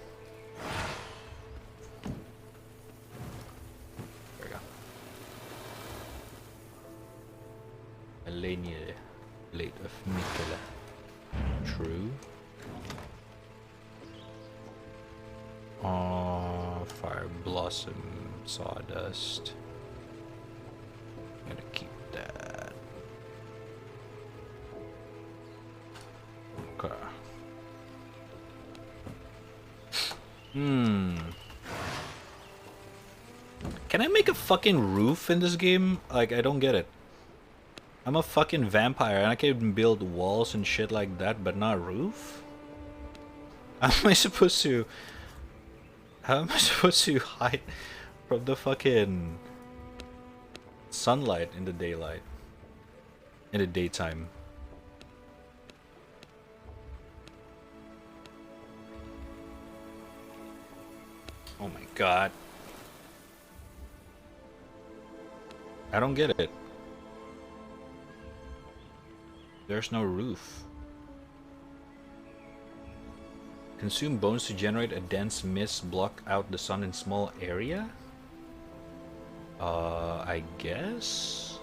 Fire blossom, sawdust. I'm gonna keep that. Okay. Can I make a fucking roof in this game? Like, I don't get it. I'm a fucking vampire and I can build walls and shit like that, but not a roof? How am I supposed to... How am I supposed to hide from the fucking sunlight in the daylight? In the daytime? Oh my god. I don't get it. There's no roof. Consume bones to generate a dense mist, block out the sun in small area? I guess?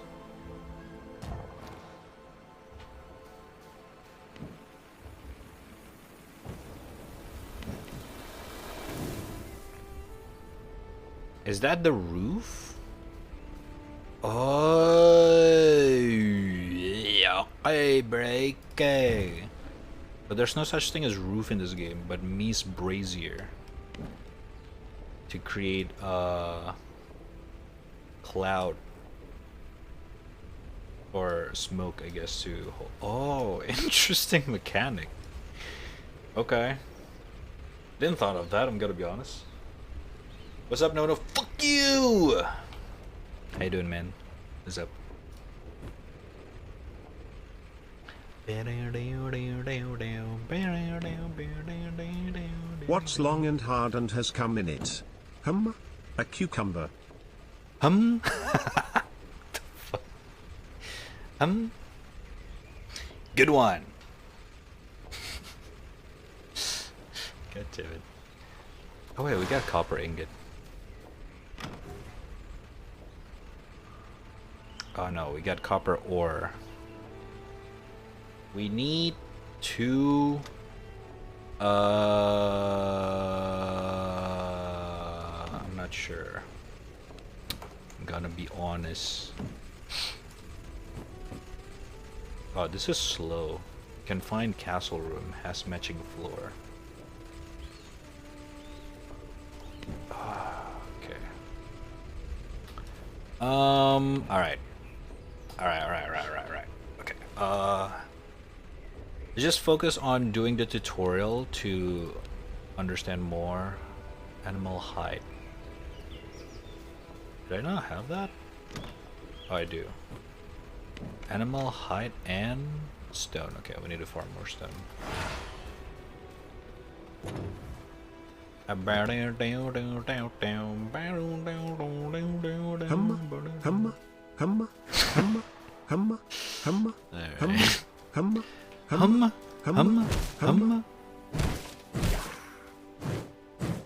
Is that the roof? Oh, yeah, okay, break. But there's no such thing as roof in this game, but Mies brazier to create a cloud or smoke, I guess. To oh, interesting mechanic. Okay, didn't thought of that. I'm gonna be honest. What's up, Nono? Fuck you! How you doing, man? What's up? What's long and hard and has come in it? A cucumber. Good one. God damn it. Oh wait, we got copper ingot. Oh no, we got copper ore. We need to I'm not sure. I'm gonna be honest. Oh, this is slow. Can find castle room, has matching floor. Okay. Alright. Alright. Okay. Just focus on doing the tutorial to understand more. Animal hide. Did I not have that? Oh, I do. Animal hide and stone. Okay, we need to farm more stone.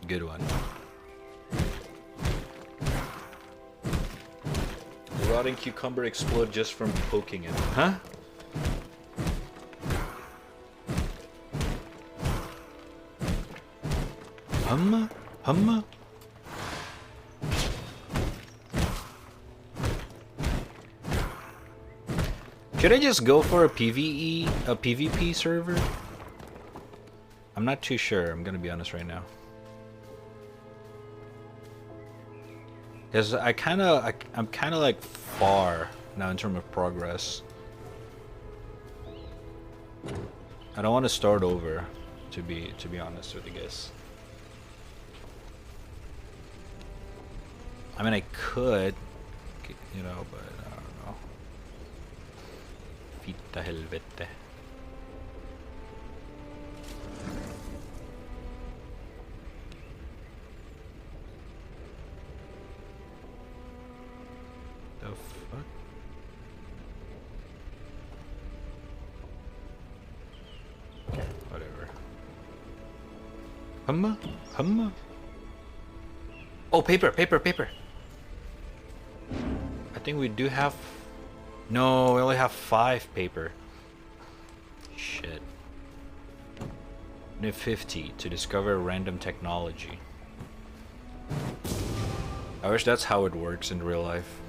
Good one. The rotting cucumber explode just from poking it. Huh? Humma? Should I just go for a PvP server? I'm not too sure, I'm gonna be honest right now. Because I'm kinda like far now in terms of progress. I don't want to start over, to be honest with you guys. I mean, I could, you know, but I don't know. Fitta helvete. The fuck? Okay, whatever. Humma? Oh, paper! I think we do have... No, we only have 5 paper. Shit. We need 50 to discover random technology. I wish that's how it works in real life.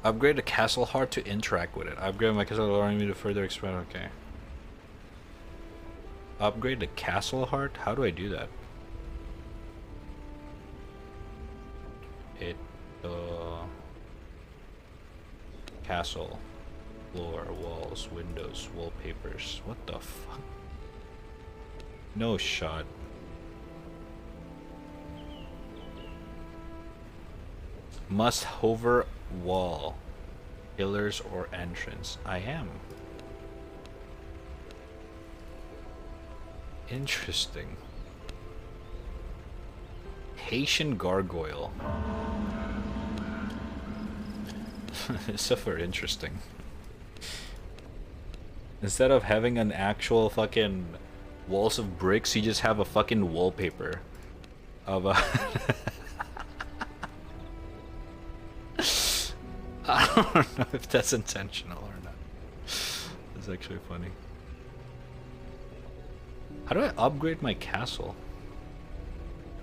Upgrade the castle heart to interact with it. Upgrade my castle allowing me to further expand. Okay. Upgrade the castle heart? How do I do that? Castle, floor, walls, windows, wallpapers. What the fuck? No shot. Must hover wall, pillars or entrance. I am. Interesting. Haitian gargoyle. It's super interesting. Instead of having an actual fucking walls of bricks, you just have a fucking wallpaper of a I don't know if that's intentional or not. It's actually funny. How do I upgrade my castle?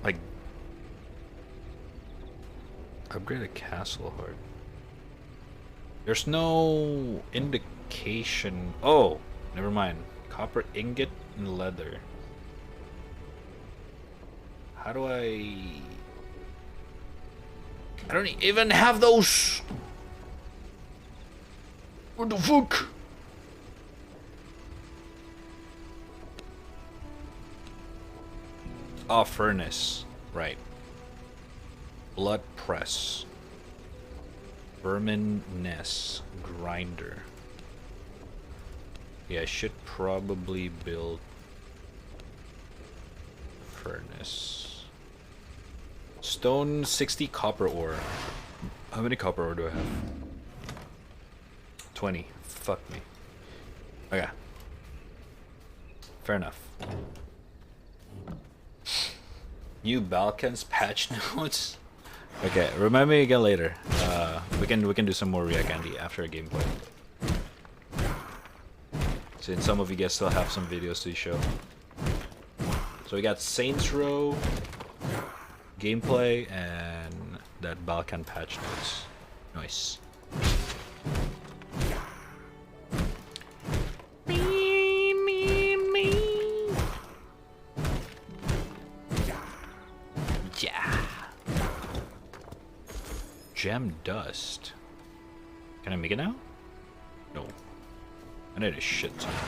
Like, upgrade a castle heart. There's no indication. Oh, never mind. Copper ingot and leather. How do I don't even have those. What the fuck? Oh, furnace. Right. Blood press. Vermin nest. Grinder. Yeah, I should probably build furnace. Stone 60 copper ore. How many copper ore do I have? 20. Fuck me. Okay. Fair enough. New Balkans patch notes. Okay, remind me again later. We can do some more React Andy after a gameplay. Since some of you guys still have some videos to show. So we got Saints Row gameplay and that Balkan patch notes. Nice. Yeah. Gem dust. Can I make it now? No. I need a shit ton of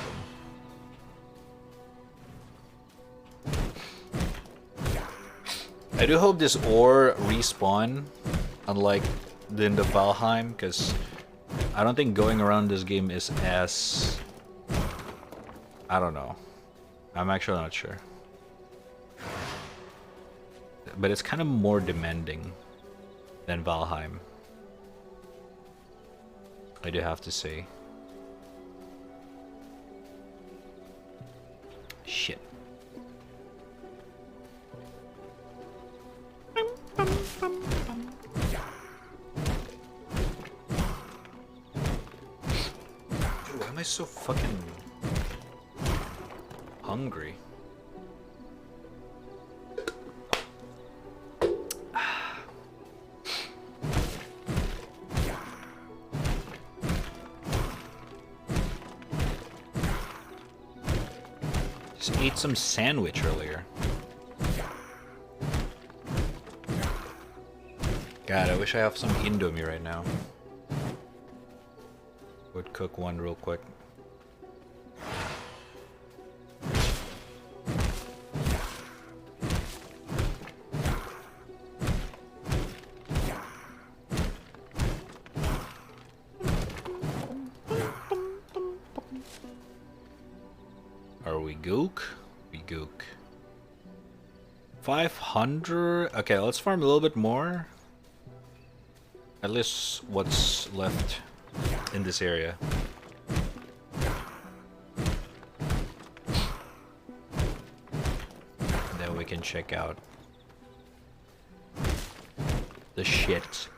them. I do hope this ore respawn, unlike in the Valheim, because I don't think going around this game is as... I don't know. I'm actually not sure. But it's kind of more demanding than Valheim, I do have to say. Shit. Why am I so fucking hungry? Ate some sandwich earlier. God, I wish I have some Indomie right now. Would cook one real quick. Are we gook? We gook. 500? Okay, let's farm a little bit more. At least what's left in this area. And then we can check out the shit.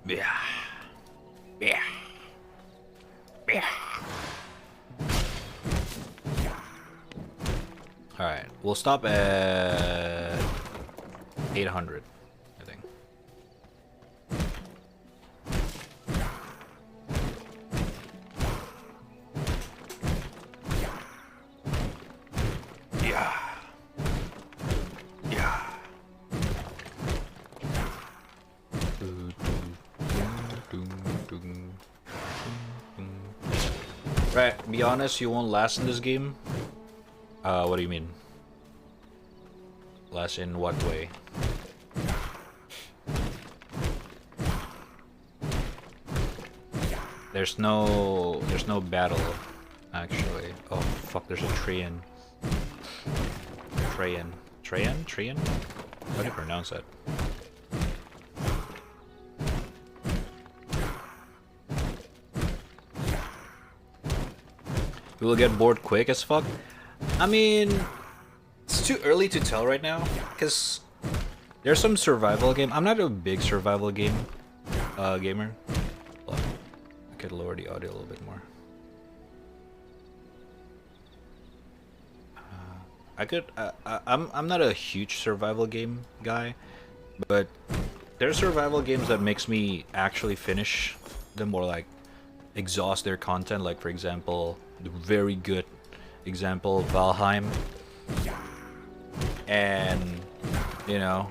Yeah. Yeah. we'll stop at 800, I think. Yeah. Yeah. Right, be honest, you won't last in this game. What do you mean? Last in what way? There's no battle, actually. Oh fuck, there's a Trayan. Trayan? How do you pronounce that? We will get bored quick as fuck. I mean, it's too early to tell right now, because there's some survival game. I'm not a big survival game gamer. But I could lower the audio a little bit more. I'm not a huge survival game guy, but there are survival games that makes me actually finish them or like exhaust their content. Like for example, the very good example, Valheim, and you know,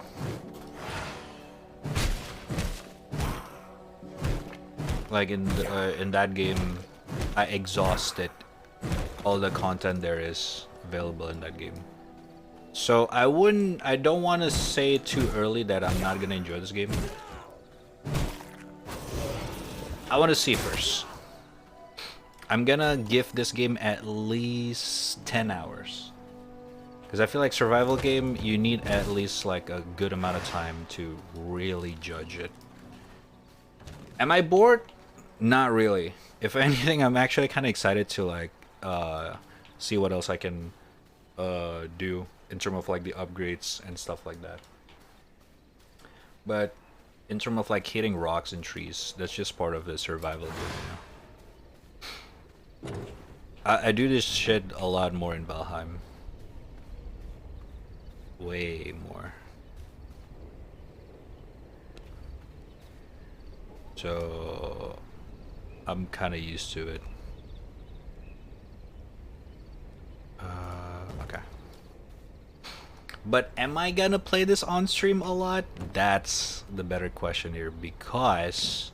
like in that game, I exhausted all the content there is available in that game. So I don't want to say too early that I'm not gonna enjoy this game. I want to see first. I'm gonna give this game at least 10 hours. Because I feel like survival game, you need at least like a good amount of time to really judge it. Am I bored? Not really. If anything, I'm actually kind of excited to like see what else I can do in terms of like the upgrades and stuff like that. But in terms of like hitting rocks and trees, that's just part of the survival game, you know? I do this shit a lot more in Valheim. Way more. So I'm kind of used to it. Okay. But am I gonna play this on stream a lot? That's the better question here, because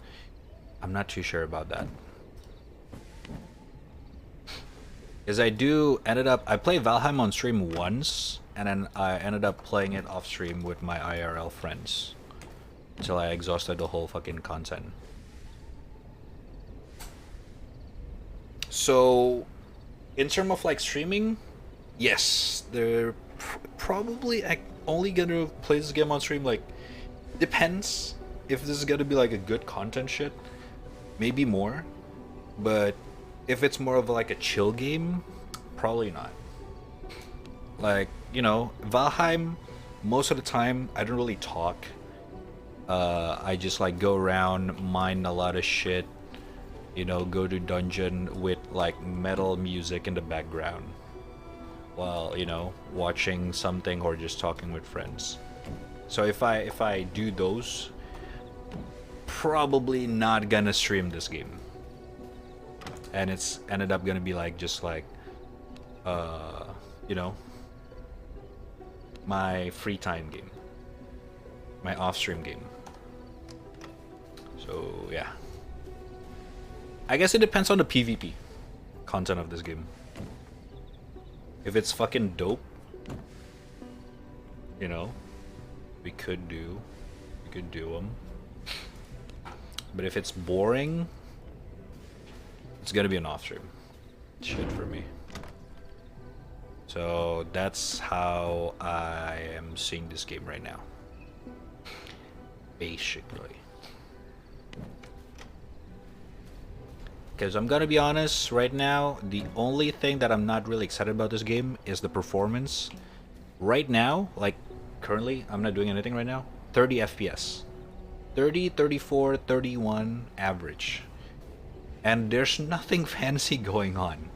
I'm not too sure about that. Because I play Valheim on stream once, and then I ended up playing it off stream with my IRL friends until I exhausted the whole fucking content. So in terms of like streaming, yes, they're probably only gonna play this game on stream. Like, depends if this is gonna be like a good content shit, maybe more. But if it's more of like a chill game, probably not. Like, you know, Valheim, most of the time I don't really talk. I just like go around, mine a lot of shit, you know, go to dungeon with like metal music in the background while, you know, watching something or just talking with friends. So if I do those, probably not gonna stream this game. And it's ended up gonna be like just like you know, my free time game, my off stream game. So yeah, I guess it depends on the PvP content of this game. If it's fucking dope, you know, we could do them. But if it's boring, it's gonna be an off stream shit for me. So that's how I am seeing this game right now, basically. Because I'm gonna be honest, right now, the only thing that I'm not really excited about this game is the performance. Right now, like currently, I'm not doing anything right now. 30 FPS. 30, 34, 31 average. And there's nothing fancy going on.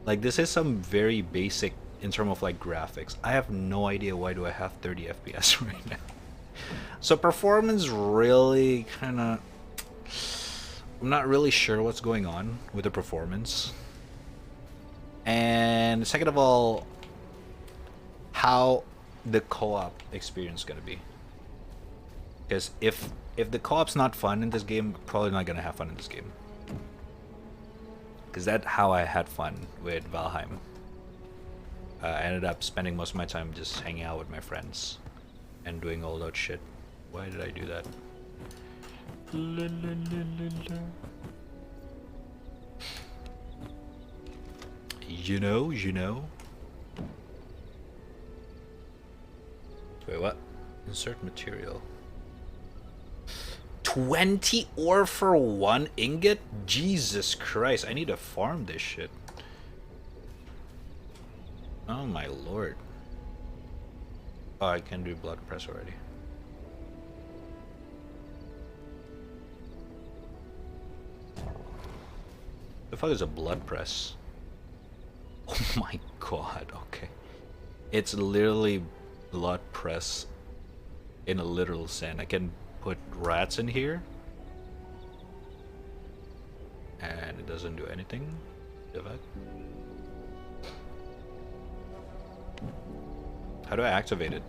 Like, this is some very basic in terms of like graphics. I have no idea why do I have 30 FPS right now. So performance really kind of, I'm not really sure what's going on with the performance. And second of all, how the co-op experience gonna be. Because if the co-op's not fun in this game, I'm probably not gonna have fun in this game. Because that's how I had fun with Valheim. I ended up spending most of my time just hanging out with my friends and doing all that shit. Why did I do that? You know. Wait, what? Insert material. 20 ore for 1 ingot? Jesus Christ, I need to farm this shit. Oh my lord. Oh, I can do blood press already. The fuck is a blood press? Oh my god, okay. It's literally blood press in a literal sense. I can put rats in here and it doesn't do anything. How do I activate it?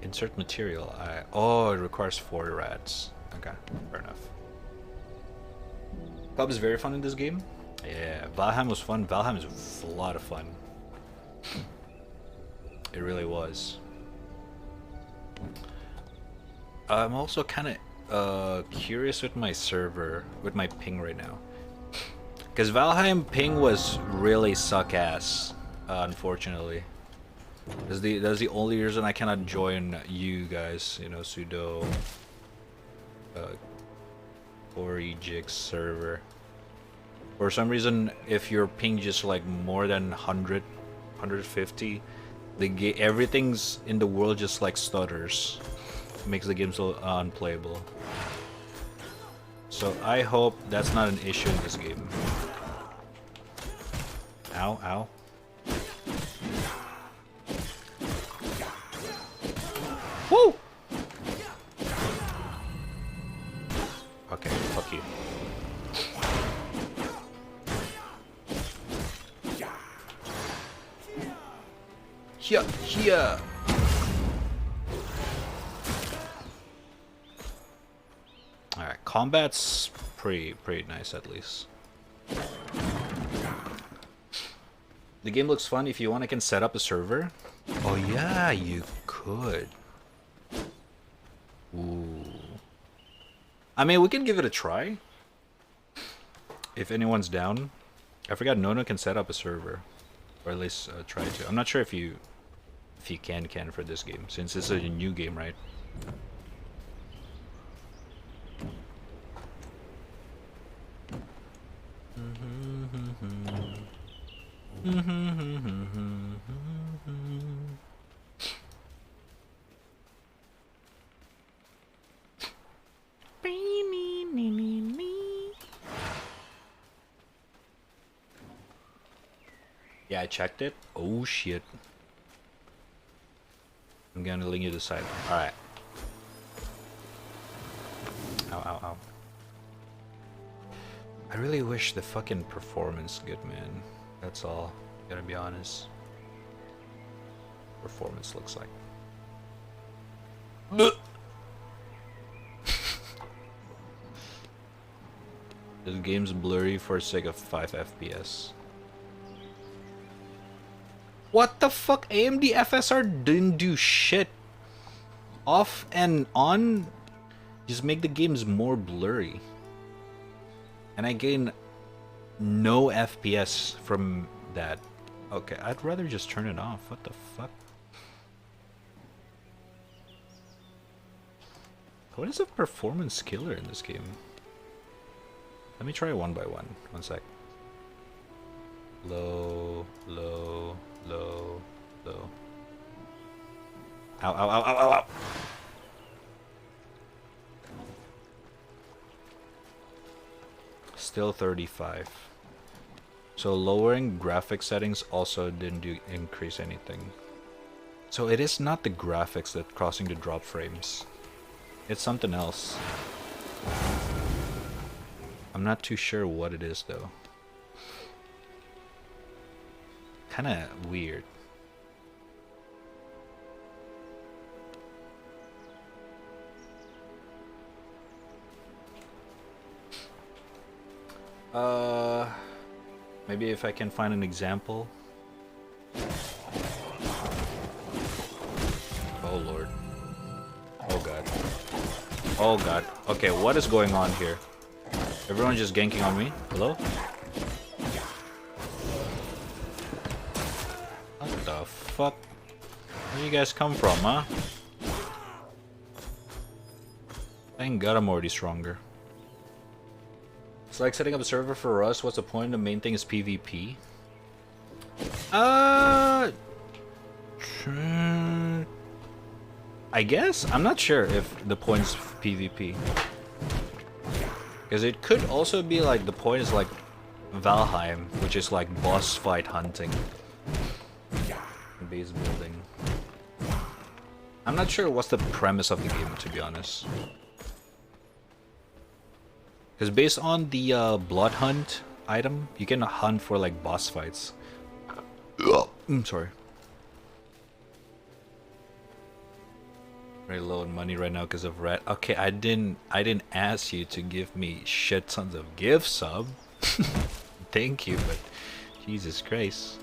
Insert material. Oh, it requires 4 rats. Okay, fair enough. Pub is very fun in this game. Yeah, Valheim was fun. Valheim is a lot of fun. It really was. I'm also kind of curious with my server, with my ping right now. Because Valheim ping was really suck-ass, unfortunately. That's the only reason I cannot join you guys, you know, sudo Origix server. For some reason, if your ping just like more than 100, 150, everything's in the world just like stutters. It makes the game so unplayable. So I hope that's not an issue in this game. Ow, ow. Woo! Okay, fuck you. Here. Alright, combat's pretty nice at least. The game looks fun. If you want, I can set up a server. Oh yeah, you could. Ooh. I mean, we can give it a try. If anyone's down. I forgot Nono can set up a server. Or at least try to. I'm not sure if you can for this game, since it's a new game, right? Yeah, I checked it. Oh shit. I'm gonna link you the side. Alright. Ow, ow, ow. I really wish the fucking performance good, man. That's all. Gotta be honest. Performance looks like. This game's blurry for sake of 5 FPS. What the fuck? AMD FSR didn't do shit. Off and on just make the games more blurry. And I gain no FPS from that. Okay, I'd rather just turn it off. What the fuck? What is a performance killer in this game? Let me try one by one. One sec. Low, low, low, low. Ow, ow, ow, ow, ow, ow. Still 35. So lowering graphics settings also didn't increase anything. So it is not the graphics that causing the drop frames. It's something else. I'm not too sure what it is though. Kinda weird. Maybe if I can find an example. Oh lord. Oh god. Oh god. Okay, what is going on here? Everyone just ganking on me? Hello? What the fuck? Where you guys come from, huh? Thank god I'm already stronger. It's like setting up a server for us. What's the point? The main thing is PvP. I guess? I'm not sure if the point is PvP. Because it could also be like the point is like Valheim, which is like boss fight hunting. Base building. I'm not sure what's the premise of the game, to be honest. Because based on the blood hunt item, you can hunt for like boss fights. I'm sorry. Very low on money right now because of rat. Okay, I didn't ask you to give me shit tons of gift sub. Thank you, but Jesus Christ.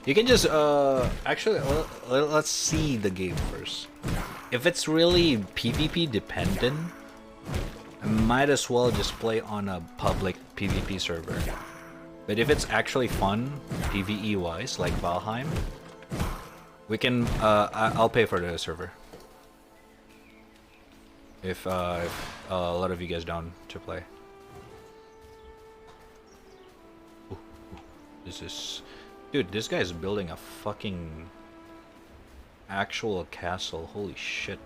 You can just, actually, let's see the game first. If it's really PvP dependent, I might as well just play on a public PvP server. But if it's actually fun, PvE wise, like Valheim, we can, I'll pay for the server. If a lot of you guys down to play. Ooh, this is... Dude, this guy is building a fucking actual castle. Holy shit.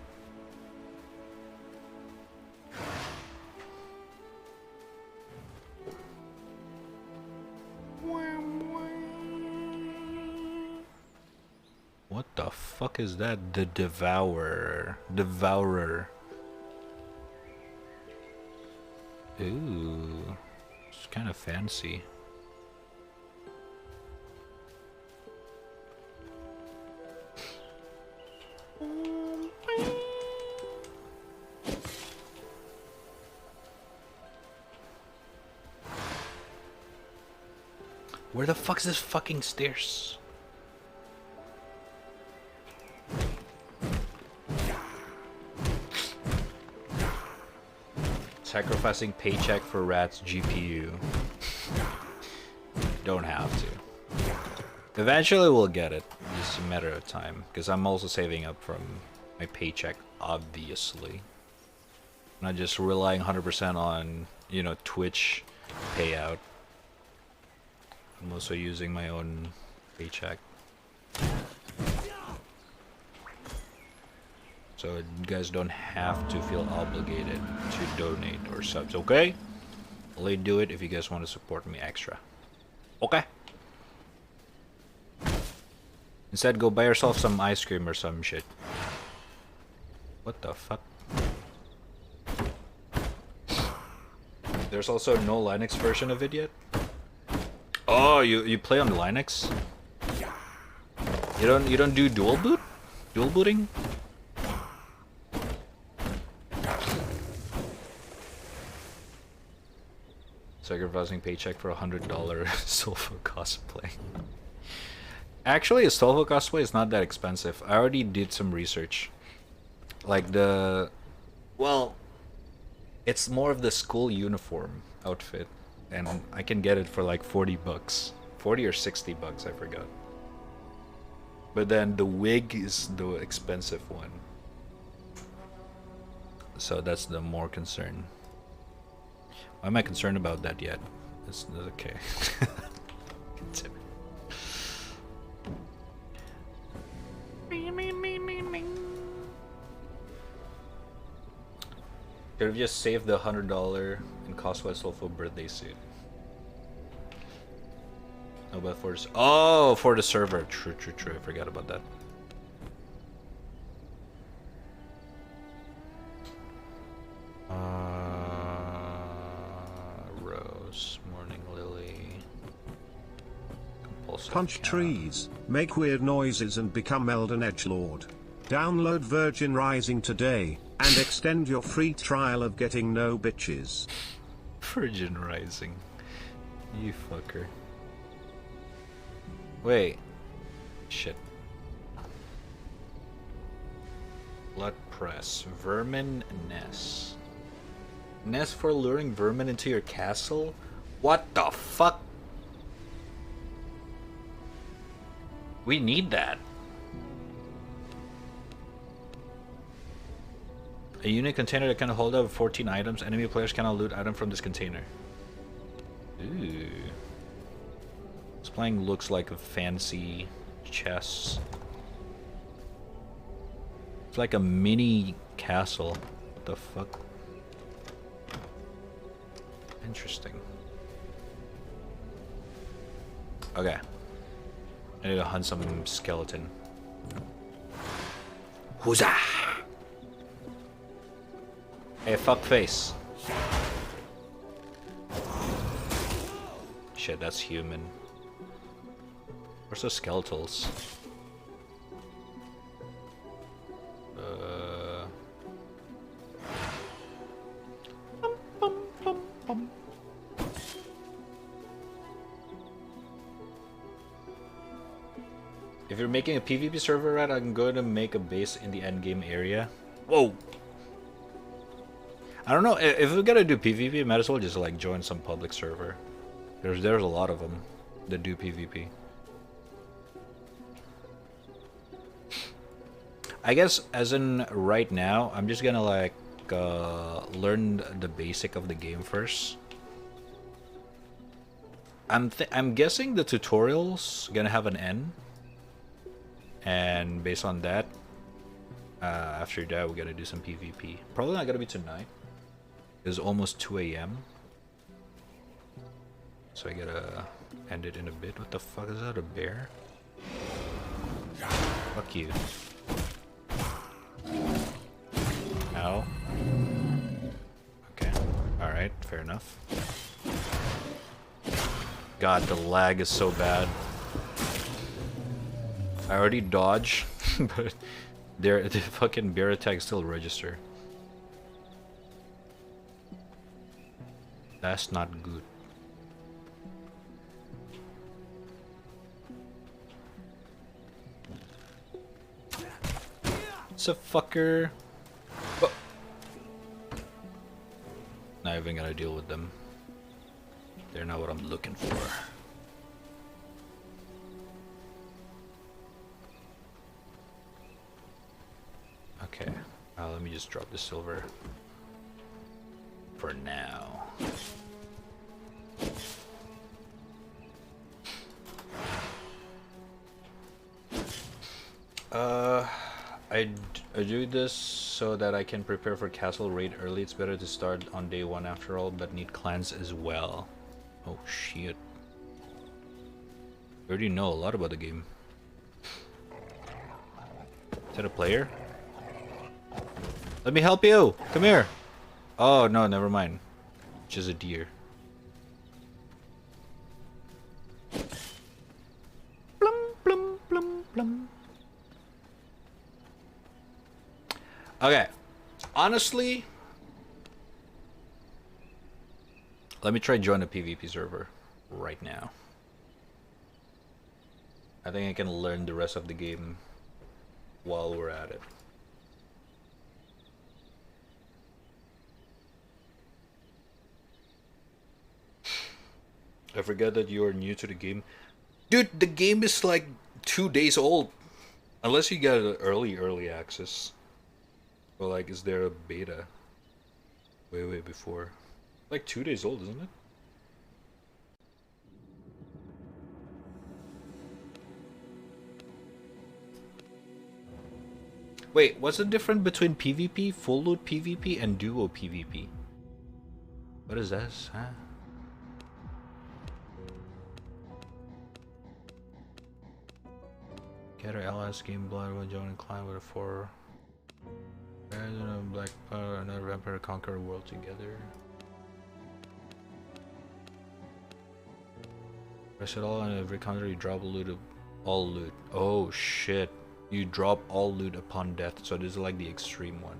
What the fuck is that? The Devourer. Devourer. Ooh. It's kind of fancy. Where the fuck is this fucking stairs? Sacrificing paycheck for Rat's GPU. Don't have to. Eventually we'll get it. Just a matter of time. Because I'm also saving up from my paycheck, obviously. Not just relying 100% on, you know, Twitch payout. I'm also using my own paycheck. So you guys don't have to feel obligated to donate or subs, okay? Only do it if you guys want to support me extra. Okay? Instead, go buy yourself some ice cream or some shit. What the fuck? There's also no Linux version of it yet? Oh, you play on Linux? You don't do dual boot? Dual booting? Sacrificing paycheck for $100 Solvo cosplay. Actually, a Solvo cosplay is not that expensive. I already did some research. Like well, it's more of the school uniform outfit. And I can get it for like 40 bucks. 40 or 60 bucks, I forgot. But then the wig is the expensive one. So that's the more concern. Why am I concerned about that yet? It's okay. Could have just saved the $100 and cost myself a birthday suit. No, but for for the server. True. I forgot about that. Rose, Morning Lily. Compulsive Punch cat. trees, make weird noises and become Elden Edgelord. Download Virgin Rising today, and extend your free trial of getting no bitches. Virgin Rising. You fucker. Wait. Shit. Blood press. Vermin nest. Nest for luring vermin into your castle? What the fuck? We need that. A unique container that can hold up 14 items. Enemy players cannot loot items from this container. Ooh. This playing looks like a fancy chest. It's like a mini castle. What the fuck? Interesting. Okay. I need to hunt some skeleton. Huzzah! Hey, fuck face. Shit, that's human. Where's the skeletals? If you're making a PvP server, right, I'm going to make a base in the endgame area. Whoa! I don't know, if we're gonna do PvP, might as well just like join some public server. There's a lot of them that do PvP. I guess as in right now, I'm just gonna like learn the basic of the game first. I'm guessing the tutorial's gonna have an end, and based on that, after that we're gonna do some PvP. Probably not gonna be tonight. It's almost 2 AM. So I gotta end it in a bit. What the fuck is that? A bear? Fuck you. Ow. Okay. Alright, fair enough. God, the lag is so bad. I already dodged, but the fucking bear attacks still register. That's not good. It's a fucker. Oh. Not even gonna deal with them. They're not what I'm looking for. Okay. Let me just drop the silver. For now. I do this so that I can prepare for castle raid early. It's better to start on day 1 after all, but need clans as well. Oh shit. I already know a lot about the game. Is that a player? Let me help you! Come here! Oh no, never mind. Just a deer. Plum, plum, plum, plum. Okay. Honestly, let me try join a PvP server right now. I think I can learn the rest of the game while we're at it. I forget that you are new to the game. Dude, the game is like 2 days old. Unless you get an early access. Or like, is there a beta? Way before. Like 2 days old, isn't it? Wait, what's the difference between PvP, full loot PvP, and duo PvP? What is this, huh? Get her LS game blood when joining client with a 4. Imagine a black powder, another vampire conquer a world together. Press it all, and every counter you drop a loot of all loot. Oh shit. You drop all loot upon death, so this is like the extreme one.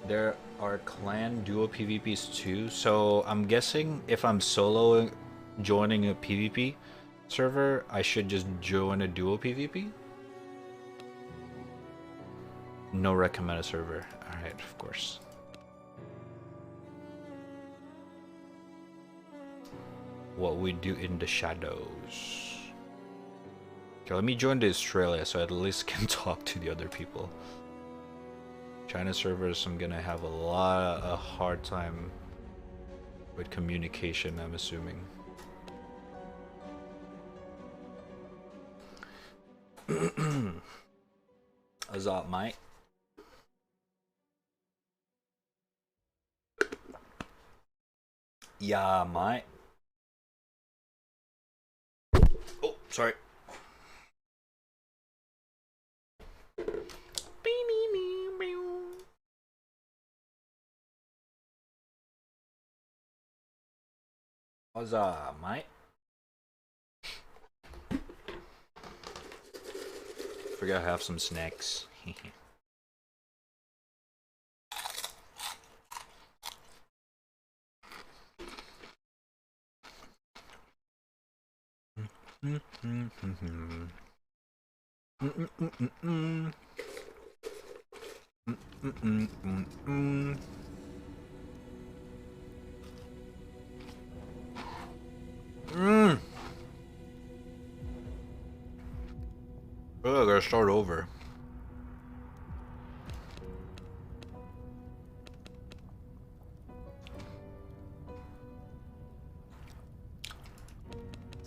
There are clan duo PvPs too, so I'm guessing if I'm solo joining a PvP server, I should just join a duo PvP? No recommended server. Alright, of course. What we do in the shadows. Okay, let me join the Australia so I at least can talk to the other people. China servers, I'm gonna have a hard time with communication, I'm assuming. What's up, mate? Yeah, mate. Oh, sorry. What's up, mate? Forgot I have some snacks. Oh, I gotta start over.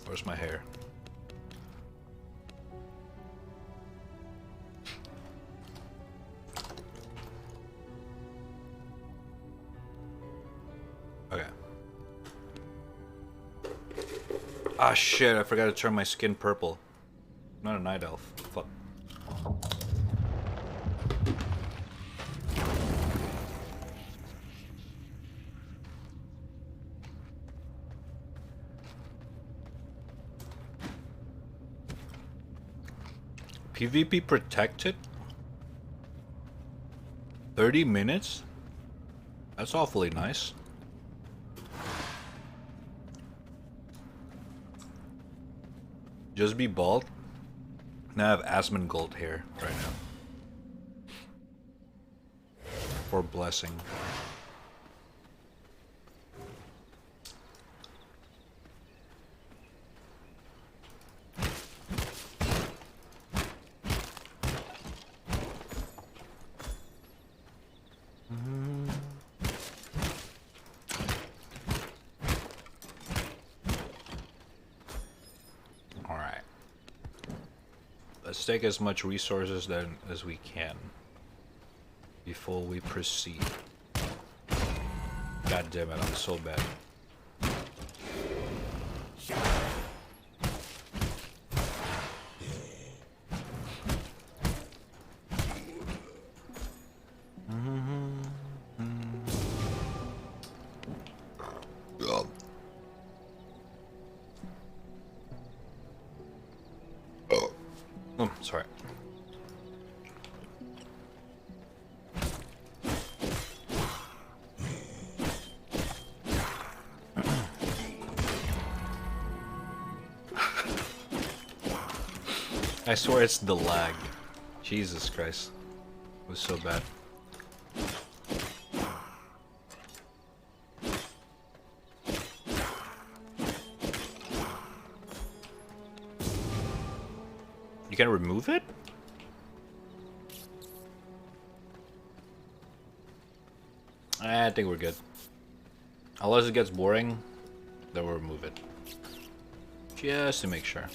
Where's my hair? Okay. Ah shit, I forgot to turn my skin purple. I'm not a night elf. Fuck. PvP protected? 30 minutes? That's awfully nice. Just be bald? Now I have Asmon gold hair right now. For blessing. Let's take as much resources then as we can before we proceed. God damn it, I'm so bad. Sorry. I swear it's the lag. Jesus Christ. It was so bad. You can remove it? I think we're good. Unless it gets boring, then we'll remove it. Just to make sure.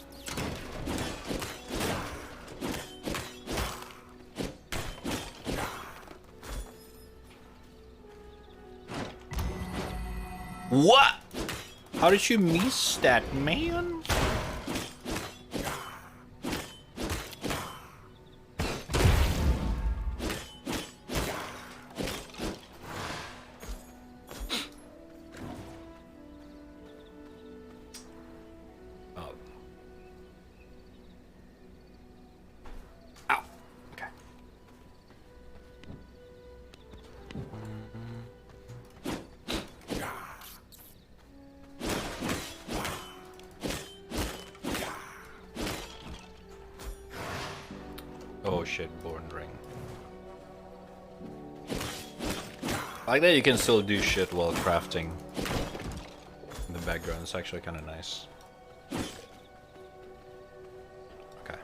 What? How did you miss that, man? Oh. Ow. Okay. Oh shit, Born Ring. I like that you can still do shit while crafting in the background. It's actually kind of nice. Okay.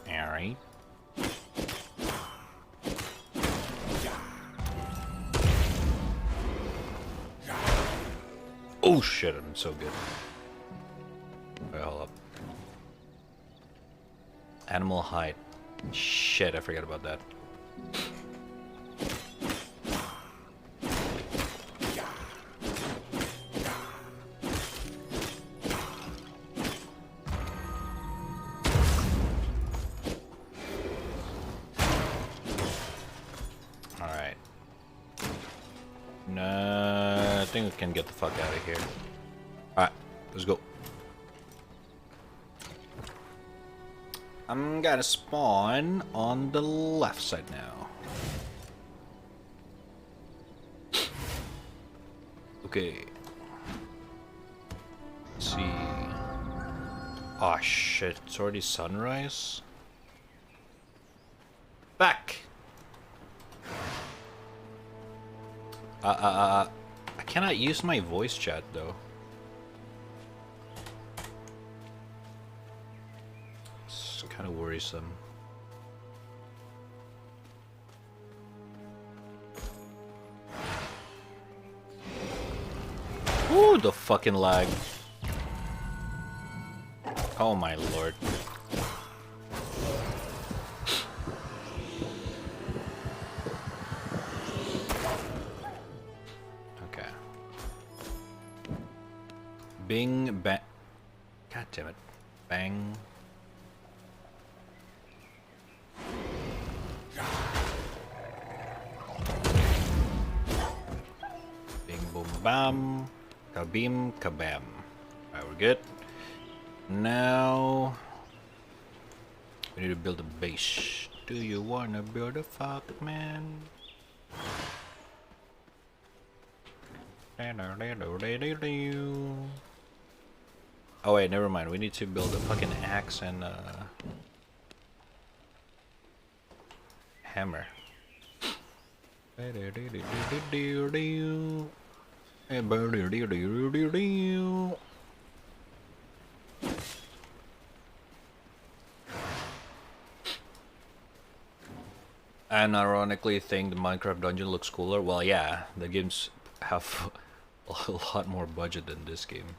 Alright. Oh shit, I'm so good. Wait, hold up. Animal hide. Shit, I forgot about that. Alright. Nah, I think we can get the fuck out of here. Alright, let's go. I'm gonna spawn on the left side now. Okay. Let's see. Oh shit, it's already sunrise? Back! I cannot use my voice chat though. It's kind of worrisome. Ooh, the fucking lag. Oh my lord. Okay. Bing, bang. God damn it. Bang. Bing, boom, bam. Kabim, kabam. Alright, we're good. Now we need to build a base. Do you wanna build a fuck, man? Oh wait, never mind. We need to build a fucking axe and hammer. And ironically think the Minecraft dungeon looks cooler. Well, yeah, the games have a lot more budget than this game.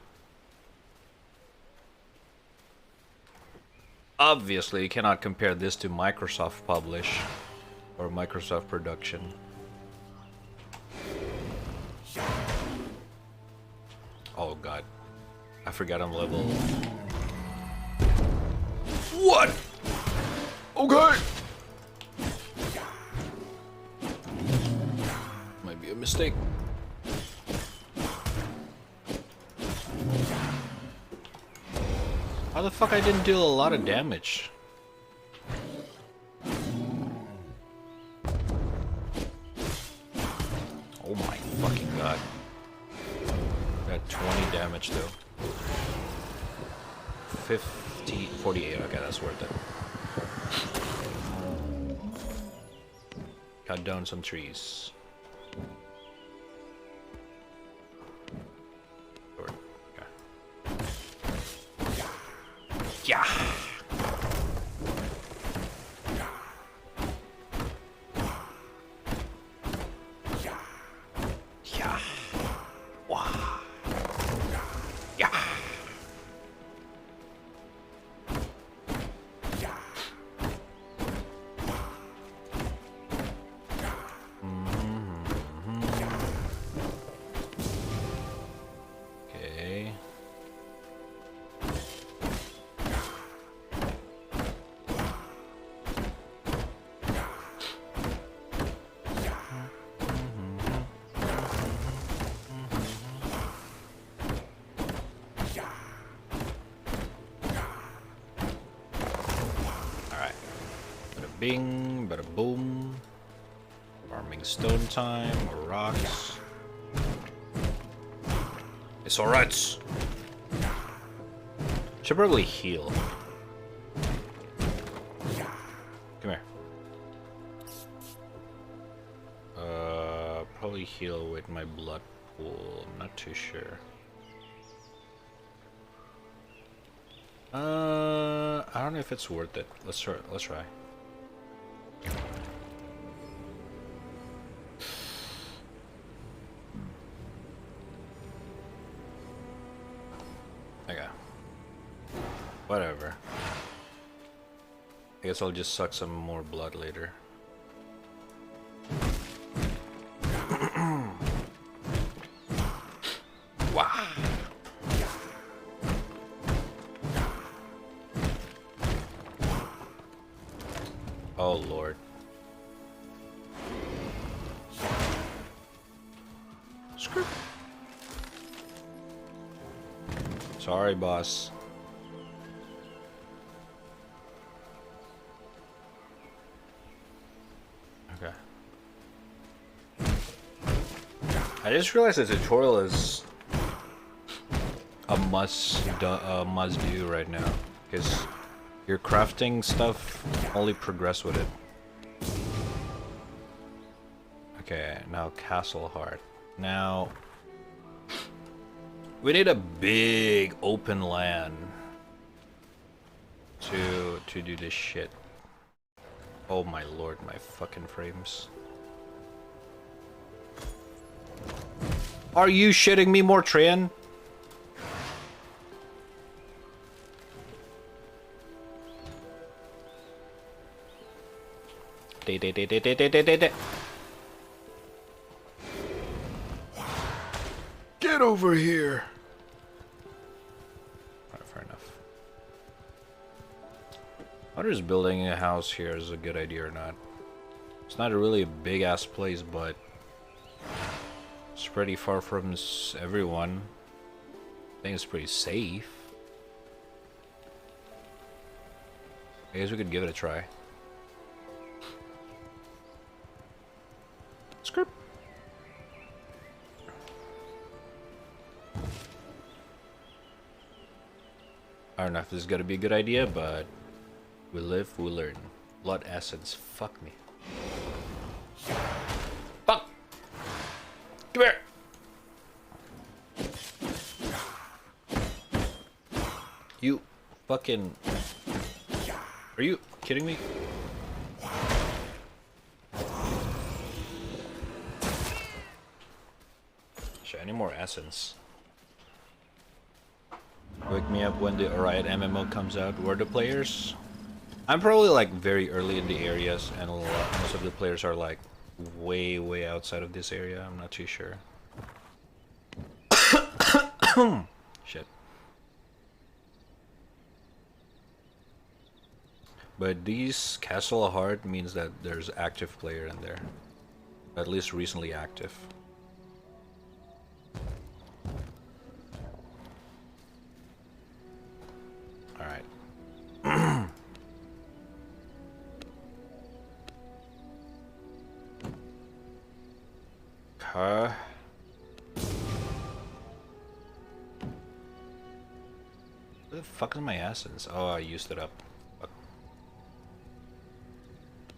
Obviously, you cannot compare this to Microsoft Publish or Microsoft Production. Oh god, I forgot I'm level. What? Okay. Might be a mistake. How the fuck I didn't deal a lot of damage? Oh my fucking god. Got 20 damage though. 48, okay, that's worth it. Cut down some trees. Yeah. Yeah. Wow. Yeah. Okay. Alright. Bada bing, bada boom. Farming stone time, or rocks. It's alright. Should probably heal. Come here. Probably heal with my blood pool. I'm not too sure. I don't know if it's worth it. Let's try. Let's try. Okay. Whatever. I guess I'll just suck some more blood later. Wow. Oh Lord. Screw. Sorry, boss. Okay. I just realized the tutorial is a must do right now, because your crafting stuff only progress with it. Okay, now Castle Heart. Now we need a big open land to do this shit. Oh my lord, my fucking frames. Are you shitting me, Mortran? Get over here. Alright, fair enough. I wonder if building a house here is a good idea or not. It's not a really big ass place, but it's pretty far from everyone. I think it's pretty safe. I guess we could give it a try. Script. I don't know if this is gonna be a good idea, but we live, we learn. Blood essence. Fuck me. Fuck! Come here! You fucking... Are you kidding me? Shit, I need more essence. Wake me up when the Riot MMO comes out. Where are the players? I'm probably like very early in the areas, and most of the players are like way outside of this area. I'm not too sure. Shit. But these Castle Heart means that there's active player in there. At least recently active. Alright. Okay. Where the fuck is my essence? Oh, I used it up. Fuck.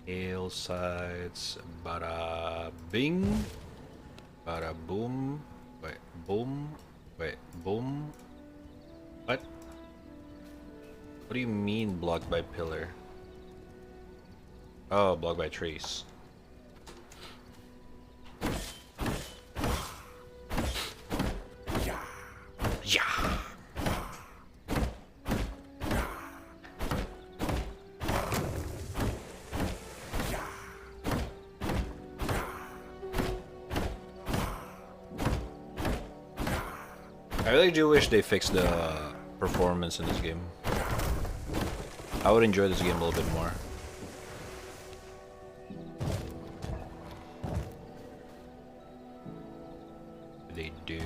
Hail sides. Bada bing. Bada boom. Wait, boom. Wait, boom. What? What do you mean blocked by pillar? Oh, blocked by trees. Yeah. I really do wish they fixed the performance in this game. I would enjoy this game a little bit more. They do.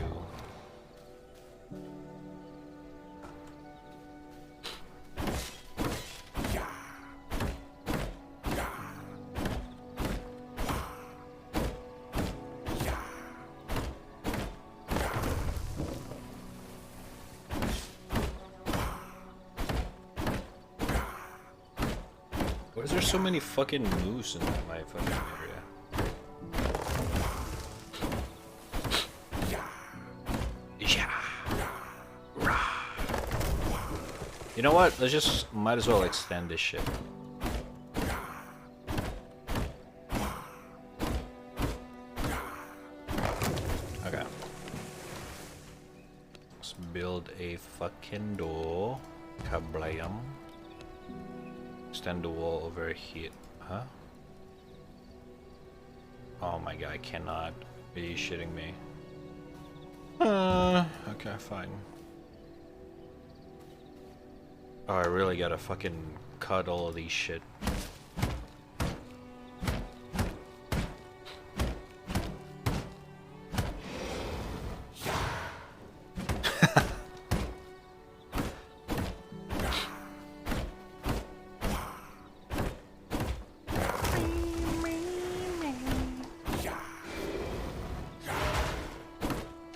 Why is there so many fucking moose in my fucking area? Yeah. Rah. You know what? Let's just might as well extend this shit. Okay. Let's build a fucking door. Kablayam. Extend the wall over here. Huh? Oh my god, I cannot. Are you shitting me? Okay, fine. Oh, I really gotta fucking cut all of these shit.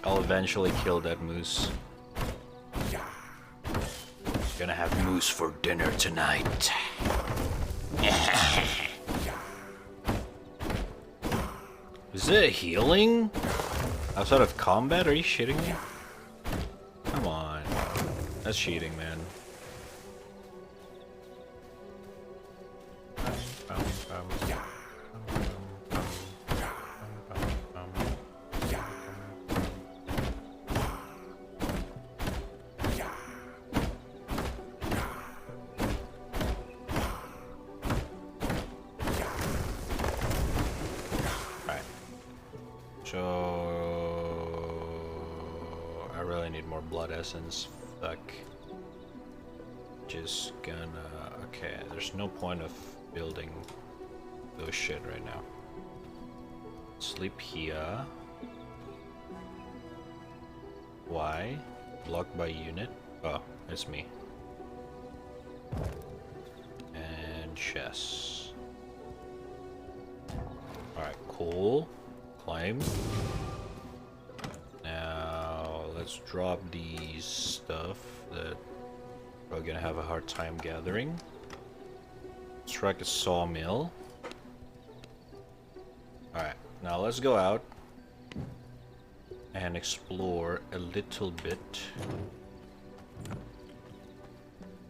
I'll eventually kill that moose. Gonna have moose for dinner tonight. Is it healing? Outside of combat? Are you shitting me? Come on. That's cheating, man. So I really need more blood essence. Fuck. Just gonna. Okay, there's no point of building those shit right now. Sleep here. Why? Blocked by unit? Oh, it's me. And chess. Alright, cool. Climb. Now let's drop these stuff that we're gonna have a hard time gathering. Strike a sawmill. Alright, now let's go out and explore a little bit.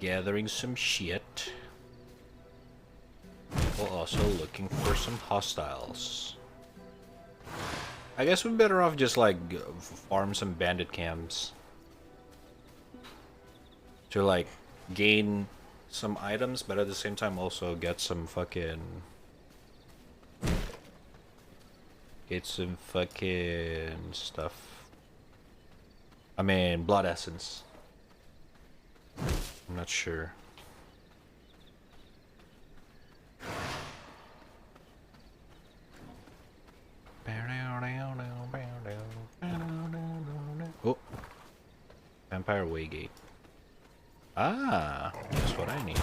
Gathering some shit. While also looking for some hostiles. I guess we're better off just like farm some bandit camps to like gain some items, but at the same time also get some fucking stuff. I mean, blood essence. I'm not sure. Oh, Vampire Waygate. Ah, that's what I need.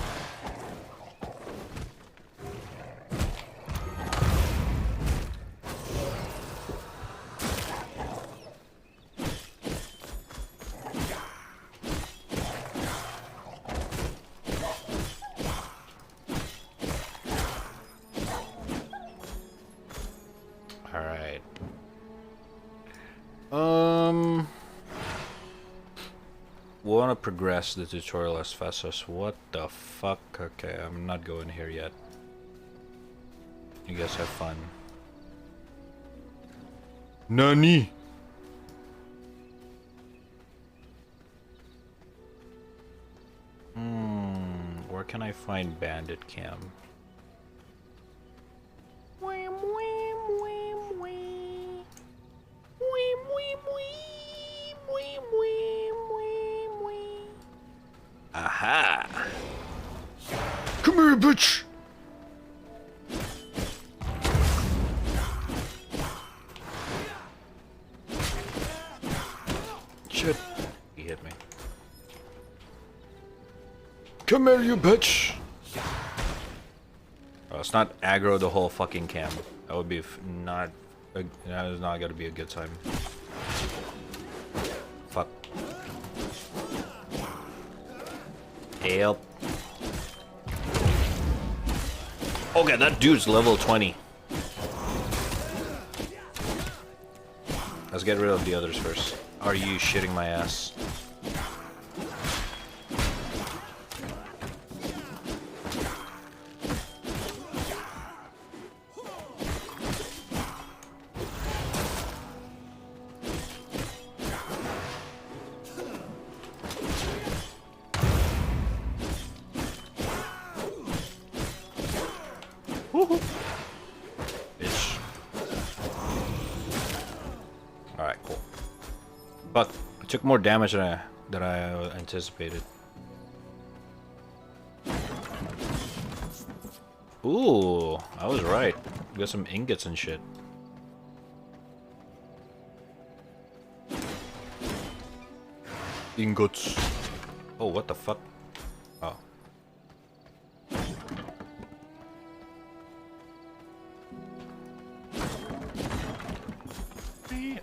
cannot progress the tutorial as fast as what the fuck? Okay, I'm not going here yet. You guys have fun. Nani? Where can I find bandit cam? Aha! Come here, bitch! Shit. He hit me. Come here, you bitch! Oh, it's not aggro the whole fucking cam. That would be that is not gonna be a good time. Fuck. Help. Okay, that dude's level 20. Let's get rid of the others first. Are you shitting my ass? Bitch. Alright, cool. But I took more damage than I anticipated. Ooh, I was right. We got some ingots and shit. Ingots. Oh, what the fuck? Oh.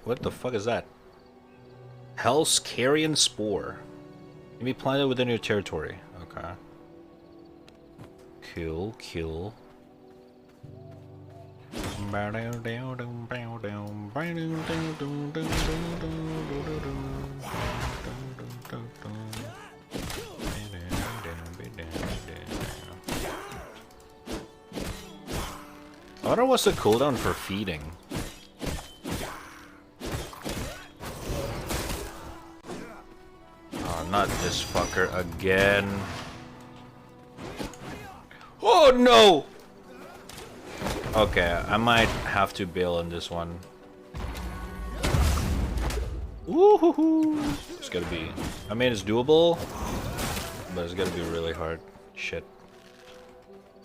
What the fuck is that? Hell's Carrion Spore. Can be planted within your territory. Okay. Cool, cool. I wonder what's the cooldown for feeding. Not this fucker again. Oh no! Okay, I might have to bail on this one. Woohoo! It's gonna be. I mean, it's doable, but it's gonna be really hard. Shit.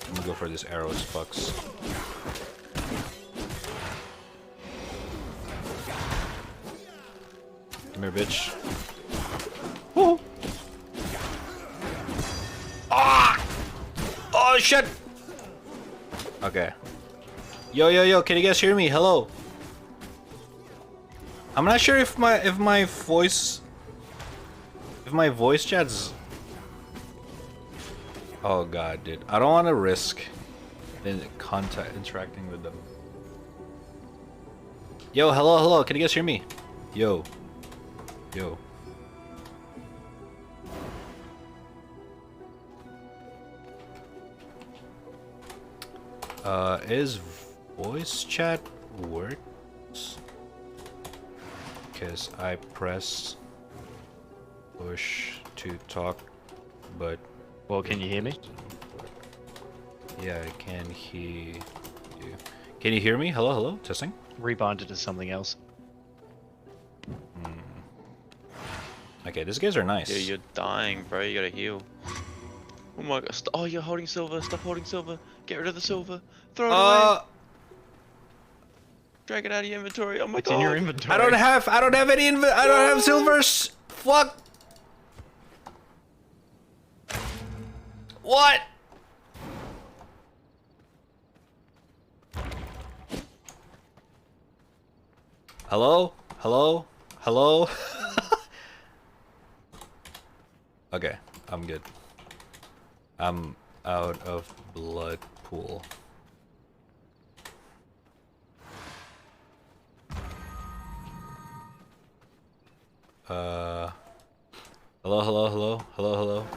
I'm gonna go for this arrows, fucks. Come here, bitch. Woo! Ah! Oh shit! Okay. Yo, can you guys hear me? Hello. I'm not sure if my voice chat's. Oh god, dude. I don't want to risk interacting with them. Yo, hello. Can you guys hear me? Yo. Is voice chat works? Because I press push to talk, but... Well, can you hear me? Yeah, I can hear you. Can you hear me? Hello? Testing? Rebind it to something else. Okay, these guys are nice. Yeah, you're dying, bro. You gotta heal. Oh my god. Oh, you're holding silver. Stop holding silver. Get rid of the silver. Throw it away. Drag it out of your inventory. Oh my god. It's in your inventory. I don't have any I don't have silvers. Fuck. What? Hello? Okay, I'm good. I'm out of blood pool. Hello, hello, hello, hello, hello.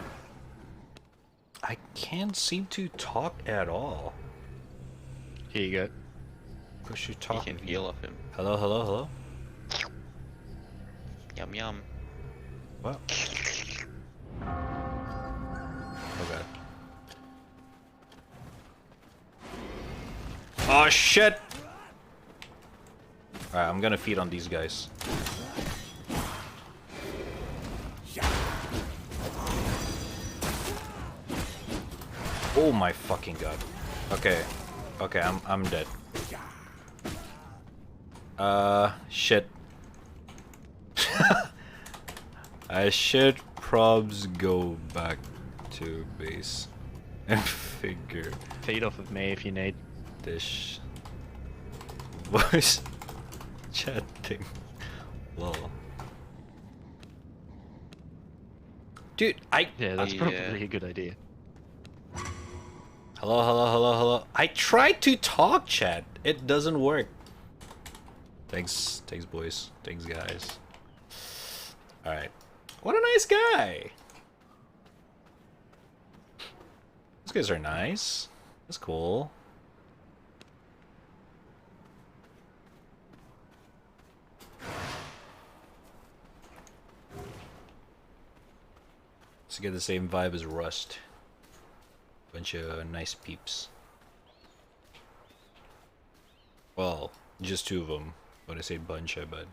I can't seem to talk at all. Here you go. Push you You talk. can heal off him. Hello, hello, hello. Yum yum. What? Oh god. Oh shit! Alright, I'm gonna feed on these guys. Oh my fucking god. Okay. Okay, I'm dead. Shit. I should probs go back to base and figure Feed off of me if you need. this voice chatting. Lol. Dude, Yeah, that's Yeah. probably a good idea. Hello, hello, hello, hello. I tried to talk, chat. It doesn't work. Thanks, boys. Thanks, guys. Alright. What a nice guy. These guys are nice. That's cool. Let's get the same vibe as Rust. Bunch of nice peeps. Well, just two of them. When I say bunch, but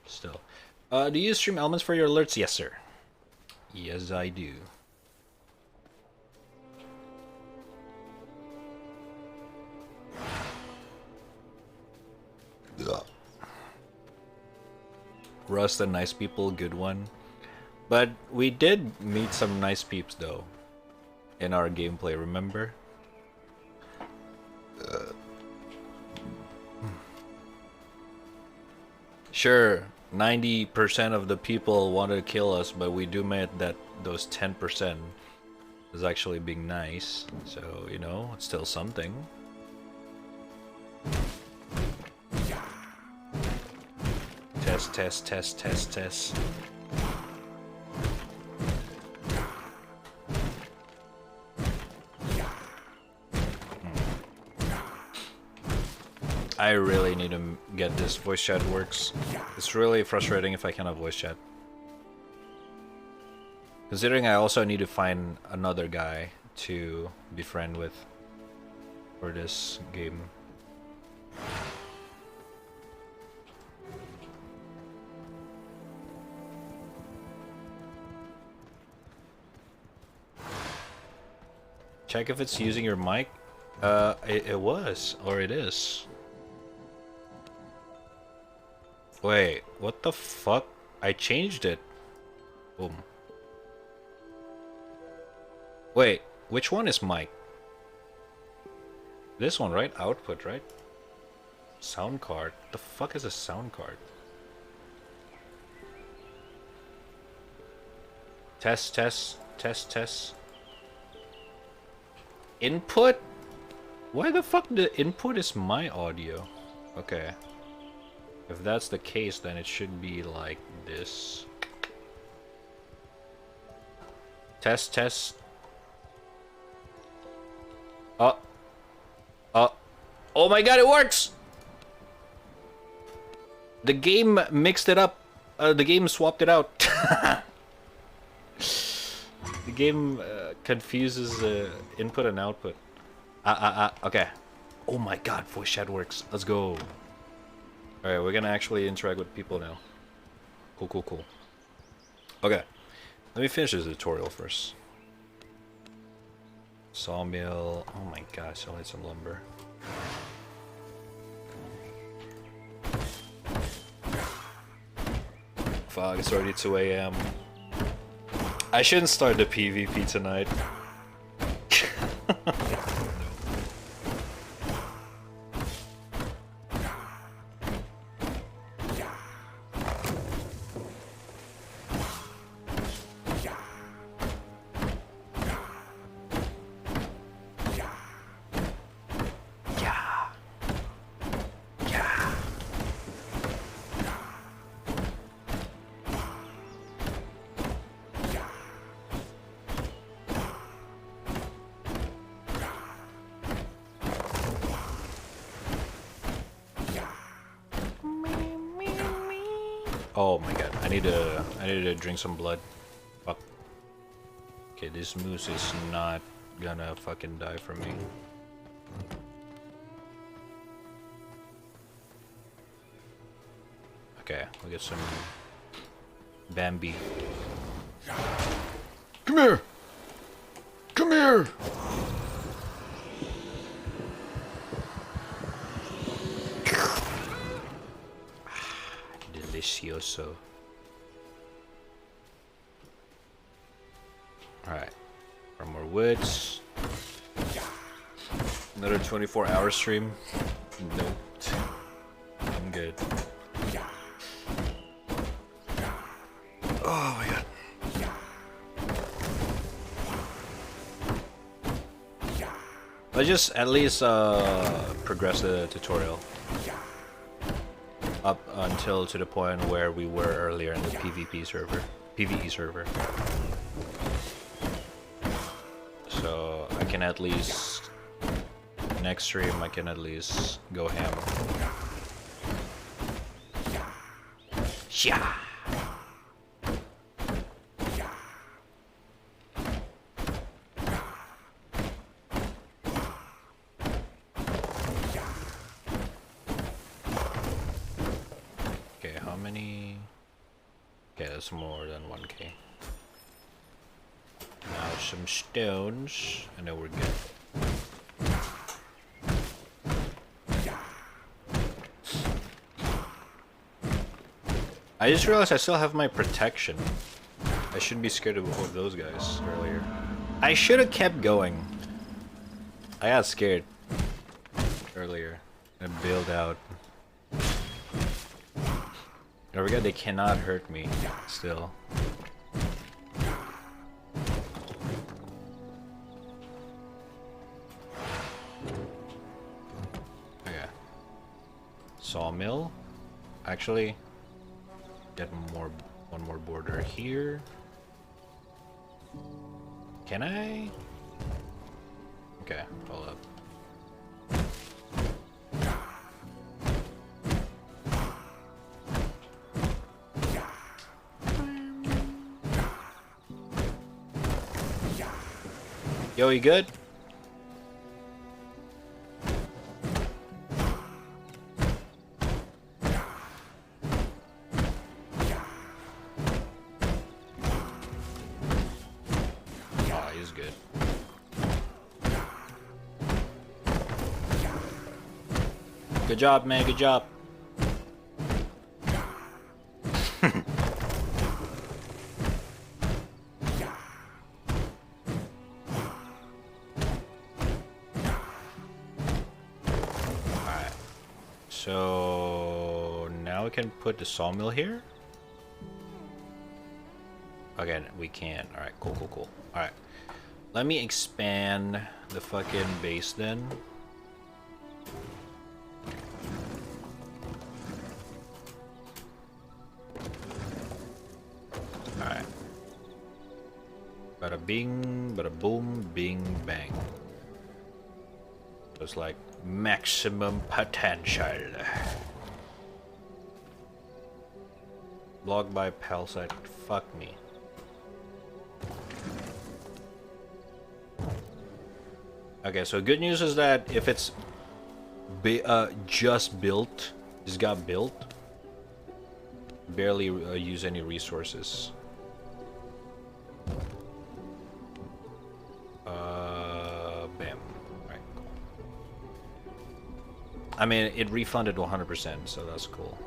still. Do you stream elements for your alerts? Yes, sir. Yes, I do. Ugh. Rust and nice people, good one. But we did meet some nice peeps though in our gameplay, remember? Sure, 90% of the people wanted to kill us, but we do meet that those 10% is actually being nice. So, you know, it's still something. Test, test, test, test, test. I really need to get this voice chat works. It's really frustrating if I cannot voice chat. Considering I also need to find another guy to befriend with for this game. Check if it's using your mic. It was, or it is. Wait, what the fuck? I changed it. Boom. Wait, which one is mic? This one, right? Output, right? Sound card. The fuck is a sound card? Test, test, test, test. Input? Why the fuck the input is my audio? Okay. If that's the case, then it should be like this. Test, test. Oh my god, it works! The game mixed it up. The game swapped it out. The game confuses input and output. Okay. Oh my god, voice chat works. Let's go. Alright, we're gonna actually interact with people now. Cool, cool, cool. Okay. Let me finish this tutorial first. Sawmill. Oh my gosh, I'll need some lumber. Fuck, it's already 2 AM. I shouldn't start the PvP tonight. Oh my god, I need to drink some blood. Fuck. Okay, this moose is not gonna fucking die for me. Okay, we get some Bambi. Come here! Come here! Delicioso. Alright. 4 more woods. Another 24-hour stream. Nope. I'm good. Oh my god. Let's just at least progress the tutorial up until to the point where we were earlier in the PvP server, PvE server. So I can at least next stream I can at least go ham. Yeah. Okay, how many? Okay, that's more than 1k. Now some stones, and then we're good. I just realized I still have my protection. I shouldn't be scared of those guys earlier. I should have kept going. I got scared earlier and bailed out. Don't forget, they cannot hurt me still. Okay. Sawmill. Actually, get one more border here. Can I? Okay, hold up. Yo, you good? Oh, he's good. Good job, man. Good job. So now we can put the sawmill here. Okay, we can. All right, cool, cool, cool. All right, let me expand the fucking base then. All right. Bada bing, bada boom, bing, bang. Just like maximum potential. Blocked by Palsite. Fuck me. Okay, so good news is that if it's just built, just got built, barely use any resources. Bam. Right, cool. I mean, it refunded 100%, so that's cool.